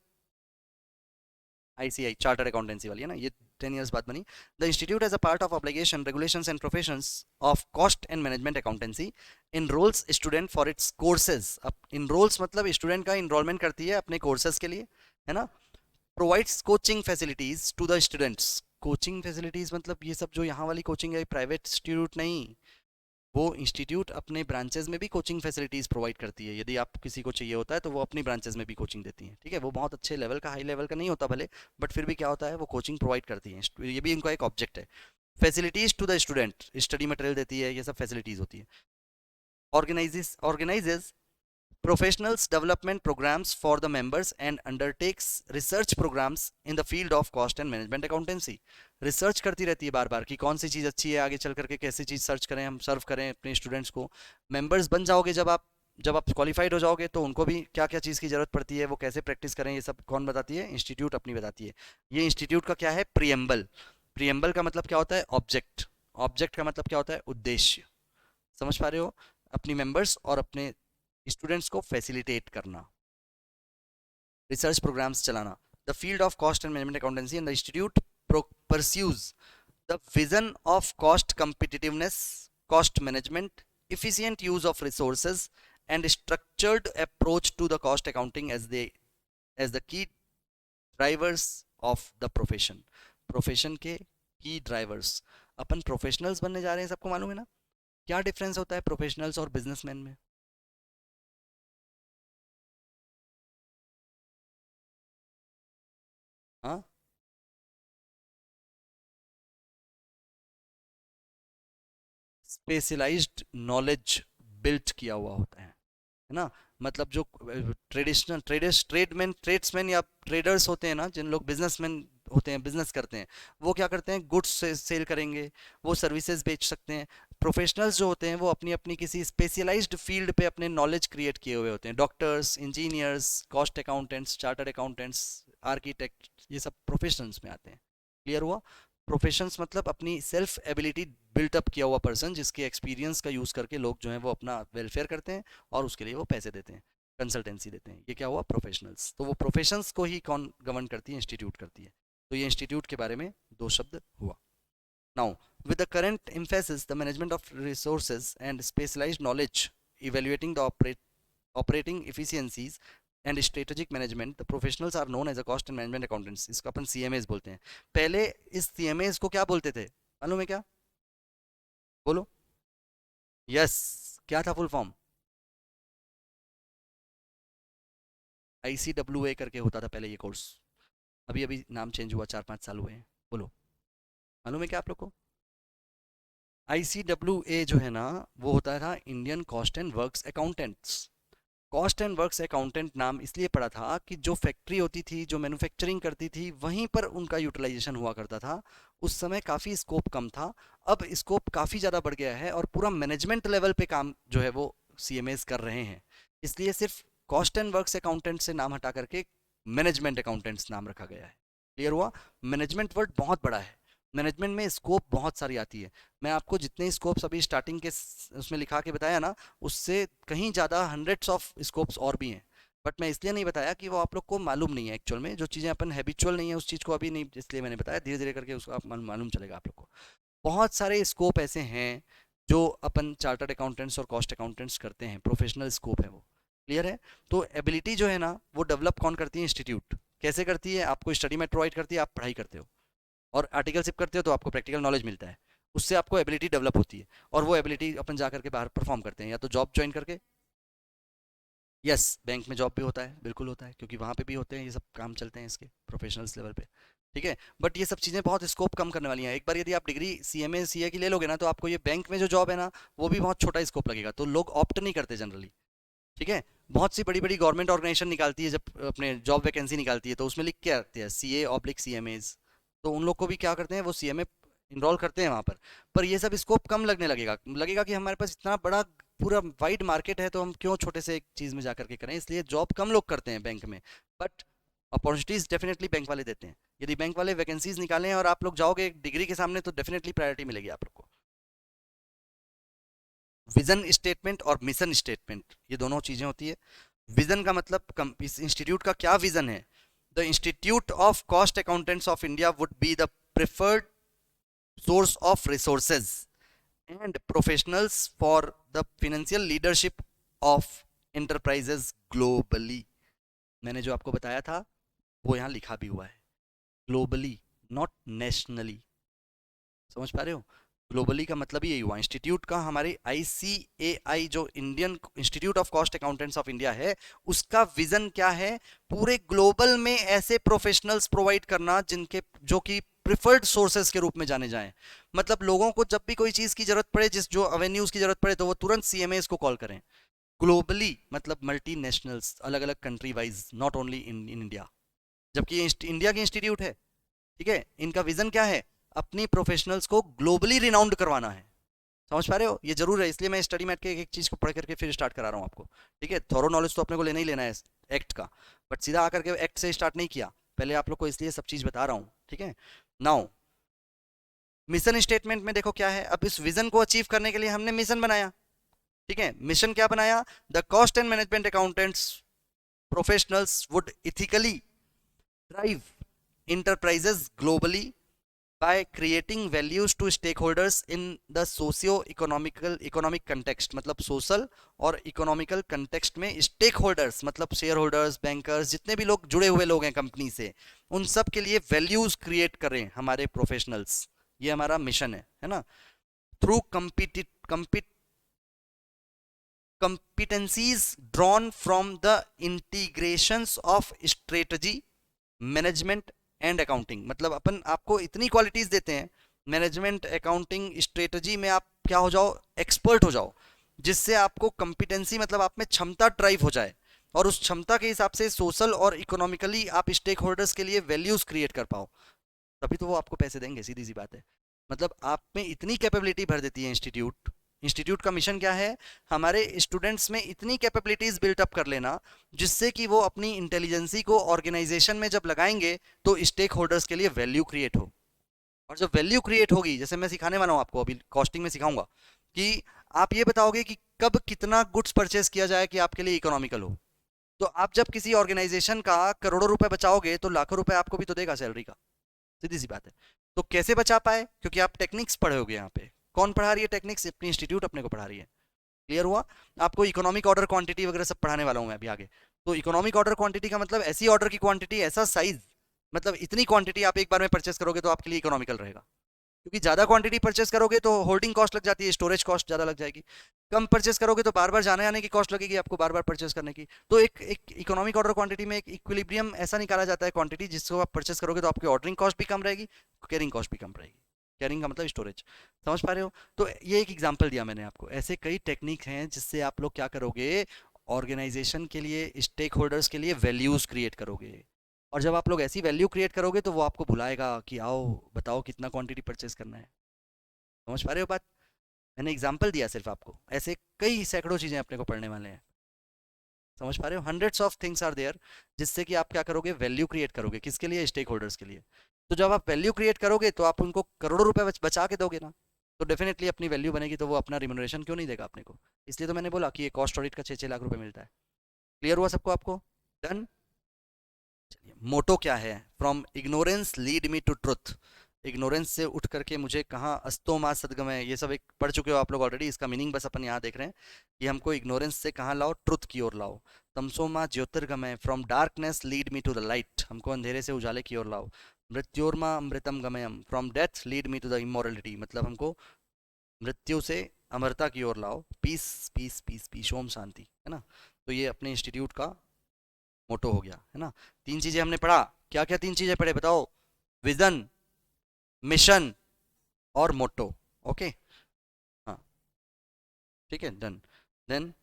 ICI, चार्टर्ड अकाउंटेंसी वाली है ना, ये 10 years बाद बनी। The institute as a part of obligation, regulations and professions of cost and management accountancy enrolls student for its courses. अब इनरोल्स मतलब स्टूडेंट का इनरोलमेंट करती है अपने कोर्सेज के लिए, है ना। Provides coaching facilities to the students. Coaching facilities मतलब ये सब जो यहाँ वाली कोचिंग है, प्राइवेट इंस्टीट्यूट नहीं, वो इंस्टीट्यूट अपने ब्रांचेज में भी कोचिंग फैसिलिटीज़ प्रोवाइड करती है। यदि आप किसी को चाहिए होता है तो वो अपनी ब्रांचेज में भी कोचिंग देती हैं। ठीक है, वो बहुत अच्छे लेवल का, हाई लेवल का नहीं होता भले, बट फिर भी क्या होता है, वो कोचिंग प्रोवाइड करती हैं, ये भी इनका एक ऑब्जेक्ट है। Facilities to the student, study material देती है, ये सब फैसिलिटीज़ होती है। Organises professionals development programs for the members and undertakes research programs in the field of cost and management accountancy। Research करती रहती है बार बार कि कौन सी चीज़ अच्छी है, आगे चल करके कैसी चीज़ सर्च करें, हम सर्व करें अपने स्टूडेंट्स को। मेंबर्स बन जाओगे जब आप जब आप क्वालिफाइड हो जाओगे तो उनको भी क्या क्या चीज़ की ज़रूरत पड़ती है, वो कैसे प्रैक्टिस करें, ये सब कौन बताती है? इंस्टीट्यूट अपनी बताती है। ये इंस्टीट्यूट का क्या है? प्रियम्बल। प्रियम्बल का मतलब क्या होता है? ऑब्जेक्ट। ऑब्जेक्ट का मतलब क्या होता है? उद्देश्य। समझ पा रहे हो? अपनी मेंबर्स और अपने स्टूडेंट्स को फैसिलिटेट करना, रिसर्च प्रोग्राम्स चलाना। The field of cost and management accountancy and the institute pursues the vision of cost competitiveness, cost management, efficient use of resources, and structured approach to the cost accounting as the key drivers of the profession. Profession के की ड्राइवर्स। अपन प्रोफेशनल्स बनने जा रहे हैं, सबको मालूम है ना? क्या डिफरेंस होता है प्रोफेशनल्स और बिजनेसमैन में? हाँ, स्पेशलाइज्ड नॉलेज बिल्ट किया हुआ होता है ना? मतलब जो ट्रेडिशनल ट्रेड्समैन या ट्रेडर्स होते हैं ना, जिन लोग बिजनेसमैन होते हैं, बिजनेस करते हैं, वो क्या करते हैं? गुड्स से सेल करेंगे, वो सर्विसेज बेच सकते हैं। प्रोफेशनल्स जो होते हैं वो अपनी अपनी किसी स्पेशलाइज्ड फील्ड पे अपने नॉलेज क्रिएट किए हुए होते हैं। Doctors, engineers, cost accountants, chartered accountants, architect, ये सब प्रोफेशनल्स में आते हैं। क्लियर हुआ? प्रोफेशंस मतलब अपनी सेल्फ एबिलिटी बिल्ट अप किया हुआ पर्सन, जिसके एक्सपीरियंस का यूज़ करके लोग जो हैं वो अपना वेलफेयर करते हैं और उसके लिए वो पैसे देते हैं, कंसल्टेंसी देते हैं। ये क्या हुआ? प्रोफेशनल्स। तो वो प्रोफेशंस को ही कौन गवर्न करती है? इंस्टीट्यूट करती है। तो ये इंस्टीट्यूट के बारे में दो शब्द हुआ। Now, with the current emphasis the management of resources and specialized knowledge, evaluating the operating efficiencies and strategic management, the professionals are known as a cost and management accountants. इसको अपन CMAs बोलते हैं। पहले इस CMAs को क्या बोलते थे? मालूम है क्या? बोलो। यस। क्या था फुल फॉर्म? ICWA करके होता था पहले ये कोर्स। अभी अभी नाम चेंज हुआ, 4-5 साल हुए हैं। बोलो, मालूम है क्या आप लोग को? ICWA जो है ना, वो होता था Indian cost and works accountants. Cost and works accountant नाम इसलिए पड़ा था कि जो फैक्ट्री होती थी, जो मैन्युफैक्चरिंग करती थी, वहीं पर उनका यूटिलाइजेशन हुआ करता था। उस समय काफ़ी स्कोप कम था, अब स्कोप काफ़ी ज़्यादा बढ़ गया है और पूरा मैनेजमेंट लेवल पे काम जो है वो CMAs कर रहे हैं। इसलिए सिर्फ कॉस्ट एंड वर्क्स अकाउंटेंट से नाम हटा करके मैनेजमेंट अकाउंटेंट्स नाम रखा गया है। क्लियर हुआ? मैनेजमेंट वर्ड बहुत बड़ा है, मैनेजमेंट में स्कोप बहुत सारी आती है। मैं आपको जितने स्कोप्स अभी स्टार्टिंग के उसमें लिखा के बताया ना, उससे कहीं ज़्यादा हंड्रेड्स ऑफ स्कोप्स और भी हैं। बट मैं इसलिए नहीं बताया कि वो आप लोग को मालूम नहीं है एक्चुअल में। जो चीज़ें अपन हैबिचुअल नहीं है उस चीज़ को अभी नहीं, इसलिए मैंने बताया। धीरे धीरे करके उसको आप मालूम चलेगा आप लोग को। बहुत सारे स्कोप ऐसे हैं जो अपन चार्टर्ड अकाउंटेंट्स और कॉस्ट अकाउंटेंट्स करते हैं, प्रोफेशनल स्कोप है वो। क्लियर है? तो एबिलिटी जो है ना, वो डेवलप कौन करती है? इंस्टीट्यूट। कैसे करती है? आपको स्टडी में प्रोवाइड करती है, आप पढ़ाई करते हो और आर्टिकलशिप करते हो तो आपको प्रैक्टिकल नॉलेज मिलता है। उससे आपको एबिलिटी डेवलप होती है और वो एबिलिटी अपन जा करके बाहर परफॉर्म करते हैं, या तो जॉब ज्वाइन करके। यस, बैंक में जॉब भी होता है, बिल्कुल होता है, क्योंकि वहाँ पे भी होते हैं ये सब काम, चलते हैं इसके प्रोफेशनल्स लेवल पे। ठीक है? बट ये सब चीज़ें बहुत स्कोप कम करने वाली हैं। एक बार यदि आप डिग्री CMA CA की ले लोगे ना, तो आपको ये बैंक में जो जॉब है ना, वो भी बहुत छोटा स्कोप लगेगा, तो लोग ऑप्ट नहीं करते जनरली। ठीक है? बहुत सी बड़ी बड़ी गवर्नमेंट ऑर्गेनाइजेशन निकालती है, जब अपने जॉब वैकेंसी निकालती है तो उसमें लिख के आती है CA/CMAs। तो उन लोग को भी क्या करते हैं, वो CMA इनरोल करते हैं वहाँ पर ये सब स्कोप कम लगने लगेगा। लगेगा कि हमारे पास इतना बड़ा पूरा वाइड मार्केट है, तो हम क्यों छोटे से एक चीज़ में जा करके करें, इसलिए जॉब कम लोग करते हैं बैंक में। बट अपॉर्चुनिटीज़ डेफिनेटली बैंक वाले देते हैं। यदि बैंक वाले वैकेंसीज निकालें और आप लोग जाओगे एक डिग्री के सामने, तो डेफिनेटली प्रायोरिटी मिलेगी आप लोग को। विजन स्टेटमेंट और मिशन स्टेटमेंट, ये दोनों चीज़ें होती है। विजन का मतलब इस इंस्टीट्यूट का क्या विजन है? The institute of cost accountants of India would be the preferred source of resources and professionals for the financial leadership of enterprises globally। मैंने जो आपको बताया था वो यहाँ लिखा भी हुआ है, ग्लोबली, नॉट नेशनली। समझ पा रहे हो? ग्लोबली का मतलब ही यही हुआ। इंस्टीट्यूट का हमारे ICAI जो Indian institute of cost accountants of India है, उसका विजन क्या है? पूरे ग्लोबल में ऐसे प्रोफेशनल्स प्रोवाइड करना जिनके जो कि प्रिफर्ड सोर्सेज के रूप में जाने जाएं। मतलब लोगों को जब भी कोई चीज़ की जरूरत पड़े, जिस जो अवेन्यूज की जरूरत पड़े, तो वो तुरंत CMAs को कॉल करें। ग्लोबली मतलब मल्टी नेशनल्स, अलग अलग country wise, not only in India. जबकि ये इंडिया की इंस्टीट्यूट है। ठीक है? इनका विजन क्या है? अपनी प्रोफेशनल्स को ग्लोबली रिनाउंड करवाना है। समझ पा रहे हो? ये जरूर है, इसलिए मैं स्टडी मैट के एक एक चीज को पढ़ करके फिर स्टार्ट करा रहा हूँ आपको। ठीक है, थोरो नॉलेज तो अपने को लेना ही लेना है एक्ट का, बट सीधा आकर के एक्ट से स्टार्ट नहीं किया, पहले आप लोग को इसलिए सब चीज बता रहा हूँ। ठीक है, नाउ मिशन स्टेटमेंट में देखो क्या है। अब इस विजन को अचीव करने के लिए हमने मिशन बनाया। ठीक है, मिशन क्या बनाया? The cost and management accountants professionals would ethically drive enterprises globally by creating values to stakeholders in the socio-economical economic context। मतलब सोशल और इकोनॉमिकल कंटेक्स्ट में स्टेक होल्डर्स मतलब शेयर होल्डर्स, बैंकर्स, जितने भी लोग जुड़े हुए लोग हैं कंपनी से, उन सब के लिए वैल्यूज क्रिएट करें हमारे प्रोफेशनल्स। ये हमारा मिशन है ना। Through competencies drawn from the integrations of strategy management and accounting. मतलब अपन आपको इतनी क्वालिटीज देते हैं मैनेजमेंट, अकाउंटिंग, स्ट्रेटजी में आप क्या हो जाओ, एक्सपर्ट हो जाओ, जिससे आपको कंपिटेंसी मतलब आप में क्षमता ड्राइव हो जाए, और उस क्षमता के हिसाब से सोशल और इकोनॉमिकली आप स्टेक होल्डर्स के लिए वैल्यूज क्रिएट कर पाओ, तभी तो वो आपको पैसे देंगे। सीधी सी बात है। मतलब आप में इतनी कैपेबिलिटी भर देती है इंस्टीट्यूट। इंस्टीट्यूट का मिशन क्या है? हमारे स्टूडेंट्स में इतनी कैपेबिलिटीज बिल्टअप कर लेना जिससे कि वो अपनी इंटेलिजेंसी को ऑर्गेनाइजेशन में जब लगाएंगे तो स्टेक होल्डर्स के लिए वैल्यू क्रिएट हो। और जब वैल्यू क्रिएट होगी, जैसे मैं सिखाने वाला हूँ आपको, अभी कॉस्टिंग में सिखाऊंगा कि आप ये बताओगे कि कब कितना गुड्स परचेस किया जाए कि आपके लिए इकोनॉमिकल हो। तो आप जब किसी ऑर्गेनाइजेशन का करोड़ों रुपए बचाओगे तो लाखों रुपए आपको भी तो देगा सैलरी का। सीधी सी बात है। तो कैसे बचा पाए? क्योंकि आप टेक्निक्स पढ़े होगे। यहाँ पे कौन पढ़ा रही है टेक्निक्स? अपनी इंस्टीट्यूट अपने को पढ़ा रही है। क्लियर हुआ? आपको इकोनॉमिक ऑर्डर क्वांटिटी वगैरह सब पढ़ाने वाला हूँ मैं अभी आगे। तो इकोनॉमिक ऑर्डर क्वांटिटी का मतलब ऐसी ऑर्डर की क्वांटिटी, ऐसा साइज, मतलब इतनी क्वांटिटी आप एक बार में परचेस करोगे तो आपके लिए इकोनॉमिकल रहेगा। क्योंकि ज्यादा क्वांटिटी परचेस करोगे तो होल्डिंग कॉस्ट लग जाती है, स्टोरेज कॉस्ट ज्यादा लग जाएगी। कम परचेस करोगे तो बार बार जाने आने की कॉस्ट लगेगी आपको, बार बार परचेस करने की। तो एक एक इकोनॉमिक ऑर्डर क्वांटिटी में एक इक्विलिब्रियम ऐसा निकाला जाता है क्वांटिटी, जिसको आप परचेस करोगे तो आपकी ऑर्डरिंग कॉस्ट भी कम रहेगी, कैरिंग कॉस्ट भी कम रहेगी। कैरिंग का मतलब स्टोरेज। समझ पा रहे हो? तो ये एक एग्जांपल दिया मैंने आपको। ऐसे कई टेक्निक हैं जिससे आप लोग क्या करोगे, ऑर्गेनाइजेशन के लिए, स्टेक होल्डर्स के लिए वैल्यूज क्रिएट करोगे। और जब आप लोग ऐसी वैल्यू क्रिएट करोगे तो वो आपको बुलाएगा कि आओ बताओ कितना क्वांटिटी परचेस करना है। समझ पा रहे हो बात? मैंने एग्जांपल दिया सिर्फ आपको, ऐसे कई सैकड़ों चीजें अपने को पढ़ने वाले हैं। समझ पा रहे हो? Hundreds of things are there, जिससे कि आप क्या करोगे, वैल्यू क्रिएट करोगे। किसके लिए? स्टेक होल्डर्स के लिए। तो जब आप वैल्यू क्रिएट करोगे तो आप उनको करोड़ों रुपए बचा के दोगे ना, तो डेफिनेटली अपनी वैल्यू बनेगी, तो वो अपना रिम्यूनरेशन क्यों नहीं देगा अपने को? इसलिए तो मैंने बोला कि ये कॉस्ट ऑडिट का 6-6 लाख रुपए मिलता है। क्लियर हुआ सबको आपको? डन। चलिए, मोटो क्या है? From ignorance lead me to truth. Ignorance से उठ करके मुझे कहाँ अस्तो मा सदगमय, ये सब एक पढ़ चुके हो आप लोग ऑलरेडी। इसका मीनिंग बस अपन यहाँ देख रहे हैं कि हमको इग्नोरेंस से कहाँ लाओ, ट्रुथ की ओर लाओ। तमसो मा ज्योतिर्गमय, from darkness lead me to the light, हमको अंधेरे से उजाले की ओर लाओ। मृत्योर्मा अमृतम गमयम, from death lead me to the immorality, मतलब हमको मृत्यु से अमरता की ओर लाओ। पीस पीस पीस पीस, ओम शांति, है ना। तो ये अपने इंस्टीट्यूट का मोटो हो गया, है ना। 3 चीजें हमने पढ़ा। क्या क्या 3 चीजें पढ़े बताओ? विजन, मिशन और मोटो। ओके, हाँ, ठीक है, done. Then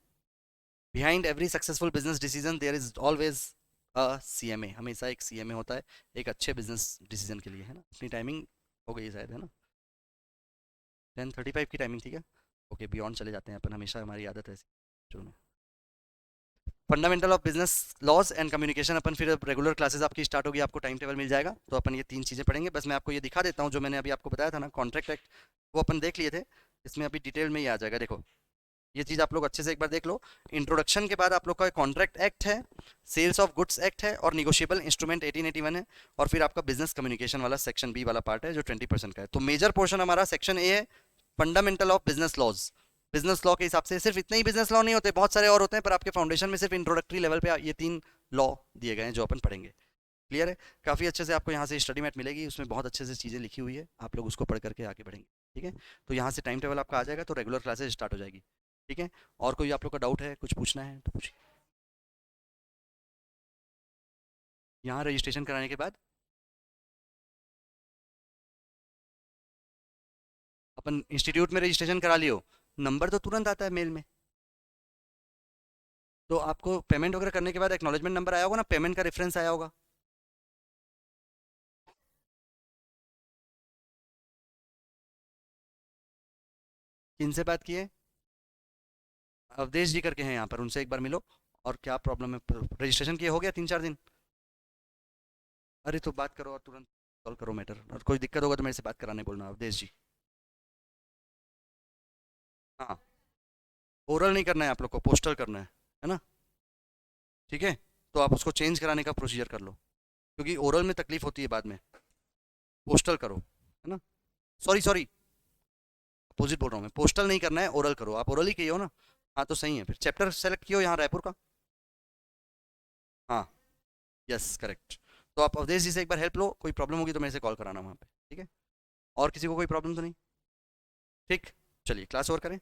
behind every successful business decision there is always a CMA. हमेशा एक सीएमए होता है एक अच्छे बिजनेस डिसीजन के लिए, है ना। अपनी टाइमिंग हो गई शायद, है ना। 10:35 की टाइमिंग, ठीक है। ओके, बियॉन्ड चले जाते हैं अपन, हमेशा हमारी आदत है ऐसी शुरू में। Fundamental of business laws and communication, अपन फिर रेगुलर क्लासेस आपकी स्टार्ट होगी, आपको टाइम टेबल मिल जाएगा, तो अपन ये 3 चीज़ें पढ़ेंगे। बस मैं आपको ये दिखा देता हूँ जो मैंने अभी आपको बताया था ना, कॉन्ट्रैक्ट एक्ट, वो अपन देख लिए थे। इसमें अभी डिटेल में ही आ जाएगा। देखो, ये चीज़ आप लोग अच्छे से एक बार देख लो। इंट्रोडक्शन के बाद आप लोग का कॉन्ट्रैक्ट एक्ट है, सेल्स ऑफ गुड्स एक्ट है, और निगोशिएबल इंस्ट्रूमेंट 1881 है, और फिर आपका बिजनेस कम्युनिकेशन वाला सेक्शन बी वाला पार्ट है जो 20% का है। तो मेजर पोर्शन हमारा सेक्शन ए है, fundamental of business laws. Business law के हिसाब से सिर्फ इतने ही बिजनेस लॉ नहीं होते, बहुत सारे और होते हैं, पर आपके फाउंडेशन में सिर्फ इंट्रोडक्टरी लेवल पे ये 3 लॉ दिए गए हैं जो अपन पढ़ेंगे। क्लियर है? काफ़ी अच्छे से आपको यहाँ से स्टडी मैट मिलेगी, उसमें बहुत अच्छे से चीज़ें लिखी हुई है, आप लोग उसको पढ़ करके आगे बढ़ेंगे। ठीक है, तो यहाँ से टाइम टेबल आपका आ जाएगा, तो रेगुलर क्लासेस स्टार्ट हो जाएगी। ठीक है, और कोई आप लोग का डाउट है, कुछ पूछना है तो पूछिए। यहाँ रजिस्ट्रेशन कराने के बाद अपन इंस्टीट्यूट में रजिस्ट्रेशन करा लियो, नंबर तो तुरंत आता है मेल में। तो आपको पेमेंट वगैरह करने के बाद एक्नॉलेजमेंट नंबर आया होगा ना, पेमेंट का रेफरेंस आया होगा। किन से बात किए? अवधेश जी करके हैं यहाँ पर, उनसे एक बार मिलो। और क्या प्रॉब्लम है? रजिस्ट्रेशन किए हो गया 3-4 दिन? अरे तो बात करो और तुरंत सॉल्व करो मैटर, और कोई दिक्कत होगा तो मेरे से बात कराने बोलना अवधेश जी। हाँ, ओरल नहीं करना है आप लोग को, पोस्टल करना है ना? ठीक है, तो आप उसको चेंज कराने का प्रोसीजर कर लो, क्योंकि ओरल में तकलीफ होती है बाद में। पोस्टल करो, है ना? सॉरी सॉरी, अपोजिट बोल रहा हूँ मैं, पोस्टल नहीं करना है, ओरल करो। आप ओरल ही किए हो ना? हाँ तो सही है, फिर चैप्टर सेलेक्ट किए हो यहाँ रायपुर का? हाँ, यस करेक्ट। तो आप अवधेश जी से एक बार हेल्प लो, कोई प्रॉब्लम होगी तो मेरे से कॉल कराना वहाँ पे, ठीक है? और किसी को कोई प्रॉब्लम तो नहीं? ठीक, चलिए क्लास ओवर करें।